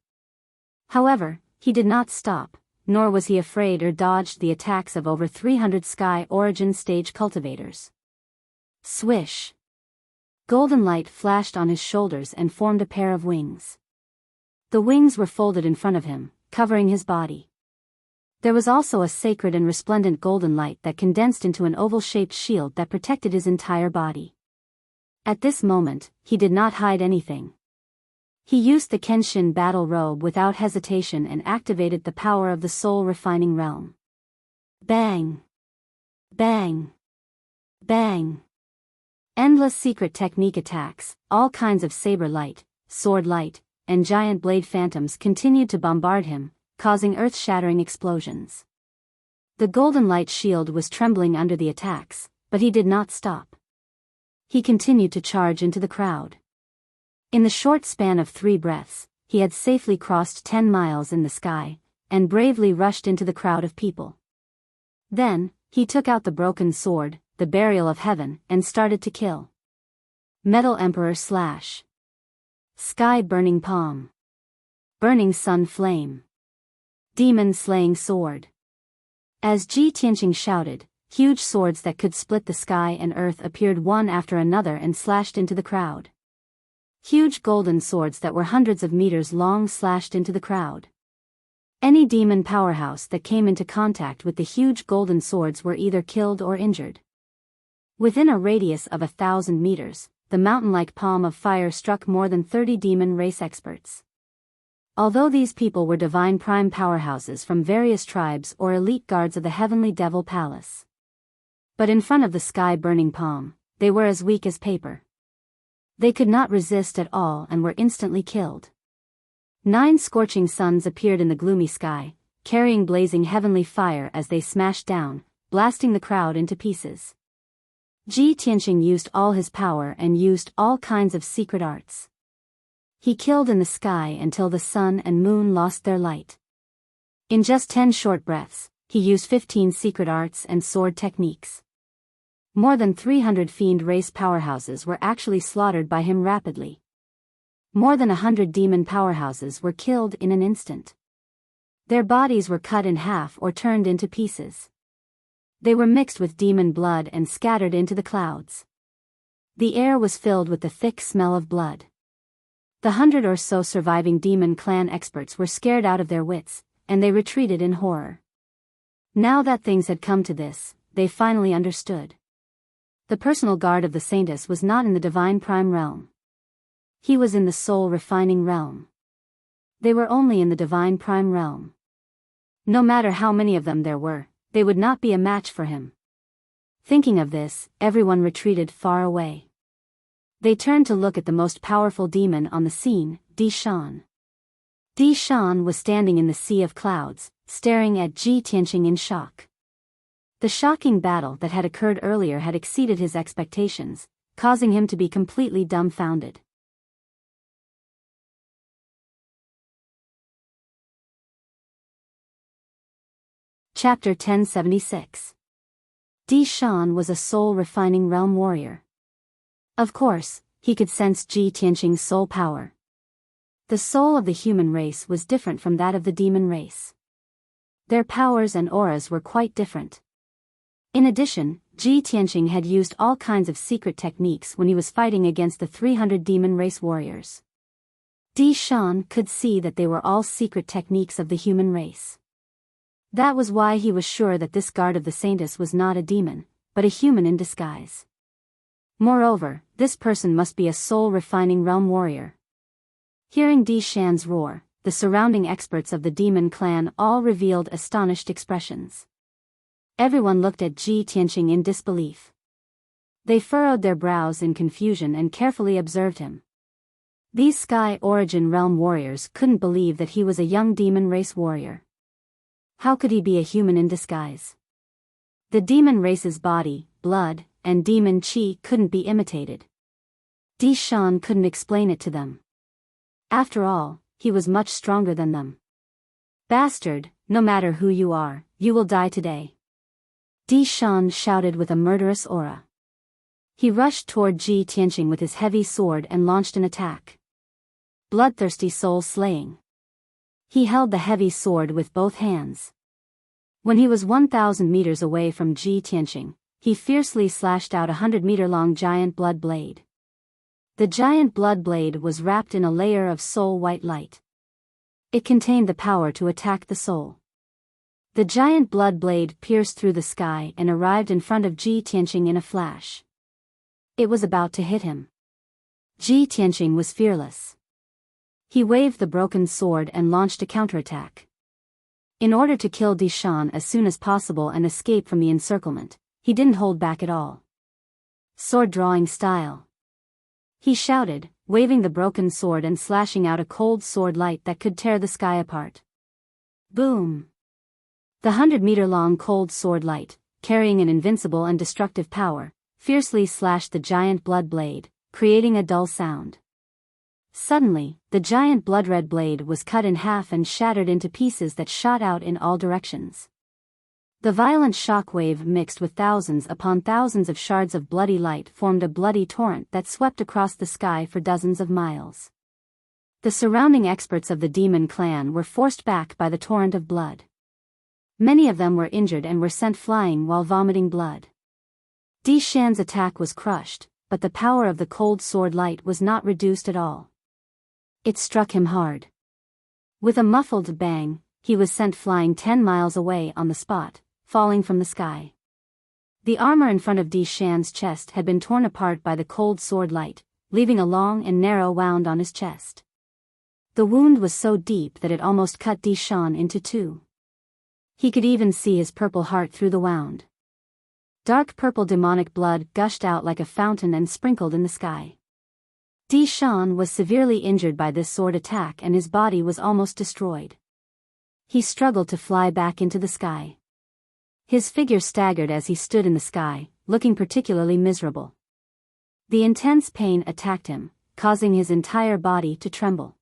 A: However, he did not stop, nor was he afraid or dodged the attacks of over 300 Sky Origin stage cultivators. Swish! Golden light flashed on his shoulders and formed a pair of wings. The wings were folded in front of him, covering his body. There was also a sacred and resplendent golden light that condensed into an oval-shaped shield that protected his entire body. At this moment, he did not hide anything. He used the Kenshin battle robe without hesitation and activated the power of the soul refining realm. Bang! Bang! Bang! Endless secret technique attacks, all kinds of saber light, sword light, and giant blade phantoms continued to bombard him, causing earth-shattering explosions. The golden light shield was trembling under the attacks, but he did not stop. He continued to charge into the crowd. In the short span of 3 breaths, he had safely crossed 10 miles in the sky, and bravely rushed into the crowd of people. Then, he took out the broken sword, the burial of heaven, and started to kill. Metal Emperor slash. Sky burning palm. Burning sun flame. Demon slaying sword. As Ji Tianqing shouted, huge swords that could split the sky and earth appeared one after another and slashed into the crowd. Huge golden swords that were hundreds of meters long slashed into the crowd. Any demon powerhouse that came into contact with the huge golden swords were either killed or injured. Within a radius of 1,000 meters, the mountain-like palm of fire struck more than 30 demon race experts. Although these people were divine prime powerhouses from various tribes or elite guards of the heavenly devil palace. But in front of the sky-burning palm, they were as weak as paper. They could not resist at all and were instantly killed. 9 scorching suns appeared in the gloomy sky, carrying blazing heavenly fire as they smashed down, blasting the crowd into pieces. Ji Tianqing used all his power and used all kinds of secret arts. He killed in the sky until the sun and moon lost their light. In just 10 short breaths, he used 15 secret arts and sword techniques. More than 300 fiend race powerhouses were actually slaughtered by him rapidly. More than 100 demon powerhouses were killed in an instant. Their bodies were cut in half or turned into pieces. They were mixed with demon blood and scattered into the clouds. The air was filled with the thick smell of blood. The 100 or so surviving demon clan experts were scared out of their wits, and they retreated in horror. Now that things had come to this, they finally understood. The personal guard of the Saintess was not in the divine prime realm. He was in the soul refining realm. They were only in the divine prime realm. No matter how many of them there were, they would not be a match for him. Thinking of this, everyone retreated far away. They turned to look at the most powerful demon on the scene, Di Shan. Di Shan was standing in the sea of clouds, staring at Ji Tianqing in shock. The shocking battle that had occurred earlier had exceeded his expectations, causing him to be completely dumbfounded. Chapter 1076. Di Shan was a soul-refining realm warrior. Of course, he could sense Ji Tianqing's soul power. The soul of the human race was different from that of the demon race. Their powers and auras were quite different. In addition, Ji Tianqing had used all kinds of secret techniques when he was fighting against the 300 demon race warriors. Di Shan could see that they were all secret techniques of the human race. That was why he was sure that this guard of the Saintess was not a demon, but a human in disguise. Moreover, this person must be a soul-refining realm warrior. Hearing Di Shan's roar, the surrounding experts of the demon clan all revealed astonished expressions. Everyone looked at Ji Tianqing in disbelief. They furrowed their brows in confusion and carefully observed him. These Sky Origin realm warriors couldn't believe that he was a young demon race warrior. How could he be a human in disguise? The demon race's body, blood, and demon chi couldn't be imitated. Di Shan couldn't explain it to them. After all, he was much stronger than them. Bastard, no matter who you are, you will die today. Di Shan shouted with a murderous aura. He rushed toward Ji Tianqing with his heavy sword and launched an attack. Bloodthirsty soul slaying. He held the heavy sword with both hands. When he was 1,000 meters away from Ji Tianqing, he fiercely slashed out a 100-meter-long giant blood blade. The giant blood blade was wrapped in a layer of soul-white light. It contained the power to attack the soul. The giant blood blade pierced through the sky and arrived in front of Ji Tianqing in a flash. It was about to hit him. Ji Tianqing was fearless. He waved the broken sword and launched a counterattack. In order to kill Di Shan as soon as possible and escape from the encirclement, he didn't hold back at all. Sword-drawing style. He shouted, waving the broken sword and slashing out a cold sword light that could tear the sky apart. Boom! The 100-meter-long cold sword light, carrying an invincible and destructive power, fiercely slashed the giant blood blade, creating a dull sound. Suddenly, the giant blood-red blade was cut in half and shattered into pieces that shot out in all directions. The violent shock wave mixed with thousands upon thousands of shards of bloody light formed a bloody torrent that swept across the sky for dozens of miles. The surrounding experts of the demon clan were forced back by the torrent of blood. Many of them were injured and were sent flying while vomiting blood. Di Shan's attack was crushed, but the power of the cold sword light was not reduced at all. It struck him hard. With a muffled bang, he was sent flying 10 miles away on the spot, falling from the sky. The armor in front of Di Shan's chest had been torn apart by the cold sword light, leaving a long and narrow wound on his chest. The wound was so deep that it almost cut Di Shan into two. He could even see his purple heart through the wound. Dark purple demonic blood gushed out like a fountain and sprinkled in the sky. Di Shan was severely injured by this sword attack and his body was almost destroyed. He struggled to fly back into the sky. His figure staggered as he stood in the sky, looking particularly miserable. The intense pain attacked him, causing his entire body to tremble.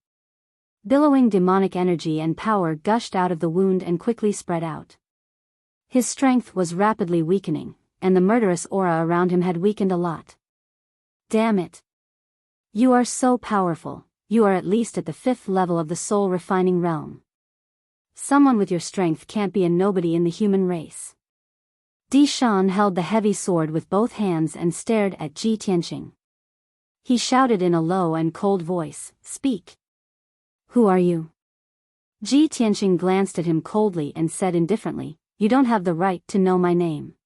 A: Billowing demonic energy and power gushed out of the wound and quickly spread out. His strength was rapidly weakening, and the murderous aura around him had weakened a lot. Damn it! You are so powerful, you are at least at the 5th level of the soul refining realm. Someone with your strength can't be a nobody in the human race. Di Shan held the heavy sword with both hands and stared at Ji Tianqing. He shouted in a low and cold voice, "Speak. Who are you?" Ji Tianqing glanced at him coldly and said indifferently, "You don't have the right to know my name."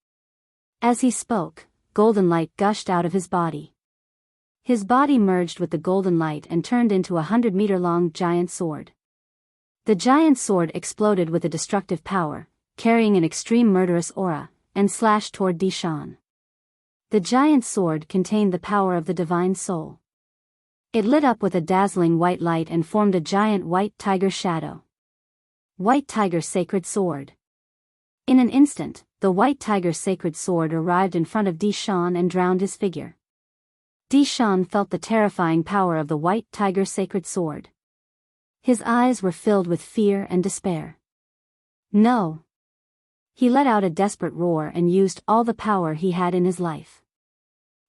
A: As he spoke, golden light gushed out of his body. His body merged with the golden light and turned into a 100-meter-long giant sword. The giant sword exploded with a destructive power, carrying an extreme murderous aura, and slashed toward Di Shan. The giant sword contained the power of the divine soul. It lit up with a dazzling white light and formed a giant white tiger shadow. White Tiger Sacred Sword. In an instant, the White Tiger Sacred Sword arrived in front of Di Shan and drowned his figure. Di Shan felt the terrifying power of the White Tiger Sacred Sword. His eyes were filled with fear and despair. No! He let out a desperate roar and used all the power he had in his life.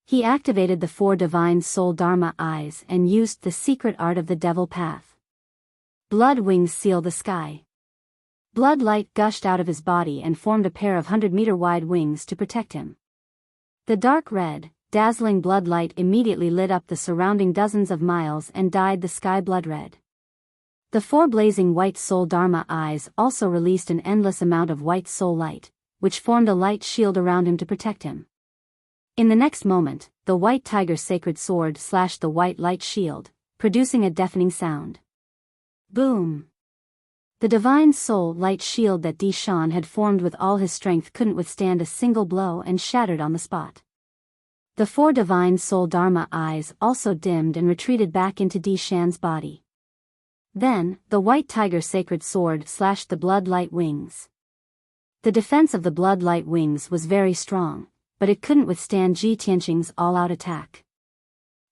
A: He activated the 4 divine soul Dharma eyes and used the secret art of the devil path. Blood wings seal the sky. Blood light gushed out of his body and formed a pair of 100-meter wide wings to protect him. The dark red, dazzling blood light immediately lit up the surrounding dozens of miles and dyed the sky blood red. The 4 blazing white soul Dharma eyes also released an endless amount of white soul light, which formed a light shield around him to protect him. In the next moment, the White Tiger Sacred Sword slashed the white light shield, producing a deafening sound. Boom! The divine soul light shield that Di Shan had formed with all his strength couldn't withstand a single blow and shattered on the spot. The 4 divine soul Dharma eyes also dimmed and retreated back into Di Shan's body. Then, the White Tiger Sacred Sword slashed the blood light wings. The defense of the blood light wings was very strong, but it couldn't withstand Ji Tianqing's all-out attack.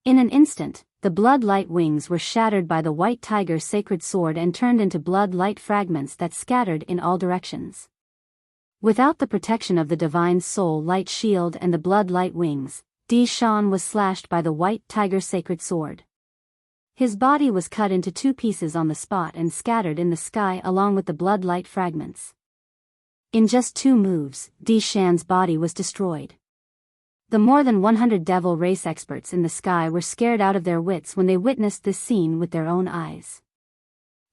A: In an instant, the blood light wings were shattered by the White Tiger Sacred Sword and turned into blood light fragments that scattered in all directions. Without the protection of the divine soul light shield and the blood light wings, Di Shan was slashed by the White Tiger Sacred Sword. His body was cut into 2 pieces on the spot and scattered in the sky along with the blood light fragments. In just 2 moves, Di Shan's body was destroyed. The more than 100 devil race experts in the sky were scared out of their wits when they witnessed this scene with their own eyes.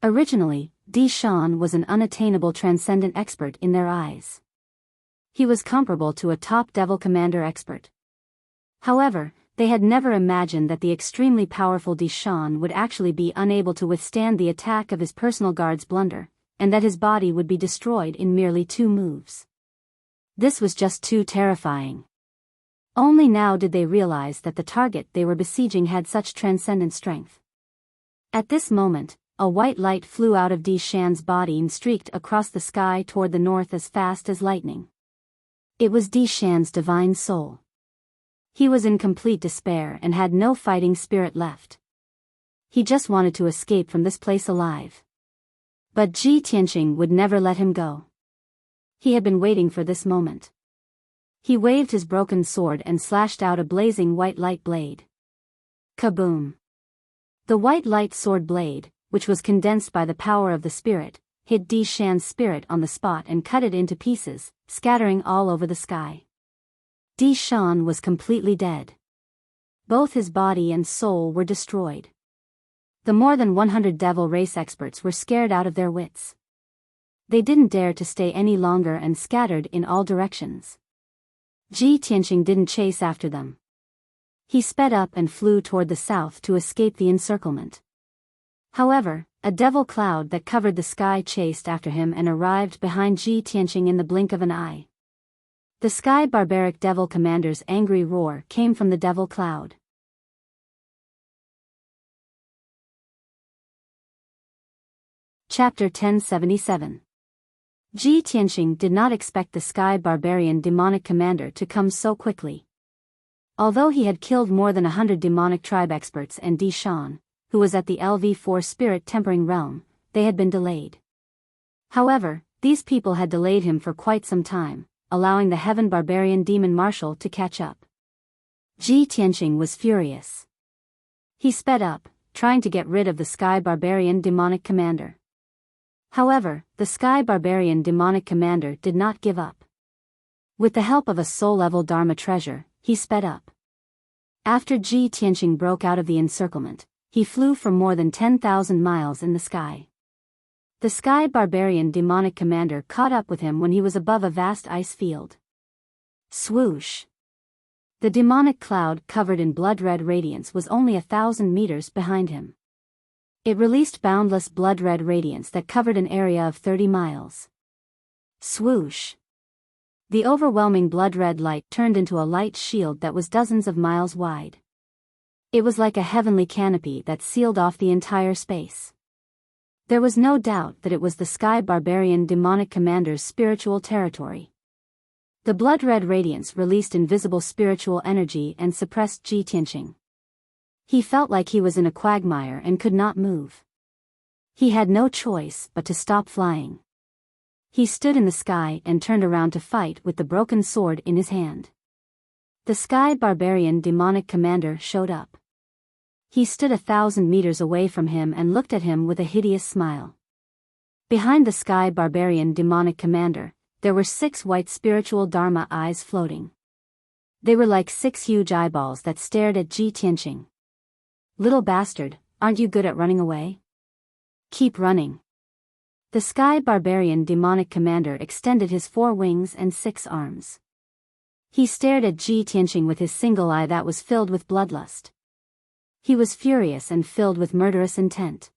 A: Originally, Di Shan was an unattainable transcendent expert in their eyes. He was comparable to a top devil commander expert. However, they had never imagined that the extremely powerful Di Shan would actually be unable to withstand the attack of his personal guard's blunder, and that his body would be destroyed in merely 2 moves. This was just too terrifying. Only now did they realize that the target they were besieging had such transcendent strength. At this moment, a white light flew out of Di Shan's body and streaked across the sky toward the north as fast as lightning. It was Di Shan's divine soul. He was in complete despair and had no fighting spirit left. He just wanted to escape from this place alive. But Ji Tianqing would never let him go. He had been waiting for this moment. He waved his broken sword and slashed out a blazing white light blade. Kaboom! The white light sword blade, which was condensed by the power of the spirit, hit Di Shan's spirit on the spot and cut it into pieces, scattering all over the sky. Di Shan was completely dead. Both his body and soul were destroyed. The more than 100 devil race experts were scared out of their wits. They didn't dare to stay any longer and scattered in all directions. Ji Tianqing didn't chase after them. He sped up and flew toward the south to escape the encirclement. However, a devil cloud that covered the sky chased after him and arrived behind Ji Tianqing in the blink of an eye. The Sky Barbaric Devil Commander's angry roar came from the devil cloud. Chapter 1077. Ji Tianqing did not expect the Sky Barbarian Demonic Commander to come so quickly. Although he had killed more than 100 demonic tribe experts and Di Shan, who was at the LV4 Spirit Tempering Realm, they had been delayed. However, these people had delayed him for quite some time, allowing the Heaven Barbarian Demon Marshal to catch up. Ji Tianqing was furious. He sped up, trying to get rid of the Sky Barbarian Demonic Commander. However, the Sky Barbarian Demonic Commander did not give up. With the help of a soul-level Dharma treasure, he sped up. After Ji Tianqing broke out of the encirclement, he flew for more than 10,000 miles in the sky. The Sky Barbarian Demonic Commander caught up with him when he was above a vast ice field. Swoosh! The demonic cloud covered in blood-red radiance was only 1,000 meters behind him. It released boundless blood-red radiance that covered an area of 30 miles. Swoosh! The overwhelming blood-red light turned into a light shield that was dozens of miles wide. It was like a heavenly canopy that sealed off the entire space. There was no doubt that it was the Sky Barbarian Demonic Commander's spiritual territory. The blood-red radiance released invisible spiritual energy and suppressed Ji Tianqing. He felt like he was in a quagmire and could not move. He had no choice but to stop flying. He stood in the sky and turned around to fight with the broken sword in his hand. The Sky Barbarian Demonic Commander showed up. He stood 1,000 meters away from him and looked at him with a hideous smile. Behind the Sky Barbarian Demonic Commander, there were 6 white spiritual Dharma eyes floating. They were like 6 huge eyeballs that stared at Ji Tianqing. Little bastard, aren't you good at running away? Keep running. The Sky Barbarian Demonic Commander extended his 4 wings and 6 arms. He stared at Ji Tianqing with his single eye that was filled with bloodlust. He was furious and filled with murderous intent.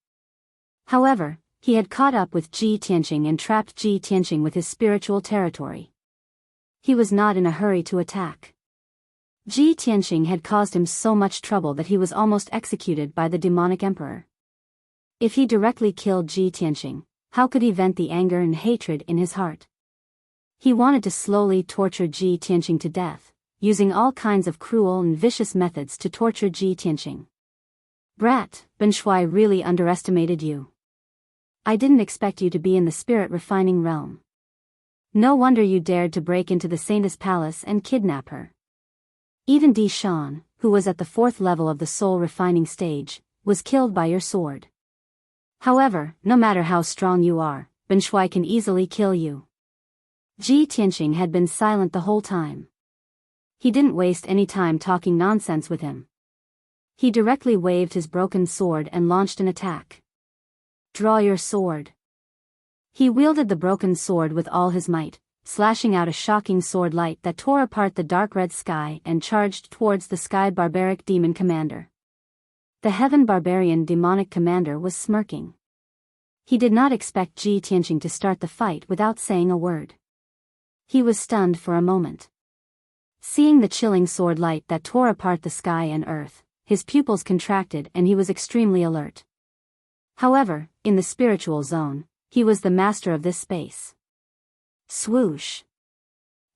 A: However, he had caught up with Ji Tianqing and trapped Ji Tianqing with his spiritual territory. He was not in a hurry to attack. Ji Tianqing had caused him so much trouble that he was almost executed by the demonic emperor. If he directly killed Ji Tianqing, how could he vent the anger and hatred in his heart? He wanted to slowly torture Ji Tianqing to death, using all kinds of cruel and vicious methods to torture Ji Tianqing. Brat, Ben Shui really underestimated you. I didn't expect you to be in the spirit refining realm. No wonder you dared to break into the Saintess Palace and kidnap her. Even Di Shan, who was at the 4th level of the soul refining stage, was killed by your sword. However, no matter how strong you are, Ben Shui can easily kill you. Ji Tianqing had been silent the whole time. He didn't waste any time talking nonsense with him. He directly waved his broken sword and launched an attack. Draw your sword. He wielded the broken sword with all his might, slashing out a shocking sword light that tore apart the dark red sky and charged towards the Sky Barbaric Demon Commander. The Heaven Barbarian Demonic Commander was smirking. He did not expect Ji Tianqing to start the fight without saying a word. He was stunned for a moment. Seeing the chilling sword light that tore apart the sky and earth, his pupils contracted and he was extremely alert. However, in the spiritual zone, he was the master of this space. Swoosh!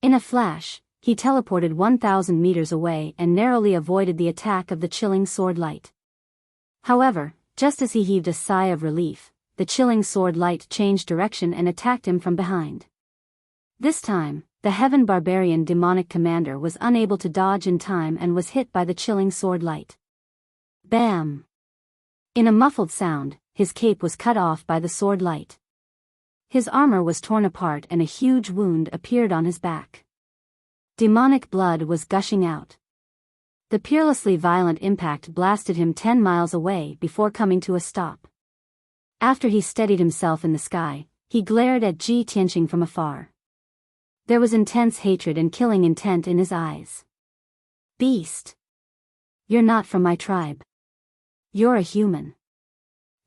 A: In a flash, he teleported 1,000 meters away and narrowly avoided the attack of the chilling sword light. However, just as he heaved a sigh of relief, the chilling sword light changed direction and attacked him from behind. This time, the Heaven Barbarian Demonic Commander was unable to dodge in time and was hit by the chilling sword light. Bam! In a muffled sound, his cape was cut off by the sword light. His armor was torn apart and a huge wound appeared on his back. Demonic blood was gushing out. The peerlessly violent impact blasted him 10 miles away before coming to a stop. After he steadied himself in the sky, he glared at Ji Tianqing from afar. There was intense hatred and killing intent in his eyes. Beast! You're not from my tribe. You're a human.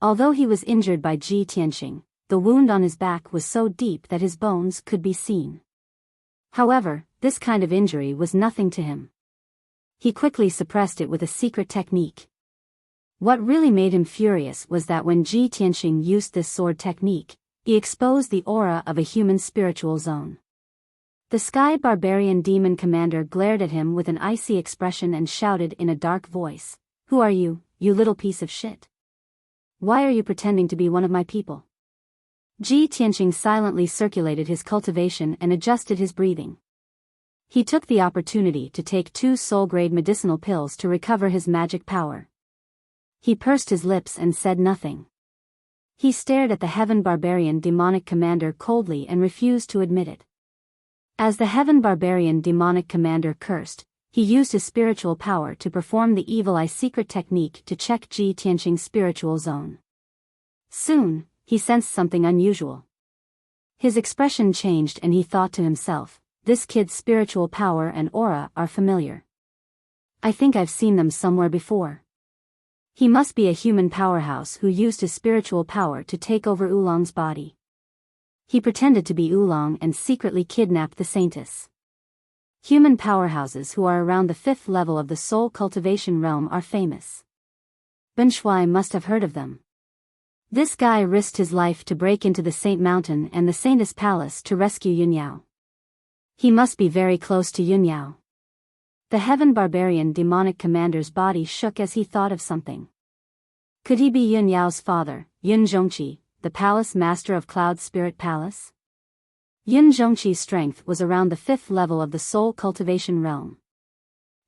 A: Although he was injured by Ji Tianqing, the wound on his back was so deep that his bones could be seen. However, this kind of injury was nothing to him. He quickly suppressed it with a secret technique. What really made him furious was that when Ji Tianqing used this sword technique, he exposed the aura of a human spiritual zone. The Sky Barbarian Demon Commander glared at him with an icy expression and shouted in a dark voice, "Who are you, you little piece of shit? Why are you pretending to be one of my people?" Ji Tianqing silently circulated his cultivation and adjusted his breathing. He took the opportunity to take 2 soul-grade medicinal pills to recover his magic power. He pursed his lips and said nothing. He stared at the Heaven Barbarian Demonic Commander coldly and refused to admit it. As the Heaven Barbarian Demonic Commander cursed, he used his spiritual power to perform the Evil Eye secret technique to check Ji Tianqing's spiritual zone. Soon, he sensed something unusual. His expression changed and he thought to himself, this kid's spiritual power and aura are familiar. I think I've seen them somewhere before. He must be a human powerhouse who used his spiritual power to take over Oolong's body. He pretended to be Oolong and secretly kidnapped the Saintess. Human powerhouses who are around the 5th level of the soul cultivation realm are famous. Ben Shuai must have heard of them. This guy risked his life to break into the Saint Mountain and the Saintess Palace to rescue Yunyao. He must be very close to Yunyao. The Heaven Barbarian Demonic Commander's body shook as he thought of something. Could he be Yunyao's father, Yun Zhongqi, the Palace Master of Cloud Spirit Palace? Yun Zhongqi's strength was around the 5th level of the soul cultivation realm.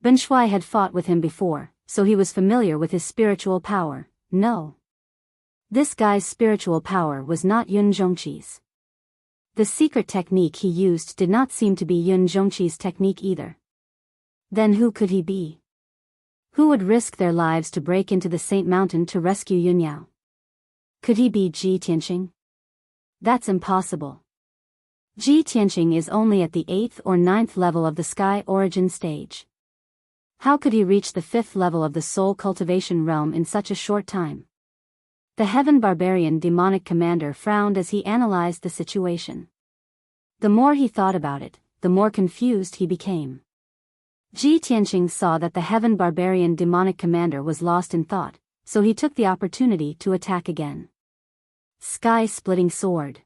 A: Ben Shuai had fought with him before, so he was familiar with his spiritual power. No. This guy's spiritual power was not Yun Zhongqi's. The secret technique he used did not seem to be Yun Zhongqi's technique either. Then who could he be? Who would risk their lives to break into the Saint Mountain to rescue Yunyao? Could he be Ji Tianqing? That's impossible. Ji Tianqing is only at the 8th or 9th level of the Sky Origin stage. How could he reach the 5th level of the soul cultivation realm in such a short time? The Heaven Barbarian Demonic Commander frowned as he analyzed the situation. The more he thought about it, the more confused he became. Ji Tianqing saw that the Heaven Barbarian Demonic Commander was lost in thought, so he took the opportunity to attack again. Sky-splitting sword.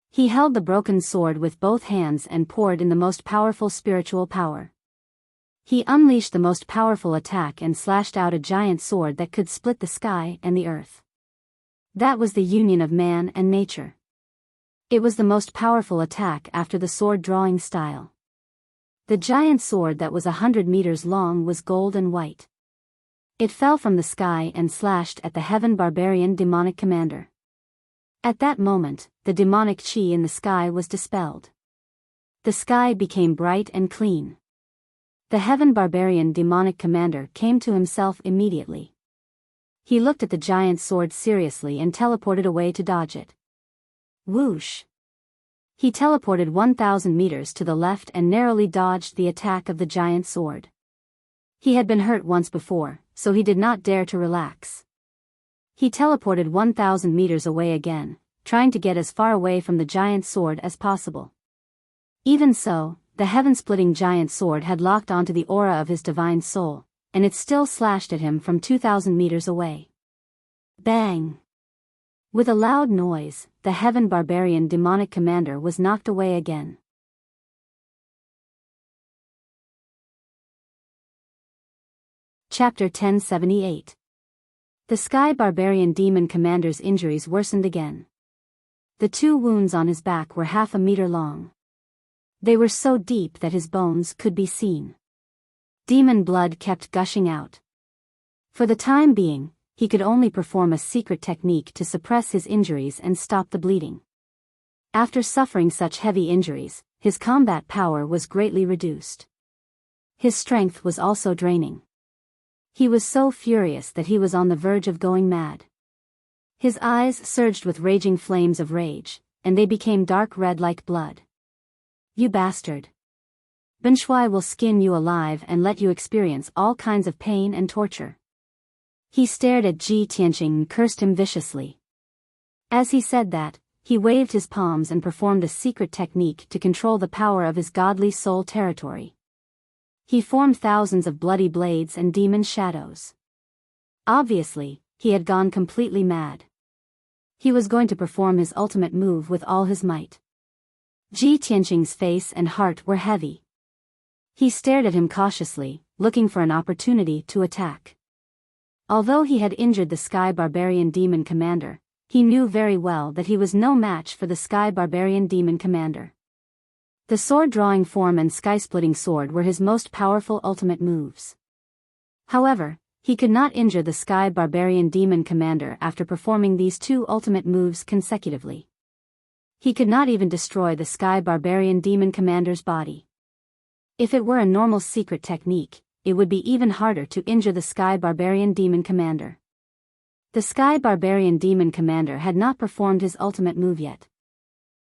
A: He held the broken sword with both hands and poured in the most powerful spiritual power. He unleashed the most powerful attack and slashed out a giant sword that could split the sky and the earth. That was the union of man and nature. It was the most powerful attack after the sword-drawing style. The giant sword that was 100 meters long was gold and white. It fell from the sky and slashed at the Heaven Barbarian Demonic Commander. At that moment, the demonic chi in the sky was dispelled. The sky became bright and clean. The Heaven Barbarian Demonic Commander came to himself immediately. He looked at the giant sword seriously and teleported away to dodge it. Whoosh! He teleported 1,000 meters to the left and narrowly dodged the attack of the giant sword. He had been hurt once before, so he did not dare to relax. He teleported 1,000 meters away again, trying to get as far away from the giant sword as possible. Even so, the heaven-splitting giant sword had locked onto the aura of his divine soul, and it still slashed at him from 2,000 meters away. Bang! With a loud noise, the Heaven Barbarian Demonic Commander was knocked away again. Chapter 1078. The Sky Barbarian Demon Commander's injuries worsened again. The 2 wounds on his back were half a meter long. They were so deep that his bones could be seen. Demon blood kept gushing out. For the time being, he could only perform a secret technique to suppress his injuries and stop the bleeding. After suffering such heavy injuries, his combat power was greatly reduced. His strength was also draining. He was so furious that he was on the verge of going mad. His eyes surged with raging flames of rage, and they became dark red like blood. "You bastard! Ben Shui will skin you alive and let you experience all kinds of pain and torture." He stared at Ji Tianqing and cursed him viciously. As he said that, he waved his palms and performed a secret technique to control the power of his godly soul territory. He formed thousands of bloody blades and demon shadows. Obviously, he had gone completely mad. He was going to perform his ultimate move with all his might. Ji Tianqing's face and heart were heavy. He stared at him cautiously, looking for an opportunity to attack. Although he had injured the Sky Barbarian Demon Commander, he knew very well that he was no match for the Sky Barbarian Demon Commander. The sword-drawing form and sky-splitting sword were his most powerful ultimate moves. However, he could not injure the Sky Barbarian Demon Commander after performing these two ultimate moves consecutively. He could not even destroy the Sky Barbarian Demon Commander's body. If it were a normal secret technique, it would be even harder to injure the Sky Barbarian Demon Commander. The Sky Barbarian Demon Commander had not performed his ultimate move yet.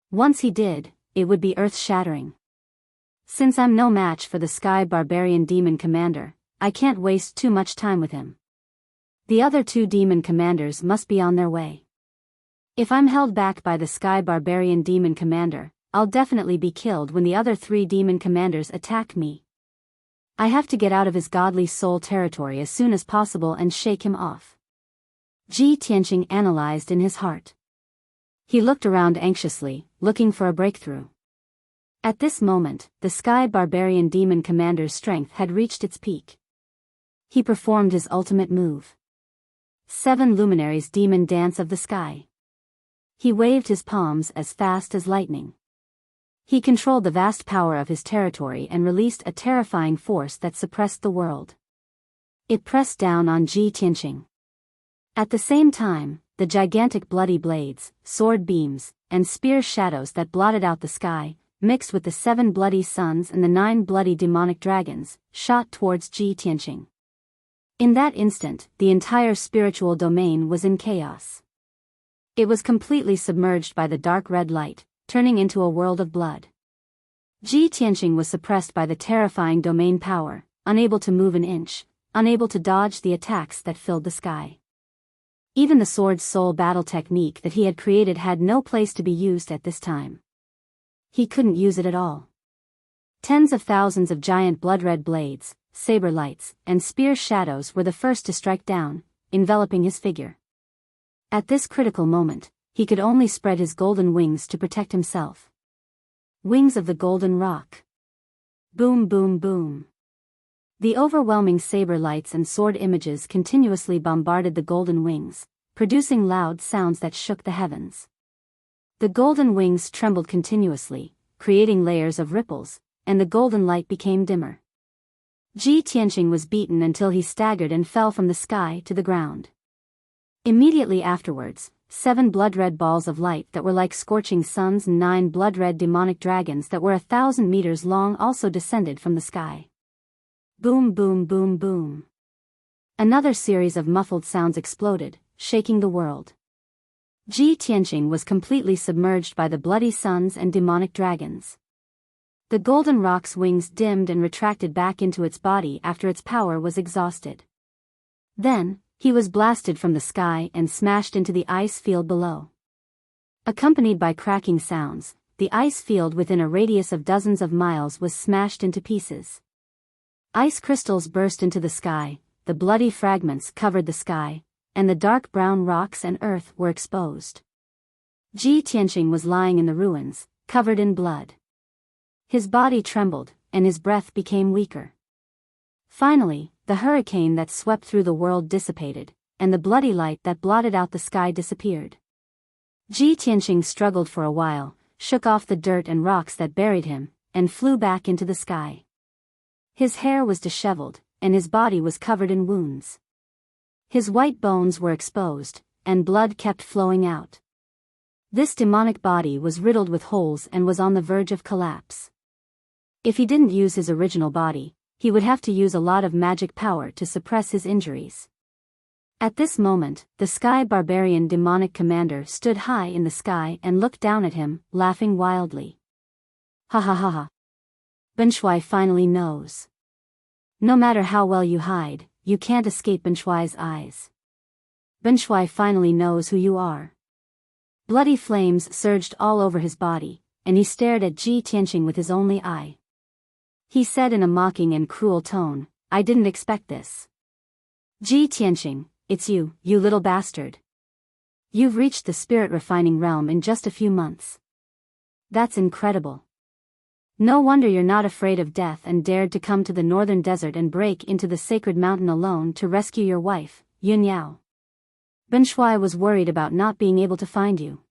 A: Once he did, it would be earth-shattering. Since I'm no match for the Sky Barbarian Demon Commander, I can't waste too much time with him. The other two demon commanders must be on their way. If I'm held back by the Sky Barbarian Demon Commander, I'll definitely be killed when the other three demon commanders attack me. I have to get out of his godly soul territory as soon as possible and shake him off. Ji Tianqing analyzed in his heart. He looked around anxiously, looking for a breakthrough. At this moment, the Sky Barbarian Demon Commander's strength had reached its peak. He performed his ultimate move. 7 Luminaries Demon Dance of the Sky. He waved his palms as fast as lightning. He controlled the vast power of his territory and released a terrifying force that suppressed the world. It pressed down on Ji Tianqing. At the same time, the gigantic bloody blades, sword beams, and spear shadows that blotted out the sky, mixed with the 7 bloody suns and the 9 bloody demonic dragons, shot towards Ji Tianqing. In that instant, the entire spiritual domain was in chaos. It was completely submerged by the dark red light, turning into a world of blood. Ji Tianqing was suppressed by the terrifying domain power, unable to move an inch, unable to dodge the attacks that filled the sky. Even the sword's soul battle technique that he had created had no place to be used at this time. He couldn't use it at all. Tens of thousands of giant blood-red blades, saber lights, and spear shadows were the first to strike down, enveloping his figure. At this critical moment, he could only spread his golden wings to protect himself. Wings of the Golden Rock. Boom, boom, boom. The overwhelming saber lights and sword images continuously bombarded the golden wings, producing loud sounds that shook the heavens. The golden wings trembled continuously, creating layers of ripples, and the golden light became dimmer. Ji Tianqing was beaten until he staggered and fell from the sky to the ground. Immediately afterwards, 7 blood-red balls of light that were like scorching suns and 9 blood-red demonic dragons that were 1,000 meters long also descended from the sky. Boom, boom, boom, boom. Another series of muffled sounds exploded, shaking the world. Ji Tianqing was completely submerged by the bloody suns and demonic dragons. The golden rock's wings dimmed and retracted back into its body after its power was exhausted. Then, he was blasted from the sky and smashed into the ice field below. Accompanied by cracking sounds, the ice field within a radius of dozens of miles was smashed into pieces. Ice crystals burst into the sky, the bloody fragments covered the sky, and the dark brown rocks and earth were exposed. Ji Tianqing was lying in the ruins, covered in blood. His body trembled, and his breath became weaker. Finally, the hurricane that swept through the world dissipated, and the bloody light that blotted out the sky disappeared. Ji Tianqing struggled for a while, shook off the dirt and rocks that buried him, and flew back into the sky. His hair was disheveled, and his body was covered in wounds. His white bones were exposed, and blood kept flowing out. This demonic body was riddled with holes and was on the verge of collapse. If he didn't use his original body, he would have to use a lot of magic power to suppress his injuries. At this moment, the Sky Barbarian demonic commander stood high in the sky and looked down at him, laughing wildly. Ha ha ha ha. Benshui finally knows. No matter how well you hide, you can't escape Benshui's eyes. Benshui finally knows who you are. Bloody flames surged all over his body, and he stared at Ji Tianqing with his only eye. He said in a mocking and cruel tone, I didn't expect this. Ji Tianqing, it's you, you little bastard. You've reached the spirit refining realm in just a few months. That's incredible. No wonder you're not afraid of death and dared to come to the northern desert and break into the sacred mountain alone to rescue your wife, Yun Yao. Benshui was worried about not being able to find you.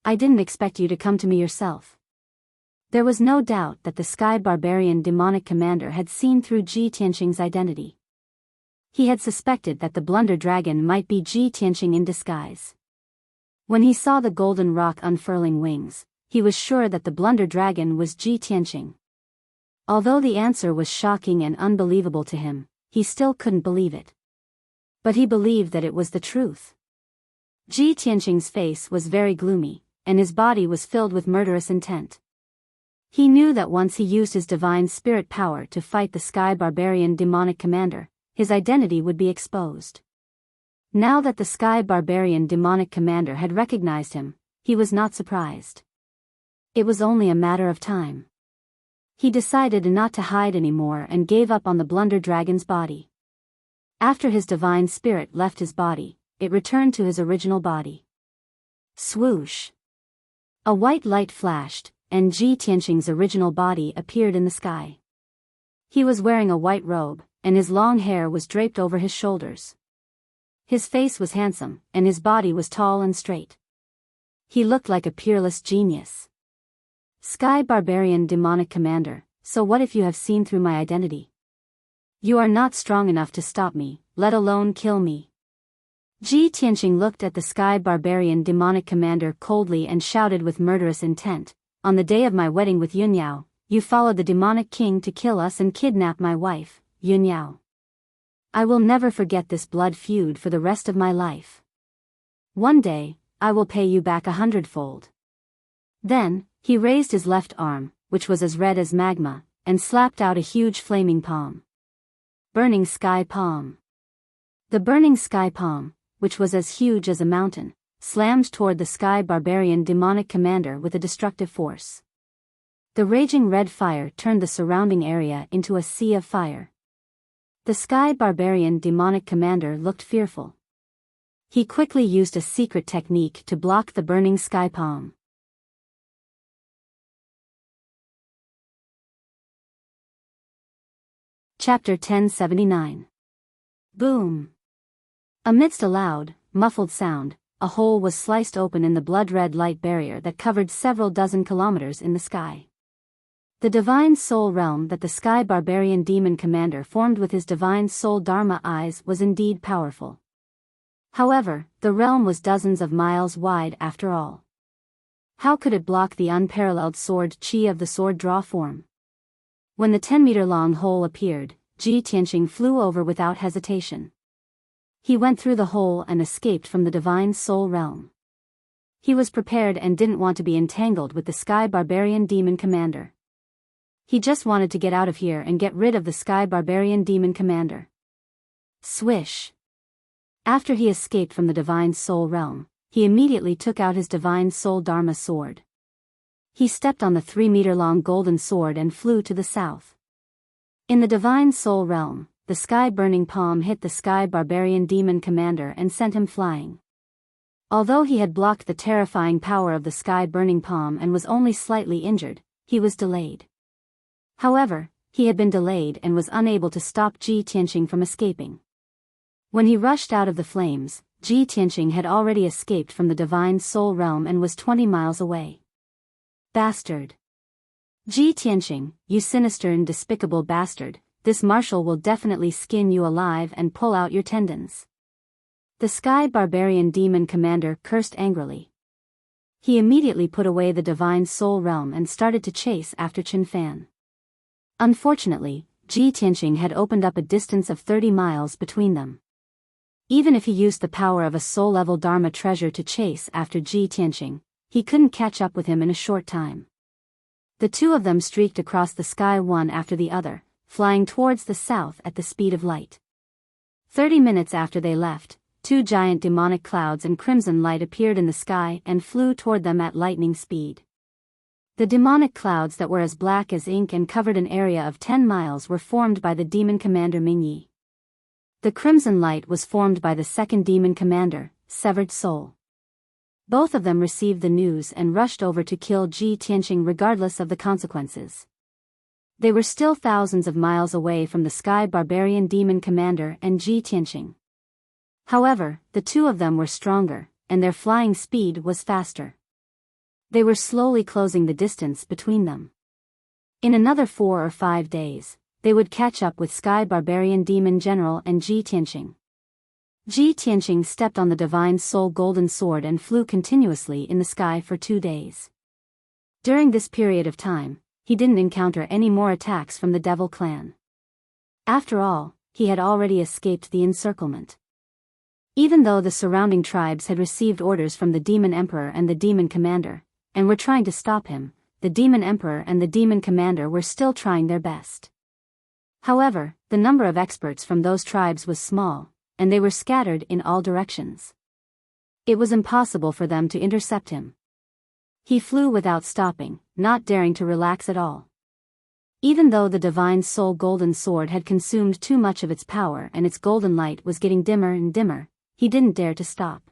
A: I didn't expect you to come to me yourself. There was no doubt that the Sky Barbarian demonic commander had seen through Ji Tianqing's identity. He had suspected that the Blunder Dragon might be Ji Tianqing in disguise. When he saw the golden rock unfurling wings, he was sure that the Blunder Dragon was Ji Tianqing. Although the answer was shocking and unbelievable to him, he still couldn't believe it. But he believed that it was the truth. Ji Tianqing's face was very gloomy, and his body was filled with murderous intent. He knew that once he used his divine spirit power to fight the Sky Barbarian demonic commander, his identity would be exposed. Now that the Sky Barbarian demonic commander had recognized him, he was not surprised. It was only a matter of time. He decided not to hide anymore and gave up on the Blunder Dragon's body. After his divine spirit left his body, it returned to his original body. Swoosh! A white light flashed, and Ji Tianqing's original body appeared in the sky. He was wearing a white robe, and his long hair was draped over his shoulders. His face was handsome, and his body was tall and straight. He looked like a peerless genius. Sky Barbarian demonic commander, so what if you have seen through my identity? You are not strong enough to stop me, let alone kill me. Ji Tianqing looked at the Sky Barbarian demonic commander coldly and shouted with murderous intent, on the day of my wedding with Yun Yao, you followed the demonic king to kill us and kidnap my wife, Yun Yao. I will never forget this blood feud for the rest of my life. One day, I will pay you back 100-fold. Then, he raised his left arm, which was as red as magma, and slapped out a huge flaming palm. Burning Sky Palm. The Burning Sky Palm, which was as huge as a mountain, slammed toward the Sky Barbarian demonic commander with a destructive force. The raging red fire turned the surrounding area into a sea of fire. The Sky Barbarian demonic commander looked fearful. He quickly used a secret technique to block the Burning Sky Palm. Chapter 1079. Boom! Amidst a loud, muffled sound, a hole was sliced open in the blood-red light barrier that covered several dozen kilometers in the sky. The divine soul realm that the Sky Barbarian demon commander formed with his divine soul Dharma eyes was indeed powerful. However, the realm was dozens of miles wide after all. How could it block the unparalleled sword chi of the sword draw form? When the 10-meter-long hole appeared, Ji Tianqing flew over without hesitation. He went through the hole and escaped from the divine soul realm. He was prepared and didn't want to be entangled with the Sky Barbarian demon commander. He just wanted to get out of here and get rid of the Sky Barbarian demon commander. Swish! After he escaped from the divine soul realm, he immediately took out his divine soul Dharma sword. He stepped on the 3-meter-long golden sword and flew to the south. In the divine soul realm, the sky burning palm hit the Sky Barbarian demon commander and sent him flying. Although he had blocked the terrifying power of the sky burning palm and was only slightly injured, he was delayed. However, he had been delayed and was unable to stop Ji Tianqing from escaping. When he rushed out of the flames, Ji Tianqing had already escaped from the divine soul realm and was 20 miles away. Bastard! Ji Tianqing, you sinister and despicable bastard, this marshal will definitely skin you alive and pull out your tendons. The Sky Barbarian demon commander cursed angrily. He immediately put away the divine soul realm and started to chase after Chen Fan. Unfortunately, Ji Tianqing had opened up a distance of 30 miles between them. Even if he used the power of a soul-level Dharma treasure to chase after Ji Tianqing, he couldn't catch up with him in a short time. The two of them streaked across the sky one after the other, flying towards the south at the speed of light. 30 minutes after they left, two giant demonic clouds and crimson light appeared in the sky and flew toward them at lightning speed. The demonic clouds that were as black as ink and covered an area of 10 miles were formed by the demon commander Mingyi. The crimson light was formed by the second demon commander, Severed Soul. Both of them received the news and rushed over to kill Ji Tianqing regardless of the consequences. They were still thousands of miles away from the Sky Barbarian Demon Commander and Ji Tianqing. However, the two of them were stronger, and their flying speed was faster. They were slowly closing the distance between them. In another 4 or 5 days, they would catch up with Sky Barbarian Demon General and Ji Tianqing. Ji Tianqing stepped on the Divine Soul Golden Sword and flew continuously in the sky for 2 days. During this period of time, he didn't encounter any more attacks from the Devil Clan. After all, he had already escaped the encirclement. Even though the surrounding tribes had received orders from the Demon Emperor and the Demon Commander, and were trying to stop him, the Demon Emperor and the Demon Commander were still trying their best. However, the number of experts from those tribes was small, and they were scattered in all directions. It was impossible for them to intercept him. He flew without stopping, not daring to relax at all. Even though the Divine Soul Golden Sword had consumed too much of its power and its golden light was getting dimmer and dimmer, he didn't dare to stop.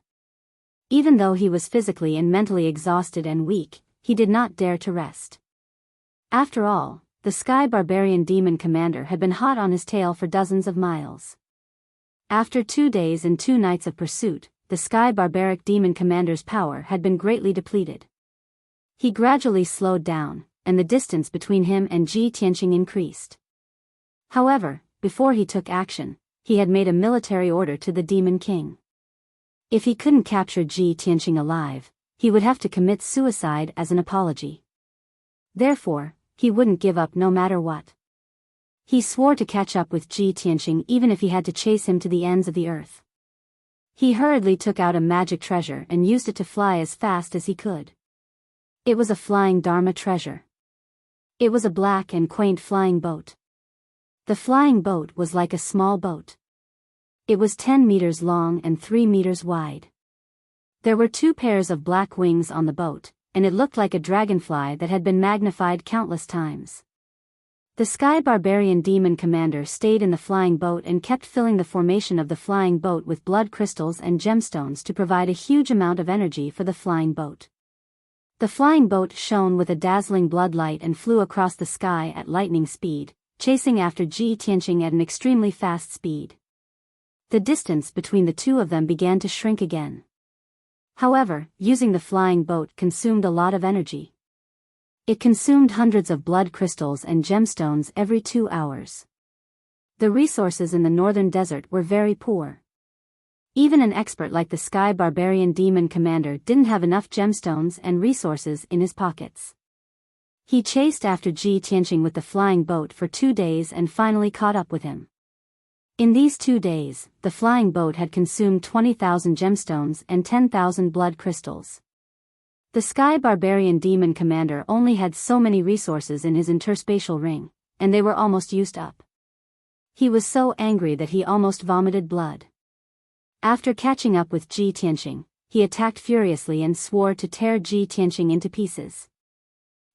A: Even though he was physically and mentally exhausted and weak, he did not dare to rest. After all, the Sky Barbarian Demon Commander had been hot on his tail for dozens of miles. After 2 days and 2 nights of pursuit, the Sky Barbaric Demon Commander's power had been greatly depleted. He gradually slowed down, and the distance between him and Ji Tianqing increased. However, before he took action, he had made a military order to the Demon King. If he couldn't capture Ji Tianqing alive, he would have to commit suicide as an apology. Therefore, he wouldn't give up no matter what. He swore to catch up with Ji Tianqing even if he had to chase him to the ends of the earth. He hurriedly took out a magic treasure and used it to fly as fast as he could. It was a flying Dharma treasure. It was a black and quaint flying boat. The flying boat was like a small boat. It was 10 meters long and 3 meters wide. There were 2 pairs of black wings on the boat, and it looked like a dragonfly that had been magnified countless times. The Sky Barbarian Demon Commander stayed in the flying boat and kept filling the formation of the flying boat with blood crystals and gemstones to provide a huge amount of energy for the flying boat. The flying boat shone with a dazzling blood light and flew across the sky at lightning speed, chasing after Ji Tianqing at an extremely fast speed. The distance between the two of them began to shrink again. However, using the flying boat consumed a lot of energy. It consumed hundreds of blood crystals and gemstones every 2 hours. The resources in the northern desert were very poor. Even an expert like the Sky Barbarian Demon Commander didn't have enough gemstones and resources in his pockets. He chased after Ji Tianqing with the flying boat for 2 days and finally caught up with him. In these 2 days, the flying boat had consumed 20,000 gemstones and 10,000 blood crystals. The Sky Barbarian Demon Commander only had so many resources in his interspatial ring, and they were almost used up. He was so angry that he almost vomited blood. After catching up with Ji Tianqing, he attacked furiously and swore to tear Ji Tianqing into pieces.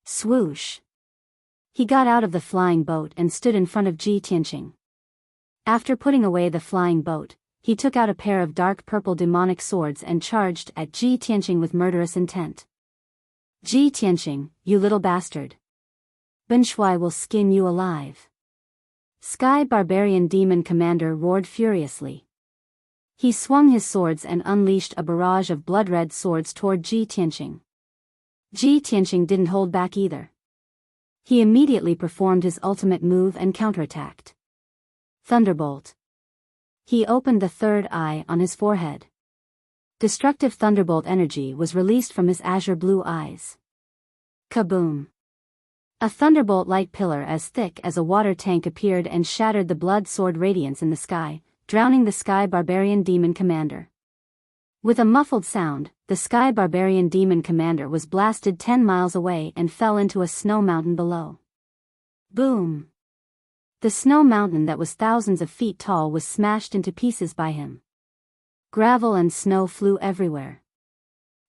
A: Swoosh! He got out of the flying boat and stood in front of Ji Tianqing. After putting away the flying boat, he took out a pair of dark purple demonic swords and charged at Ji Tianqing with murderous intent. Ji Tianqing, you little bastard. Ben Shui will skin you alive. Sky Barbarian Demon Commander roared furiously. He swung his swords and unleashed a barrage of blood-red swords toward Ji Tianqing. Ji Tianqing didn't hold back either. He immediately performed his ultimate move and counterattacked. Thunderbolt. He opened the third eye on his forehead. Destructive thunderbolt energy was released from his azure blue eyes. Kaboom! A thunderbolt-like pillar as thick as a water tank appeared and shattered the blood sword radiance in the sky, drowning the Sky Barbarian Demon Commander. With a muffled sound, the Sky Barbarian Demon Commander was blasted 10 miles away and fell into a snow mountain below. Boom! The snow mountain that was thousands of feet tall was smashed into pieces by him. Gravel and snow flew everywhere.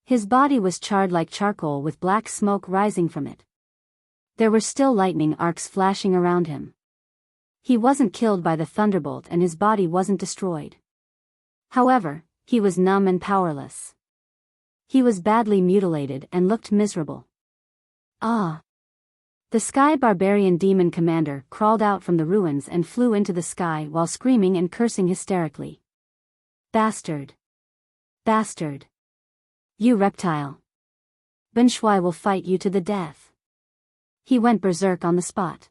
A: His body was charred like charcoal with black smoke rising from it. There were still lightning arcs flashing around him. He wasn't killed by the thunderbolt and his body wasn't destroyed. However, he was numb and powerless. He was badly mutilated and looked miserable. Ah! The Sky Barbarian Demon Commander crawled out from the ruins and flew into the sky while screaming and cursing hysterically. Bastard! Bastard! You reptile! Ben Shui will fight you to the death. He went berserk on the spot.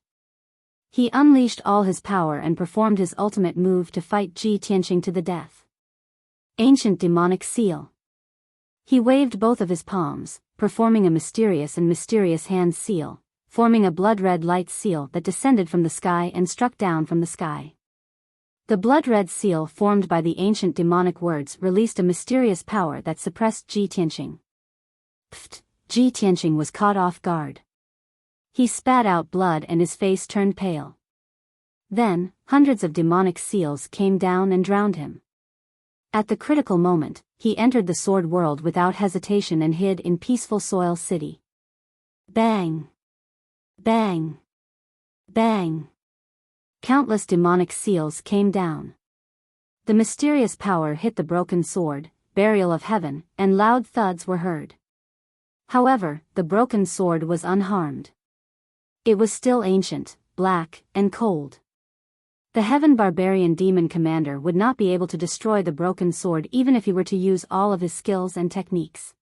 A: He unleashed all his power and performed his ultimate move to fight Ji Tianqing to the death. Ancient Demonic Seal. He waved both of his palms, performing a mysterious hand seal, forming a blood-red light seal that descended from the sky and struck down from the sky. The blood-red seal formed by the ancient demonic words released a mysterious power that suppressed Ji Tianqing. Pfft! Ji Tianqing was caught off guard. He spat out blood and his face turned pale. Then, hundreds of demonic seals came down and drowned him. At the critical moment, he entered the sword world without hesitation and hid in peaceful Soil City. Bang! Bang! Bang! Countless demonic seals came down. The mysterious power hit the broken sword, burial of heaven, and loud thuds were heard. However, the broken sword was unharmed. It was still ancient, black, and cold. The Heaven Barbarian Demon Commander would not be able to destroy the broken sword even if he were to use all of his skills and techniques.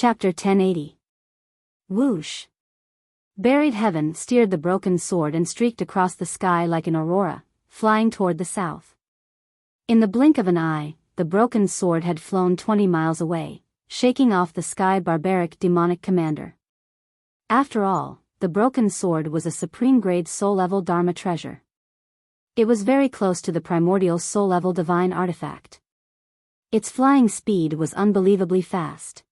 A: Chapter 1080. Whoosh! Buried heaven steered the broken sword and streaked across the sky like an aurora, flying toward the south. In the blink of an eye, the broken sword had flown 20 miles away, shaking off the Sky Barbaric Demonic Commander. After all, the broken sword was a supreme-grade soul-level Dharma treasure. It was very close to the primordial soul-level divine artifact. Its flying speed was unbelievably fast.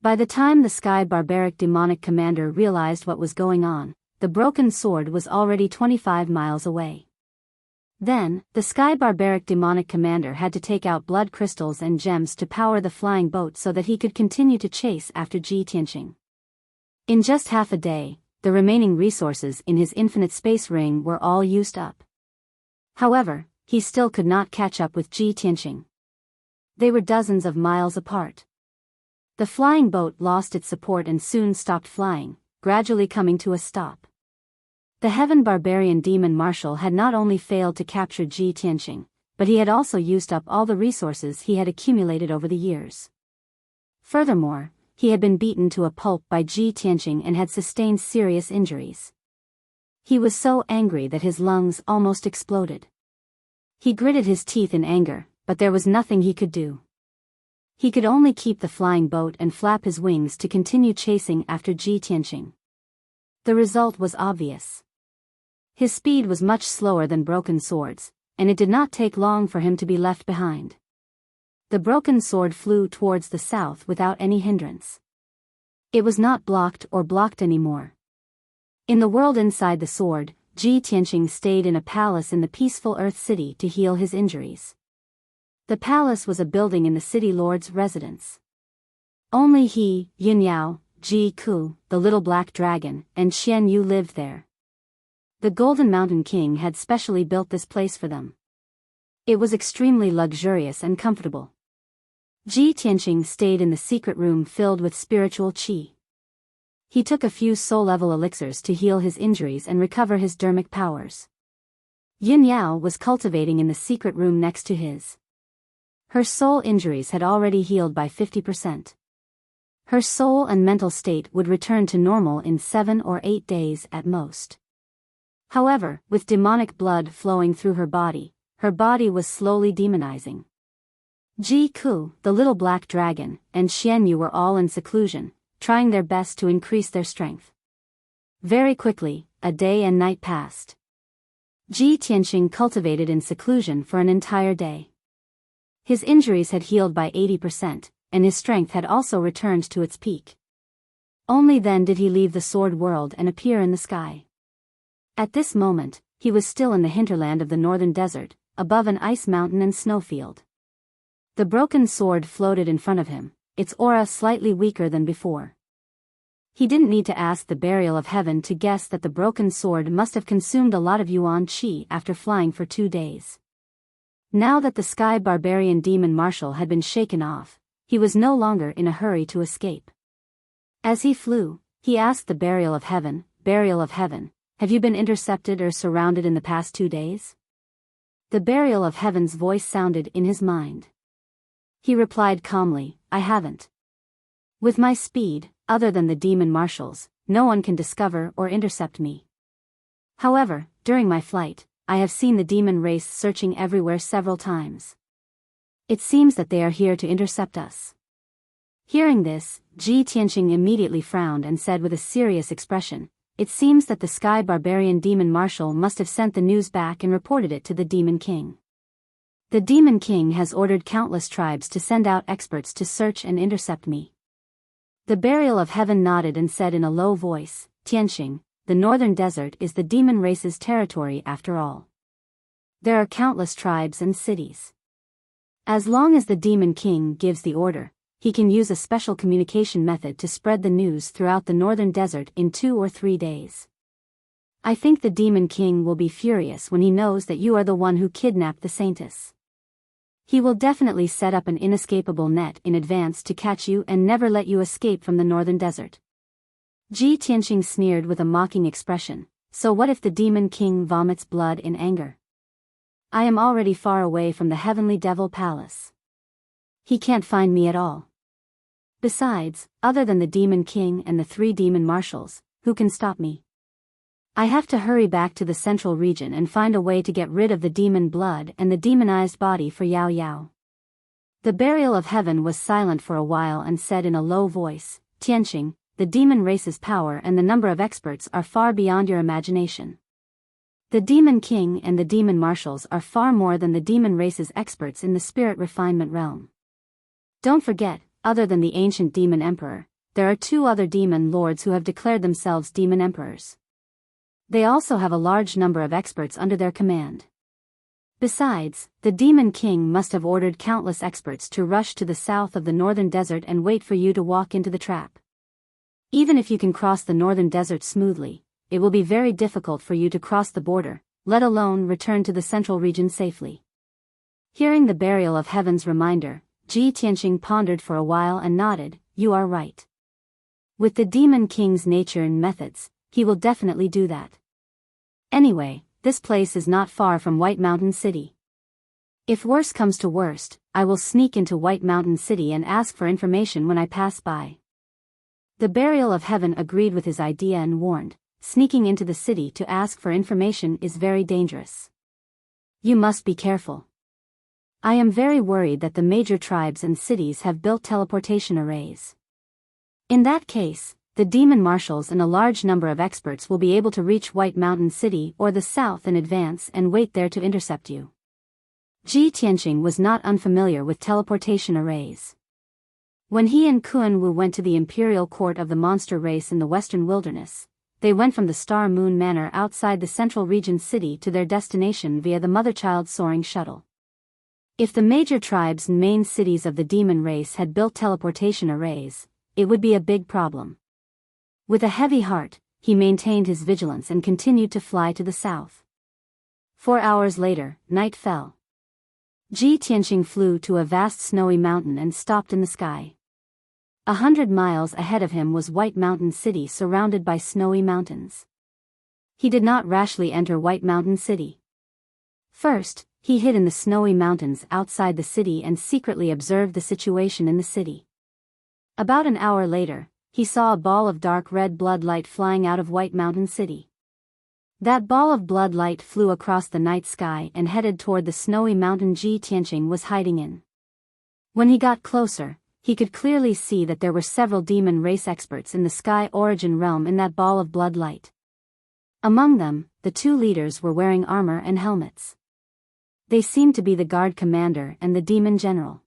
A: By the time the Sky Barbaric Demonic Commander realized what was going on, the broken sword was already 25 miles away. Then, the Sky Barbaric Demonic Commander had to take out blood crystals and gems to power the flying boat so that he could continue to chase after Ji Tianqing. In just half a day, the remaining resources in his infinite space ring were all used up. However, he still could not catch up with Ji Tianqing. They were dozens of miles apart. The flying boat lost its support and soon stopped flying, gradually coming to a stop. The Heaven Barbarian Demon Marshal had not only failed to capture Ji Tianqing, but he had also used up all the resources he had accumulated over the years. Furthermore, he had been beaten to a pulp by Ji Tianqing and had sustained serious injuries. He was so angry that his lungs almost exploded. He gritted his teeth in anger, but there was nothing he could do. He could only keep the flying boat and flap his wings to continue chasing after Ji Tianqing. The result was obvious. His speed was much slower than broken swords, and it did not take long for him to be left behind. The broken sword flew towards the south without any hindrance. It was not blocked anymore. In the world inside the sword, Ji Tianqing stayed in a palace in the peaceful Earth City to heal his injuries. The palace was a building in the city lord's residence. Only he, Yun Yao, Ji Ku, the little black dragon, and Xian Yu lived there. The Golden Mountain King had specially built this place for them. It was extremely luxurious and comfortable. Ji Tianqing stayed in the secret room filled with spiritual qi. He took a few soul-level elixirs to heal his injuries and recover his dermic powers. Yin Yao was cultivating in the secret room next to his. Her soul injuries had already healed by 50%. Her soul and mental state would return to normal in 7 or 8 days at most. However, with demonic blood flowing through her body was slowly demonizing. Ji Ku, the little black dragon, and Xian Yu were all in seclusion, trying their best to increase their strength. Very quickly, a day and night passed. Ji Tianxing cultivated in seclusion for an entire day. His injuries had healed by 80%, and his strength had also returned to its peak. Only then did he leave the sword world and appear in the sky. At this moment, he was still in the hinterland of the northern desert, above an ice mountain and snowfield. The broken sword floated in front of him, its aura slightly weaker than before. He didn't need to ask the burial of heaven to guess that the broken sword must have consumed a lot of yuan qi after flying for 2 days. Now that the sky barbarian demon marshal had been shaken off, he was no longer in a hurry to escape. As he flew, he asked the burial of heaven, have you been intercepted or surrounded in the past 2 days? The burial of heaven's voice sounded in his mind. He replied calmly, I haven't. With my speed, other than the demon marshals, no one can discover or intercept me. However, during my flight, I have seen the demon race searching everywhere several times. It seems that they are here to intercept us. Hearing this, Ji Tianxing immediately frowned and said with a serious expression, it seems that the sky barbarian demon marshal must have sent the news back and reported it to the demon king. The demon king has ordered countless tribes to send out experts to search and intercept me. The burial of heaven nodded and said in a low voice, Tianxing, the northern desert is the demon race's territory after all. There are countless tribes and cities. As long as the demon king gives the order, he can use a special communication method to spread the news throughout the northern desert in 2 or 3 days. I think the demon king will be furious when he knows that you are the one who kidnapped the saintess. He will definitely set up an inescapable net in advance to catch you and never let you escape from the northern desert. Ji Tianxing sneered with a mocking expression, so what if the demon king vomits blood in anger? I am already far away from the heavenly devil palace. He can't find me at all. Besides, other than the demon king and the 3 demon marshals, who can stop me? I have to hurry back to the central region and find a way to get rid of the demon blood and the demonized body for Yao Yao. The burial of heaven was silent for a while and said in a low voice, Tianxing, the demon race's power and the number of experts are far beyond your imagination. The demon king and the demon marshals are far more than the demon race's experts in the spirit refinement realm. Don't forget, other than the ancient demon emperor, there are 2 other demon lords who have declared themselves demon emperors. They also have a large number of experts under their command. Besides, the demon king must have ordered countless experts to rush to the south of the northern desert and wait for you to walk into the trap. Even if you can cross the northern desert smoothly, it will be very difficult for you to cross the border, let alone return to the central region safely. Hearing the burial of heaven's reminder, Ji Tianxing pondered for a while and nodded, you are right. With the demon king's nature and methods, he will definitely do that. Anyway, this place is not far from White Mountain City. If worst comes to worst, I will sneak into White Mountain City and ask for information when I pass by. The burial of heaven agreed with his idea and warned, sneaking into the city to ask for information is very dangerous. You must be careful. I am very worried that the major tribes and cities have built teleportation arrays. In that case, the demon marshals and a large number of experts will be able to reach White Mountain City or the south in advance and wait there to intercept you. Ji Tianxing was not unfamiliar with teleportation arrays. When he and Kun Wu went to the imperial court of the monster race in the western wilderness, they went from the Star Moon Manor outside the central region city to their destination via the mother-child soaring shuttle. If the major tribes and main cities of the demon race had built teleportation arrays, it would be a big problem. With a heavy heart, he maintained his vigilance and continued to fly to the south. 4 hours later, night fell. Ji Tianxing flew to a vast snowy mountain and stopped in the sky. 100 miles ahead of him was White Mountain City surrounded by snowy mountains. He did not rashly enter White Mountain City. First, he hid in the snowy mountains outside the city and secretly observed the situation in the city. About an hour later, he saw a ball of dark red blood light flying out of White Mountain City. That ball of blood light flew across the night sky and headed toward the snowy mountain Ji Tianqing was hiding in. When he got closer, he could clearly see that there were several demon race experts in the sky origin realm in that ball of blood light. Among them, the two leaders were wearing armor and helmets. They seemed to be the guard commander and the demon general.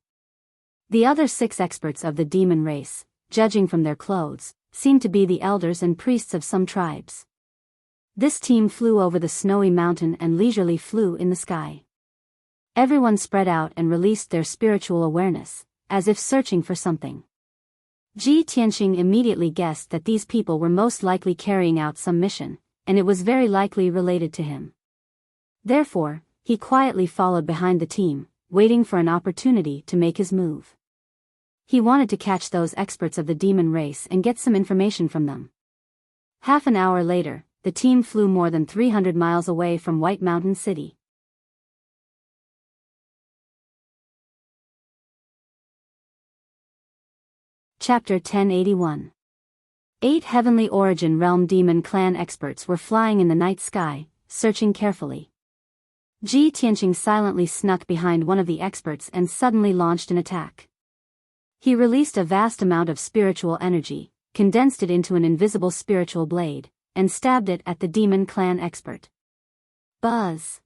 A: The other 6 experts of the demon race, judging from their clothes, seemed to be the elders and priests of some tribes. This team flew over the snowy mountain and leisurely flew in the sky. Everyone spread out and released their spiritual awareness, as if searching for something. Ji Tianqing immediately guessed that these people were most likely carrying out some mission, and it was very likely related to him. Therefore, he quietly followed behind the team, waiting for an opportunity to make his move. He wanted to catch those experts of the demon race and get some information from them. Half an hour later, the team flew more than 300 miles away from White Mountain City. Chapter 1081. 8 Heavenly Origin Realm Demon Clan experts were flying in the night sky, searching carefully. Ji Tianqing silently snuck behind one of the experts and suddenly launched an attack. He released a vast amount of spiritual energy, condensed it into an invisible spiritual blade, and stabbed it at the Demon Clan expert. Buzz!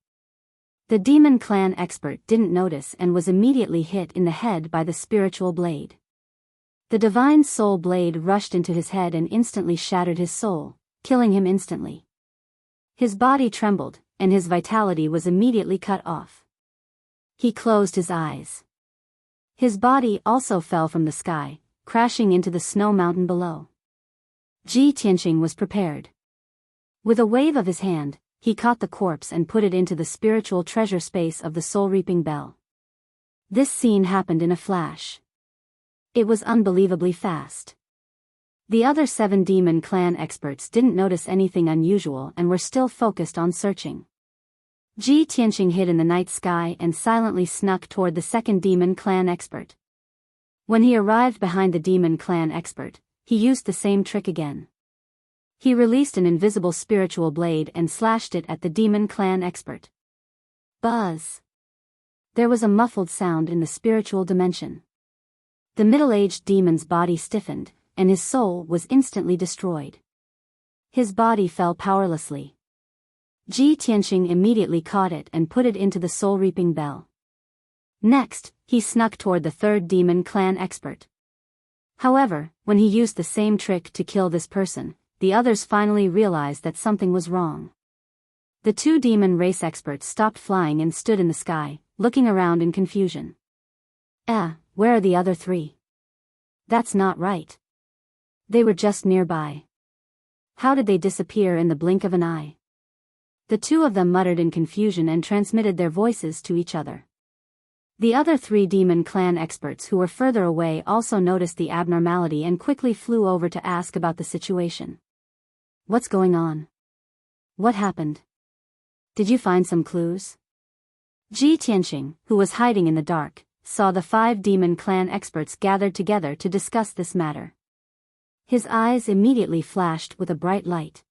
A: The Demon Clan expert didn't notice and was immediately hit in the head by the spiritual blade. The divine soul blade rushed into his head and instantly shattered his soul, killing him instantly. His body trembled, and his vitality was immediately cut off. He closed his eyes. His body also fell from the sky, crashing into the snow mountain below. Ji Tianqing was prepared. With a wave of his hand, he caught the corpse and put it into the spiritual treasure space of the soul-reaping bell. This scene happened in a flash. It was unbelievably fast. The other 7 Demon Clan experts didn't notice anything unusual and were still focused on searching. Ji Tianqing hid in the night sky and silently snuck toward the second Demon Clan expert. When he arrived behind the Demon Clan expert, he used the same trick again. He released an invisible spiritual blade and slashed it at the Demon Clan expert. Buzz! There was a muffled sound in the spiritual dimension. The middle-aged demon's body stiffened, and his soul was instantly destroyed. His body fell powerlessly. Ji Tianqing immediately caught it and put it into the soul-reaping bell. Next, he snuck toward the third Demon Clan expert. However, when he used the same trick to kill this person, the others finally realized that something was wrong. The 2 demon race experts stopped flying and stood in the sky, looking around in confusion. Where are the other 3? That's not right. They were just nearby. How did they disappear in the blink of an eye? The 2 of them muttered in confusion and transmitted their voices to each other. The other 3 Demon Clan experts who were further away also noticed the abnormality and quickly flew over to ask about the situation. What's going on? What happened? Did you find some clues? Ji Tianqing, who was hiding in the dark, saw the 5 Demon Clan experts gathered together to discuss this matter. His eyes immediately flashed with a bright light.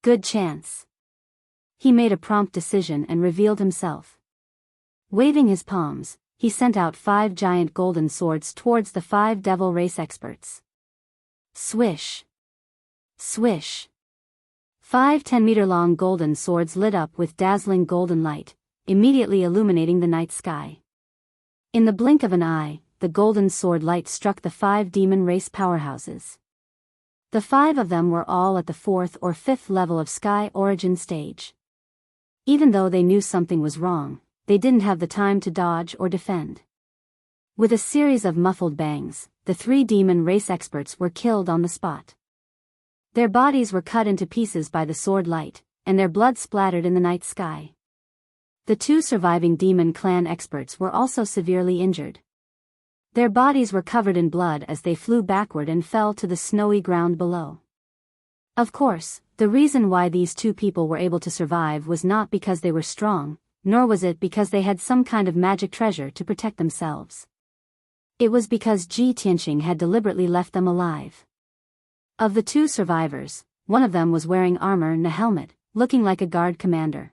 A: Good chance. He made a prompt decision and revealed himself. Waving his palms, he sent out 5 giant golden swords towards the 5 devil race experts. Swish! Swish! 5 10-meter-long golden swords lit up with dazzling golden light, immediately illuminating the night sky. In the blink of an eye, the golden sword light struck the 5 demon race powerhouses. The 5 of them were all at the 4th or 5th level of sky origin stage. Even though they knew something was wrong, they didn't have the time to dodge or defend. With a series of muffled bangs, the 3 demon race experts were killed on the spot. Their bodies were cut into pieces by the sword light, and their blood splattered in the night sky. The 2 surviving Demon Clan experts were also severely injured. Their bodies were covered in blood as they flew backward and fell to the snowy ground below. Of course, the reason why these 2 people were able to survive was not because they were strong, nor was it because they had some kind of magic treasure to protect themselves. It was because Ji Tianqing had deliberately left them alive. Of the 2 survivors, one of them was wearing armor and a helmet, looking like a guard commander.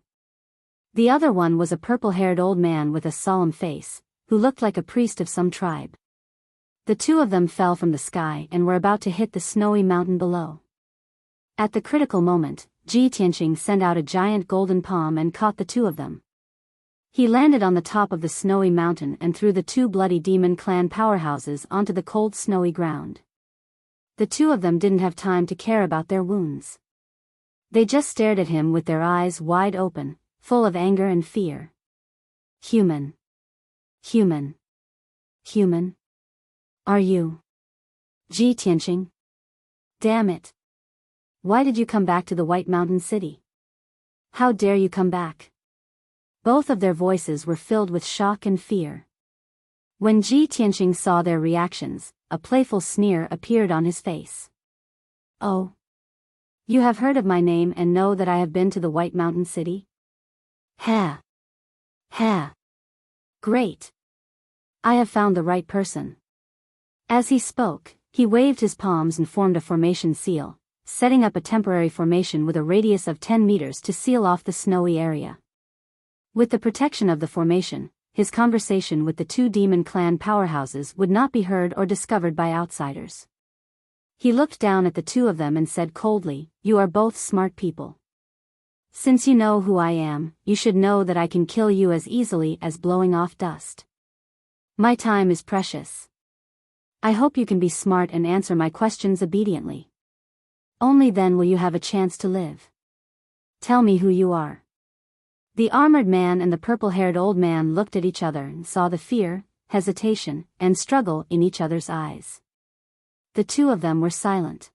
A: The other one was a purple-haired old man with a solemn face, who looked like a priest of some tribe. The two of them fell from the sky and were about to hit the snowy mountain below. At the critical moment, Ji Tianqing sent out a giant golden palm and caught the two of them. He landed on the top of the snowy mountain and threw the two bloody demon clan powerhouses onto the cold snowy ground. The two of them didn't have time to care about their wounds. They just stared at him with their eyes wide open, full of anger and fear. Human. Human. Human. Are you? Ji Tianqing? Damn it. Why did you come back to the White Mountain City? How dare you come back? Both of their voices were filled with shock and fear. When Ji Tianqing saw their reactions, a playful sneer appeared on his face. Oh. You have heard of my name and know that I have been to the White Mountain City? Ha. Ha. Great. I have found the right person. As he spoke, he waved his palms and formed a formation seal, setting up a temporary formation with a radius of 10 meters to seal off the snowy area. With the protection of the formation, his conversation with the two demon clan powerhouses would not be heard or discovered by outsiders. He looked down at the two of them and said coldly, "You are both smart people. Since you know who I am, you should know that I can kill you as easily as blowing off dust. My time is precious. I hope you can be smart and answer my questions obediently. Only then will you have a chance to live. Tell me who you are." The armored man and the purple-haired old man looked at each other and saw the fear, hesitation, and struggle in each other's eyes. The two of them were silent.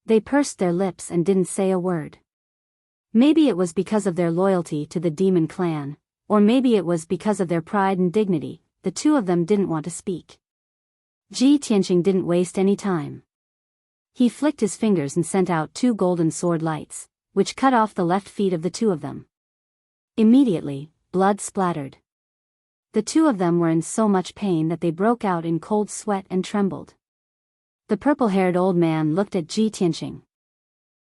A: They pursed their lips and didn't say a word. Maybe it was because of their loyalty to the demon clan, or maybe it was because of their pride and dignity, the two of them didn't want to speak. Ji Tianqing didn't waste any time. He flicked his fingers and sent out two golden sword lights, which cut off the left feet of the two of them. Immediately, blood splattered. The two of them were in so much pain that they broke out in cold sweat and trembled. The purple-haired old man looked at Ji Tianqing.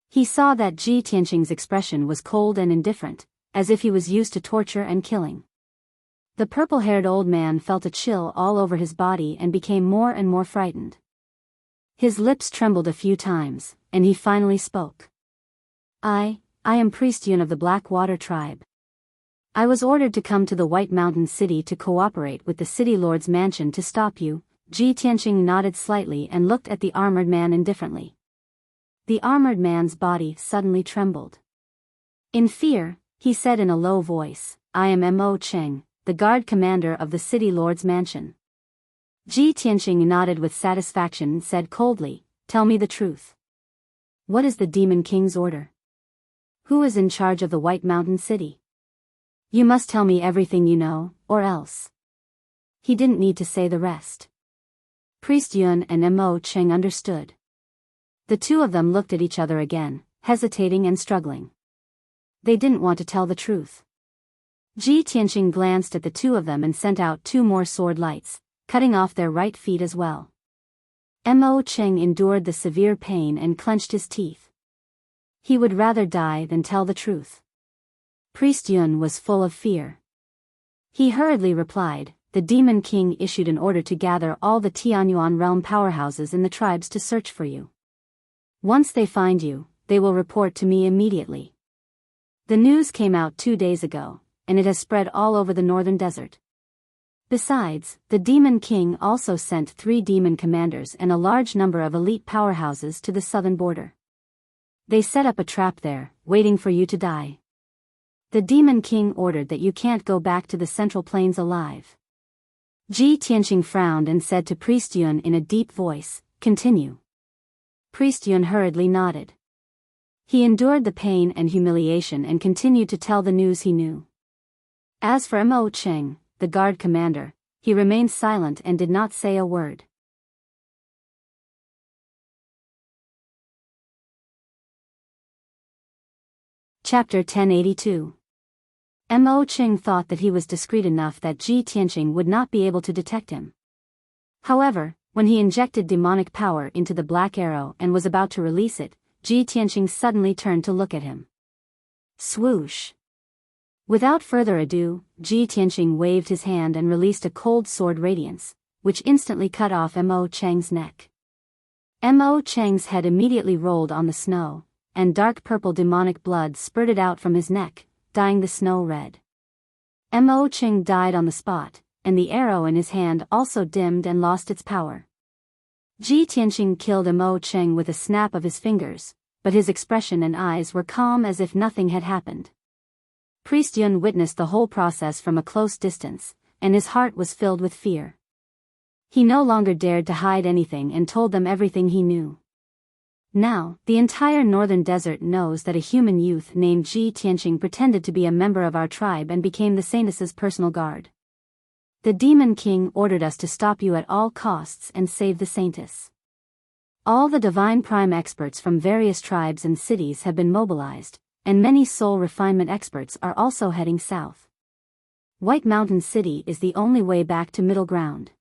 A: He saw that Ji Tianqing's expression was cold and indifferent, as if he was used to torture and killing. The purple-haired old man felt a chill all over his body and became more and more frightened. His lips trembled a few times, and he finally spoke. I am Priest Yun of the Black Water Tribe. I was ordered to come to the White Mountain City to cooperate with the City Lord's mansion to stop you." Ji Tianqing nodded slightly and looked at the armored man indifferently. The armored man's body suddenly trembled. In fear, he said in a low voice, "I am Mo Cheng, the guard commander of the City Lord's mansion." Ji Tianqing nodded with satisfaction and said coldly, "Tell me the truth. What is the Demon King's order? Who is in charge of the White Mountain City? You must tell me everything you know, or else." He didn't need to say the rest. Priest Yun and Mo Cheng understood. The two of them looked at each other again, hesitating and struggling. They didn't want to tell the truth. Ji Tianqing glanced at the two of them and sent out two more sword lights, cutting off their right feet as well. Mo Cheng endured the severe pain and clenched his teeth. He would rather die than tell the truth. Priest Yun was full of fear. He hurriedly replied, "The Demon King issued an order to gather all the Tianyuan realm powerhouses in the tribes to search for you. Once they find you, they will report to me immediately. The news came out 2 days ago, and it has spread all over the northern desert. Besides, the Demon King also sent 3 demon commanders and a large number of elite powerhouses to the southern border. They set up a trap there, waiting for you to die. The Demon King ordered that you can't go back to the Central Plains alive." Ji Tianqing frowned and said to Priest Yun in a deep voice, "Continue." Priest Yun hurriedly nodded. He endured the pain and humiliation and continued to tell the news he knew. As for Mo Cheng, the guard commander, he remained silent and did not say a word. Chapter 1082. Mo Cheng thought that he was discreet enough that Ji Tianqing would not be able to detect him. However, when he injected demonic power into the black arrow and was about to release it, Ji Tianqing suddenly turned to look at him. Swoosh! Without further ado, Ji Tianqing waved his hand and released a cold sword radiance, which instantly cut off Mo Cheng's neck. Mo Cheng's head immediately rolled on the snow, and dark purple demonic blood spurted out from his neck, dyeing the snow red. Mo Cheng died on the spot, and the arrow in his hand also dimmed and lost its power. Ji Tianqing killed Mo Cheng with a snap of his fingers, but his expression and eyes were calm as if nothing had happened. Priest Yun witnessed the whole process from a close distance, and his heart was filled with fear. He no longer dared to hide anything and told them everything he knew. Now, the entire northern desert knows that a human youth named Ji Tianqing pretended to be a member of our tribe and became the Saintess's personal guard. The Demon King ordered us to stop you at all costs and save the Saintess. All the Divine Prime experts from various tribes and cities have been mobilized, and many soul refinement experts are also heading south. White Mountain City is the only way back to middle ground.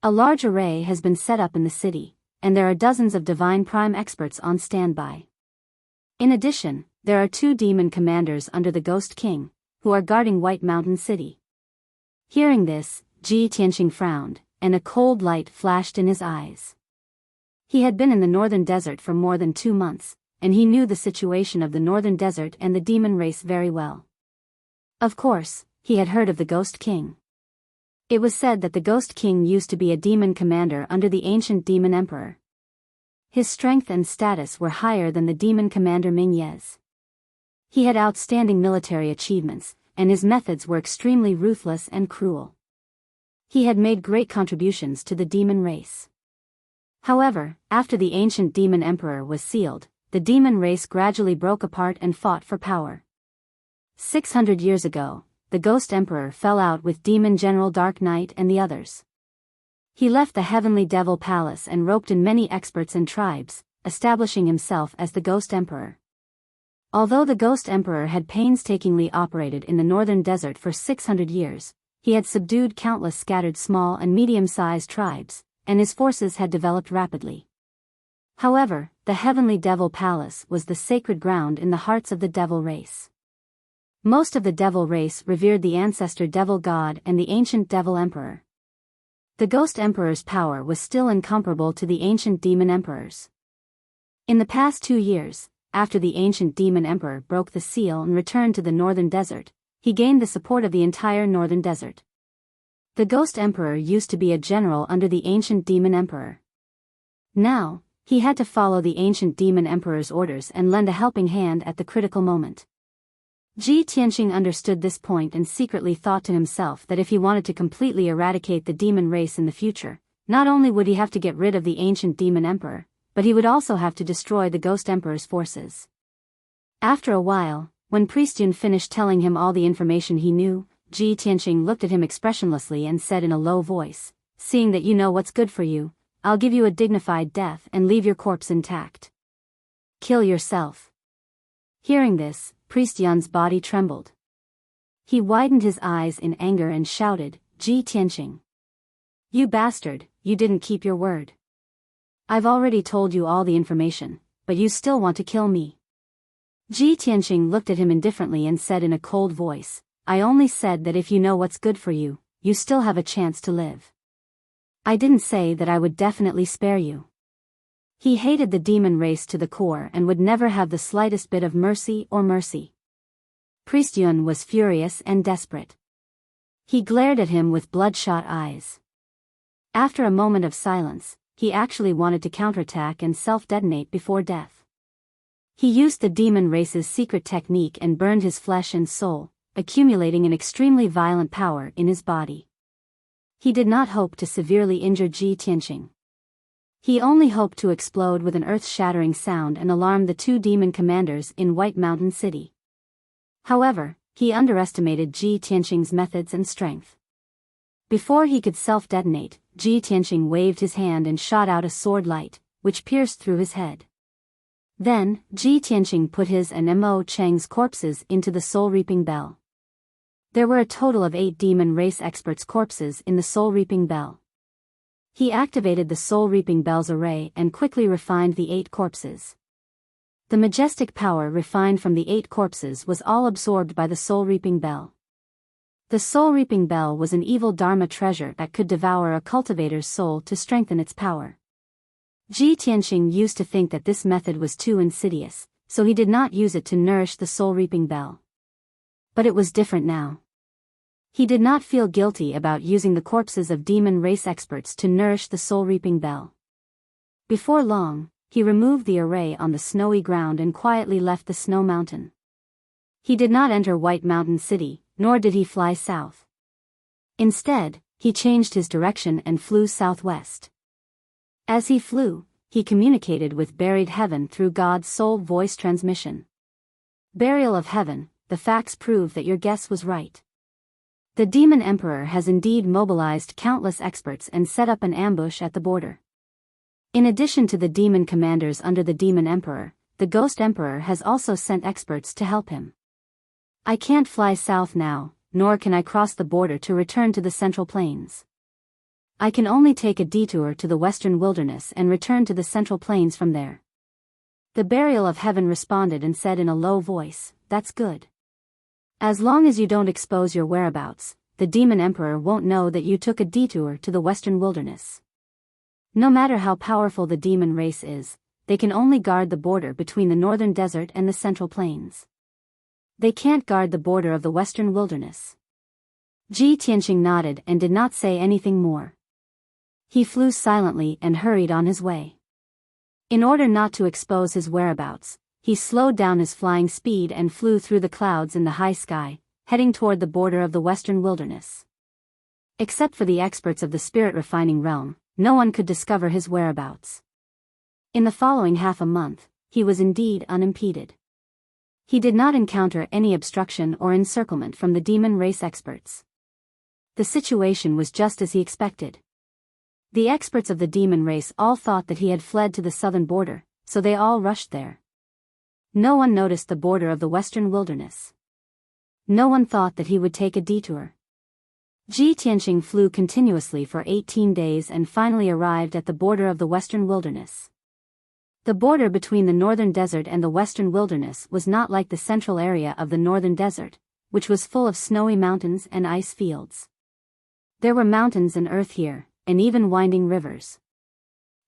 A: A large array has been set up in the city, and there are dozens of Divine Prime experts on standby. In addition, there are 2 demon commanders under the Ghost King, who are guarding White Mountain City. Hearing this, Ji Tianqing frowned, and a cold light flashed in his eyes. He had been in the northern desert for more than 2 months, and he knew the situation of the northern desert and the demon race very well. Of course, he had heard of the Ghost King. It was said that the Ghost King used to be a demon commander under the ancient demon emperor. His strength and status were higher than the demon commander Ming Ye's. He had outstanding military achievements, and his methods were extremely ruthless and cruel. He had made great contributions to the demon race. However, after the ancient demon emperor was sealed, the demon race gradually broke apart and fought for power. 600 years ago, the Ghost Emperor fell out with Demon General Dark Knight and the others. He left the Heavenly Devil Palace and roped in many experts and tribes, establishing himself as the Ghost Emperor. Although the Ghost Emperor had painstakingly operated in the northern desert for 600 years, he had subdued countless scattered small and medium-sized tribes, and his forces had developed rapidly. However, the Heavenly Devil Palace was the sacred ground in the hearts of the Devil race. Most of the Devil race revered the ancestor Devil God and the ancient Devil Emperor. The Ghost Emperor's power was still incomparable to the ancient Demon Emperor's. In the past 2 years, after the ancient Demon Emperor broke the seal and returned to the northern desert, he gained the support of the entire northern desert. The Ghost Emperor used to be a general under the ancient Demon Emperor. Now, he had to follow the ancient Demon Emperor's orders and lend a helping hand at the critical moment. Ji Tianqing understood this point and secretly thought to himself that if he wanted to completely eradicate the demon race in the future, not only would he have to get rid of the ancient Demon Emperor, but he would also have to destroy the Ghost Emperor's forces. After a while, when Priest Yun finished telling him all the information he knew, Ji Tianqing looked at him expressionlessly and said in a low voice, "Seeing that you know what's good for you, I'll give you a dignified death and leave your corpse intact. Kill yourself." Hearing this, Priest Yun's body trembled. He widened his eyes in anger and shouted, "Ji Tianqing! You bastard, you didn't keep your word. I've already told you all the information, but you still want to kill me." Ji Tianqing looked at him indifferently and said in a cold voice, "I only said that if you know what's good for you, you still have a chance to live. I didn't say that I would definitely spare you." He hated the demon race to the core and would never have the slightest bit of mercy. Priest Yun was furious and desperate. He glared at him with bloodshot eyes. After a moment of silence, he actually wanted to counterattack and self-detonate before death. He used the demon race's secret technique and burned his flesh and soul, accumulating an extremely violent power in his body. He did not hope to severely injure Ji Tianqing. He only hoped to explode with an earth-shattering sound and alarm the 2 demon commanders in White Mountain City. However, he underestimated Ji Tianqing's methods and strength. Before he could self-detonate, Ji Tianqing waved his hand and shot out a sword light, which pierced through his head. Then, Ji Tianqing put his and Mo Cheng's corpses into the soul-reaping bell. There were a total of 8 demon race experts' corpses in the soul-reaping bell. He activated the soul-reaping bell's array and quickly refined the 8 corpses. The majestic power refined from the 8 corpses was all absorbed by the soul-reaping bell. The soul-reaping bell was an evil dharma treasure that could devour a cultivator's soul to strengthen its power. Ji Tianqing used to think that this method was too insidious, so he did not use it to nourish the soul-reaping bell. But it was different now. He did not feel guilty about using the corpses of demon race experts to nourish the soul-reaping bell. Before long, he removed the array on the snowy ground and quietly left the snow mountain. He did not enter White Mountain City, nor did he fly south. Instead, he changed his direction and flew southwest. As he flew, he communicated with buried heaven through God's soul voice transmission. Burial of heaven, the facts prove that your guess was right. The demon emperor has indeed mobilized countless experts and set up an ambush at the border. In addition to the demon commanders under the demon emperor, the ghost emperor has also sent experts to help him. I can't fly south now, nor can I cross the border to return to the Central Plains. I can only take a detour to the western wilderness and return to the Central Plains from there. The burial of heaven responded and said in a low voice, "That's good. As long as you don't expose your whereabouts, the demon emperor won't know that you took a detour to the western wilderness." No matter how powerful the demon race is, they can only guard the border between the northern desert and the Central Plains. They can't guard the border of the western wilderness. Ji Tianqing nodded and did not say anything more. He flew silently and hurried on his way. In order not to expose his whereabouts, he slowed down his flying speed and flew through the clouds in the high sky, heading toward the border of the western wilderness. Except for the experts of the spirit refining realm, no one could discover his whereabouts. In the following half a month, he was indeed unimpeded. He did not encounter any obstruction or encirclement from the demon race experts. The situation was just as he expected. The experts of the demon race all thought that he had fled to the southern border, so they all rushed there. No one noticed the border of the western wilderness. No one thought that he would take a detour. Ji Tianqing flew continuously for 18 days and finally arrived at the border of the western wilderness. The border between the northern desert and the western wilderness was not like the central area of the northern desert, which was full of snowy mountains and ice fields. There were mountains and earth here, and even winding rivers.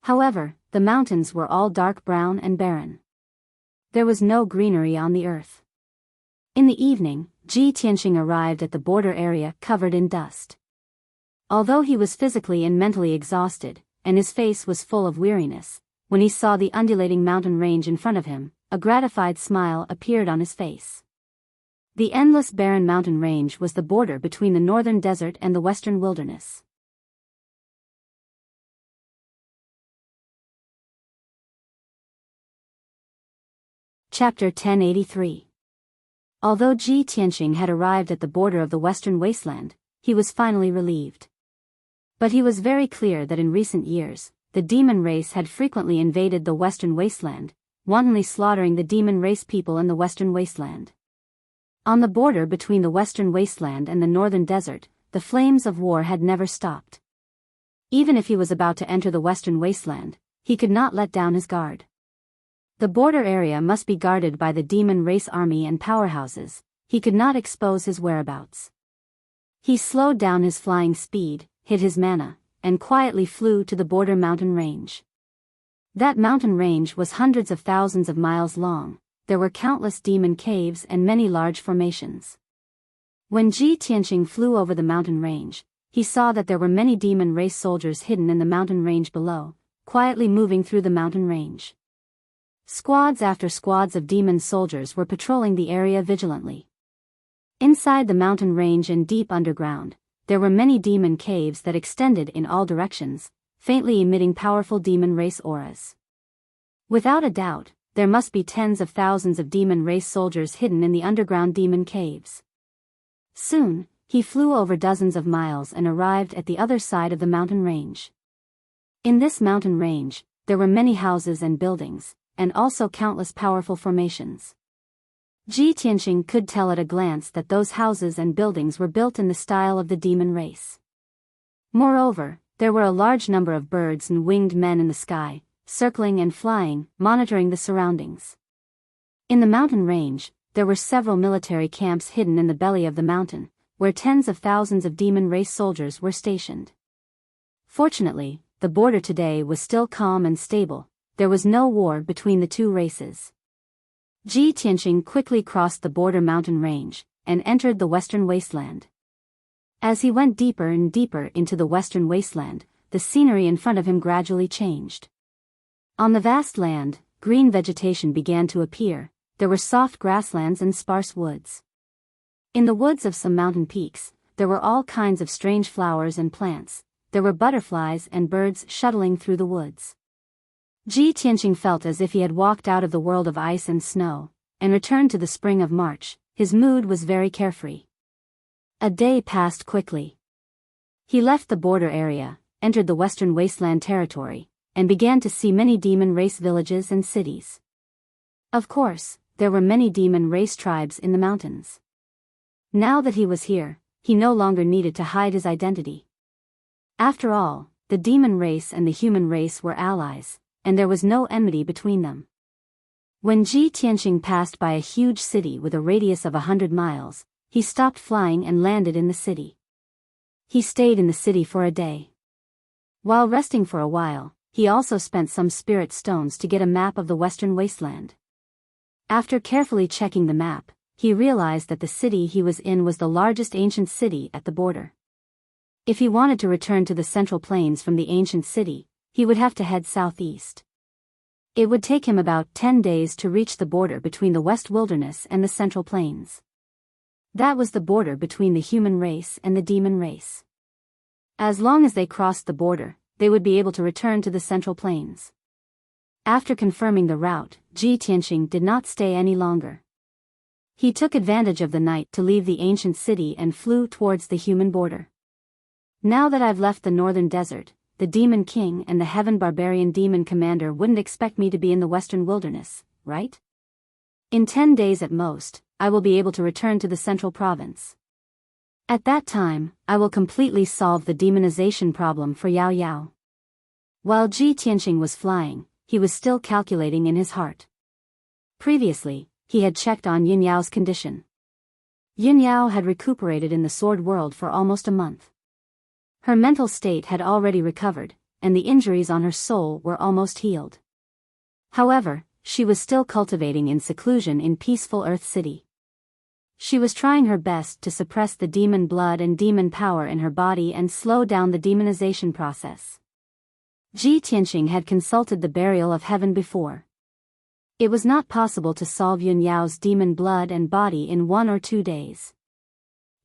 A: However, the mountains were all dark brown and barren. There was no greenery on the earth. In the evening, Ji Tianqing arrived at the border area covered in dust. Although he was physically and mentally exhausted, and his face was full of weariness, when he saw the undulating mountain range in front of him, a gratified smile appeared on his face. The endless barren mountain range was the border between the northern desert and the western wilderness. Chapter 1083. Although Ji Tianqing had arrived at the border of the western wasteland, he was finally relieved. But he was very clear that in recent years, the demon race had frequently invaded the western wasteland, wantonly slaughtering the demon race people in the western wasteland. On the border between the western wasteland and the northern desert, the flames of war had never stopped. Even if he was about to enter the western wasteland, he could not let down his guard. The border area must be guarded by the demon race army and powerhouses. He could not expose his whereabouts. He slowed down his flying speed, hid his mana, and quietly flew to the border mountain range. That mountain range was hundreds of thousands of miles long. There were countless demon caves and many large formations. When Ji Tianqing flew over the mountain range, he saw that there were many demon race soldiers hidden in the mountain range below, quietly moving through the mountain range. Squads after squads of demon soldiers were patrolling the area vigilantly. Inside the mountain range and deep underground, there were many demon caves that extended in all directions, faintly emitting powerful demon race auras. Without a doubt, there must be tens of thousands of demon race soldiers hidden in the underground demon caves. Soon, he flew over dozens of miles and arrived at the other side of the mountain range. In this mountain range, there were many houses and buildings, and also countless powerful formations. Ji Tianqing could tell at a glance that those houses and buildings were built in the style of the demon race. Moreover, there were a large number of birds and winged men in the sky, circling and flying, monitoring the surroundings. In the mountain range, there were several military camps hidden in the belly of the mountain, where tens of thousands of demon race soldiers were stationed. Fortunately, the border today was still calm and stable. There was no war between the two races. Ji Tianqing quickly crossed the border mountain range and entered the western wasteland. As he went deeper and deeper into the western wasteland, the scenery in front of him gradually changed. On the vast land, green vegetation began to appear. There were soft grasslands and sparse woods. In the woods of some mountain peaks, there were all kinds of strange flowers and plants. There were butterflies and birds shuttling through the woods. Ji Tianqing felt as if he had walked out of the world of ice and snow, and returned to the spring of March. His mood was very carefree. A day passed quickly. He left the border area, entered the western wasteland territory, and began to see many demon race villages and cities. Of course, there were many demon race tribes in the mountains. Now that he was here, he no longer needed to hide his identity. After all, the demon race and the human race were allies, and there was no enmity between them. When Ji Tianqing passed by a huge city with a radius of 100 miles, he stopped flying and landed in the city. He stayed in the city for a day. While resting for a while, he also spent some spirit stones to get a map of the western wasteland. After carefully checking the map, he realized that the city he was in was the largest ancient city at the border. If he wanted to return to the central plains from the ancient city, he would have to head southeast. It would take him about 10 days to reach the border between the West Wilderness and the Central Plains. That was the border between the human race and the demon race. As long as they crossed the border, they would be able to return to the Central Plains. After confirming the route, Ji Tianqing did not stay any longer. He took advantage of the night to leave the ancient city and flew towards the human border. Now that I've left the northern desert, the Demon King and the Heaven Barbarian Demon Commander wouldn't expect me to be in the Western Wilderness, right? In 10 days at most, I will be able to return to the Central Province. At that time, I will completely solve the demonization problem for Yao Yao. While Ji Tianqing was flying, he was still calculating in his heart. Previously, he had checked on Yin Yao's condition. Yin Yao had recuperated in the sword world for almost a month. Her mental state had already recovered, and the injuries on her soul were almost healed. However, she was still cultivating in seclusion in peaceful Earth City. She was trying her best to suppress the demon blood and demon power in her body and slow down the demonization process. Ji Tianqing had consulted the burial of heaven before. It was not possible to solve Yun Yao's demon blood and body in 1 or 2 days.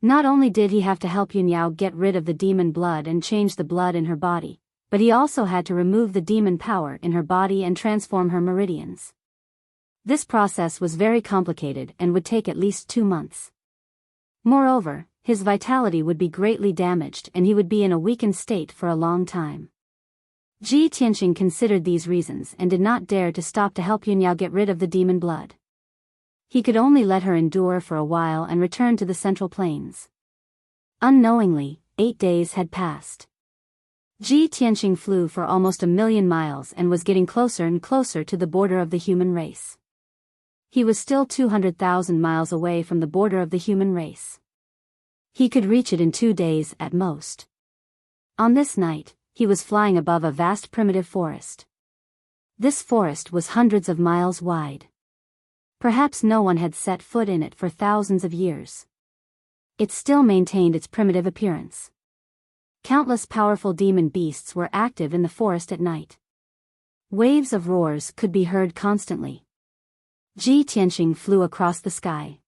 A: Not only did he have to help Yun Yao get rid of the demon blood and change the blood in her body, but he also had to remove the demon power in her body and transform her meridians. This process was very complicated and would take at least 2 months. Moreover, his vitality would be greatly damaged and he would be in a weakened state for a long time. Ji Tianqing considered these reasons and did not dare to stop to help Yun Yao get rid of the demon blood. He could only let her endure for a while and return to the Central Plains. Unknowingly, 8 days had passed. Ji Tianqing flew for almost 1,000,000 miles and was getting closer and closer to the border of the human race. He was still 200,000 miles away from the border of the human race. He could reach it in 2 days at most. On this night, he was flying above a vast primitive forest. This forest was hundreds of miles wide. Perhaps no one had set foot in it for thousands of years. It still maintained its primitive appearance. Countless powerful demon beasts were active in the forest at night. Waves of roars could be heard constantly. Ji Tianqing flew across the sky.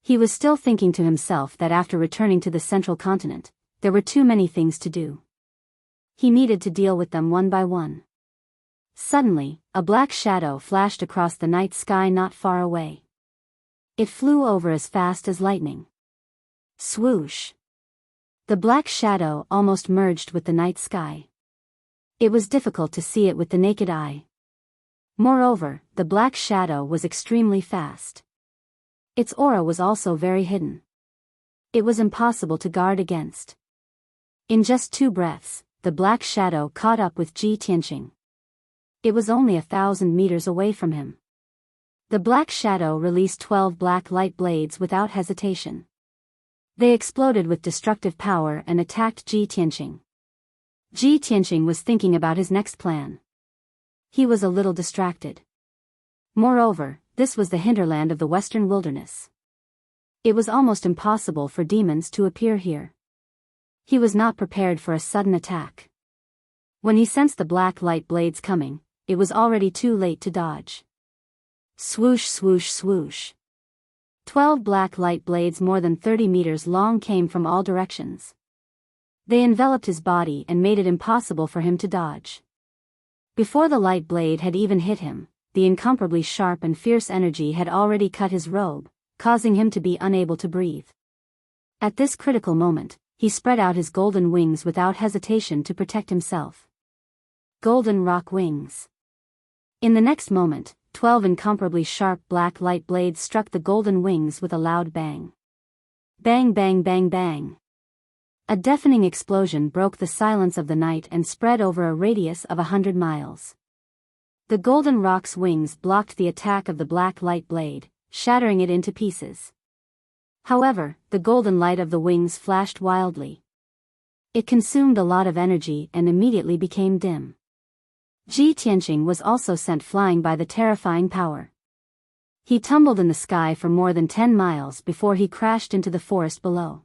A: He was still thinking to himself that after returning to the central continent, there were too many things to do. He needed to deal with them one by one. Suddenly, a black shadow flashed across the night sky not far away. It flew over as fast as lightning. Swoosh! The black shadow almost merged with the night sky. It was difficult to see it with the naked eye. Moreover, the black shadow was extremely fast. Its aura was also very hidden. It was impossible to guard against. In just 2 breaths, the black shadow caught up with Ji Tianqing. It was only 1,000 meters away from him. The black shadow released 12 black light blades without hesitation. They exploded with destructive power and attacked Ji Tianqing. Ji Tianqing was thinking about his next plan. He was a little distracted. Moreover, this was the hinterland of the western wilderness. It was almost impossible for demons to appear here. He was not prepared for a sudden attack. When he sensed the black light blades coming, it was already too late to dodge. Swoosh swoosh swoosh. 12 black light blades more than 30 meters long came from all directions. They enveloped his body and made it impossible for him to dodge. Before the light blade had even hit him, the incomparably sharp and fierce energy had already cut his robe, causing him to be unable to breathe. At this critical moment, he spread out his golden wings without hesitation to protect himself. Golden rock wings. In the next moment, 12 incomparably sharp black light blades struck the golden wings with a loud bang. Bang bang bang bang. A deafening explosion broke the silence of the night and spread over a radius of 100 miles. The golden rock's wings blocked the attack of the black light blade, shattering it into pieces. However, the golden light of the wings flashed wildly. It consumed a lot of energy and immediately became dim. Ji Tianqing was also sent flying by the terrifying power. He tumbled in the sky for more than 10 miles before he crashed into the forest below.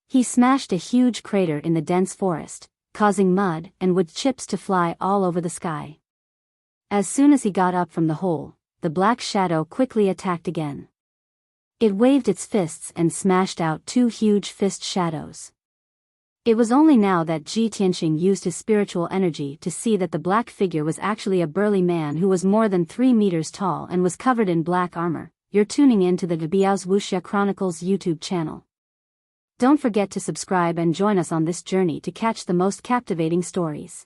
A: He smashed a huge crater in the dense forest, causing mud and wood chips to fly all over the sky. As soon as he got up from the hole, the black shadow quickly attacked again. It waved its fists and smashed out 2 huge fist shadows. It was only now that Ji Tianqing used his spiritual energy to see that the black figure was actually a burly man who was more than 3 meters tall and was covered in black armor. You're tuning in to the Biyao's Wuxia Chronicles YouTube channel. Don't forget to subscribe and join us on this journey to catch the most captivating stories.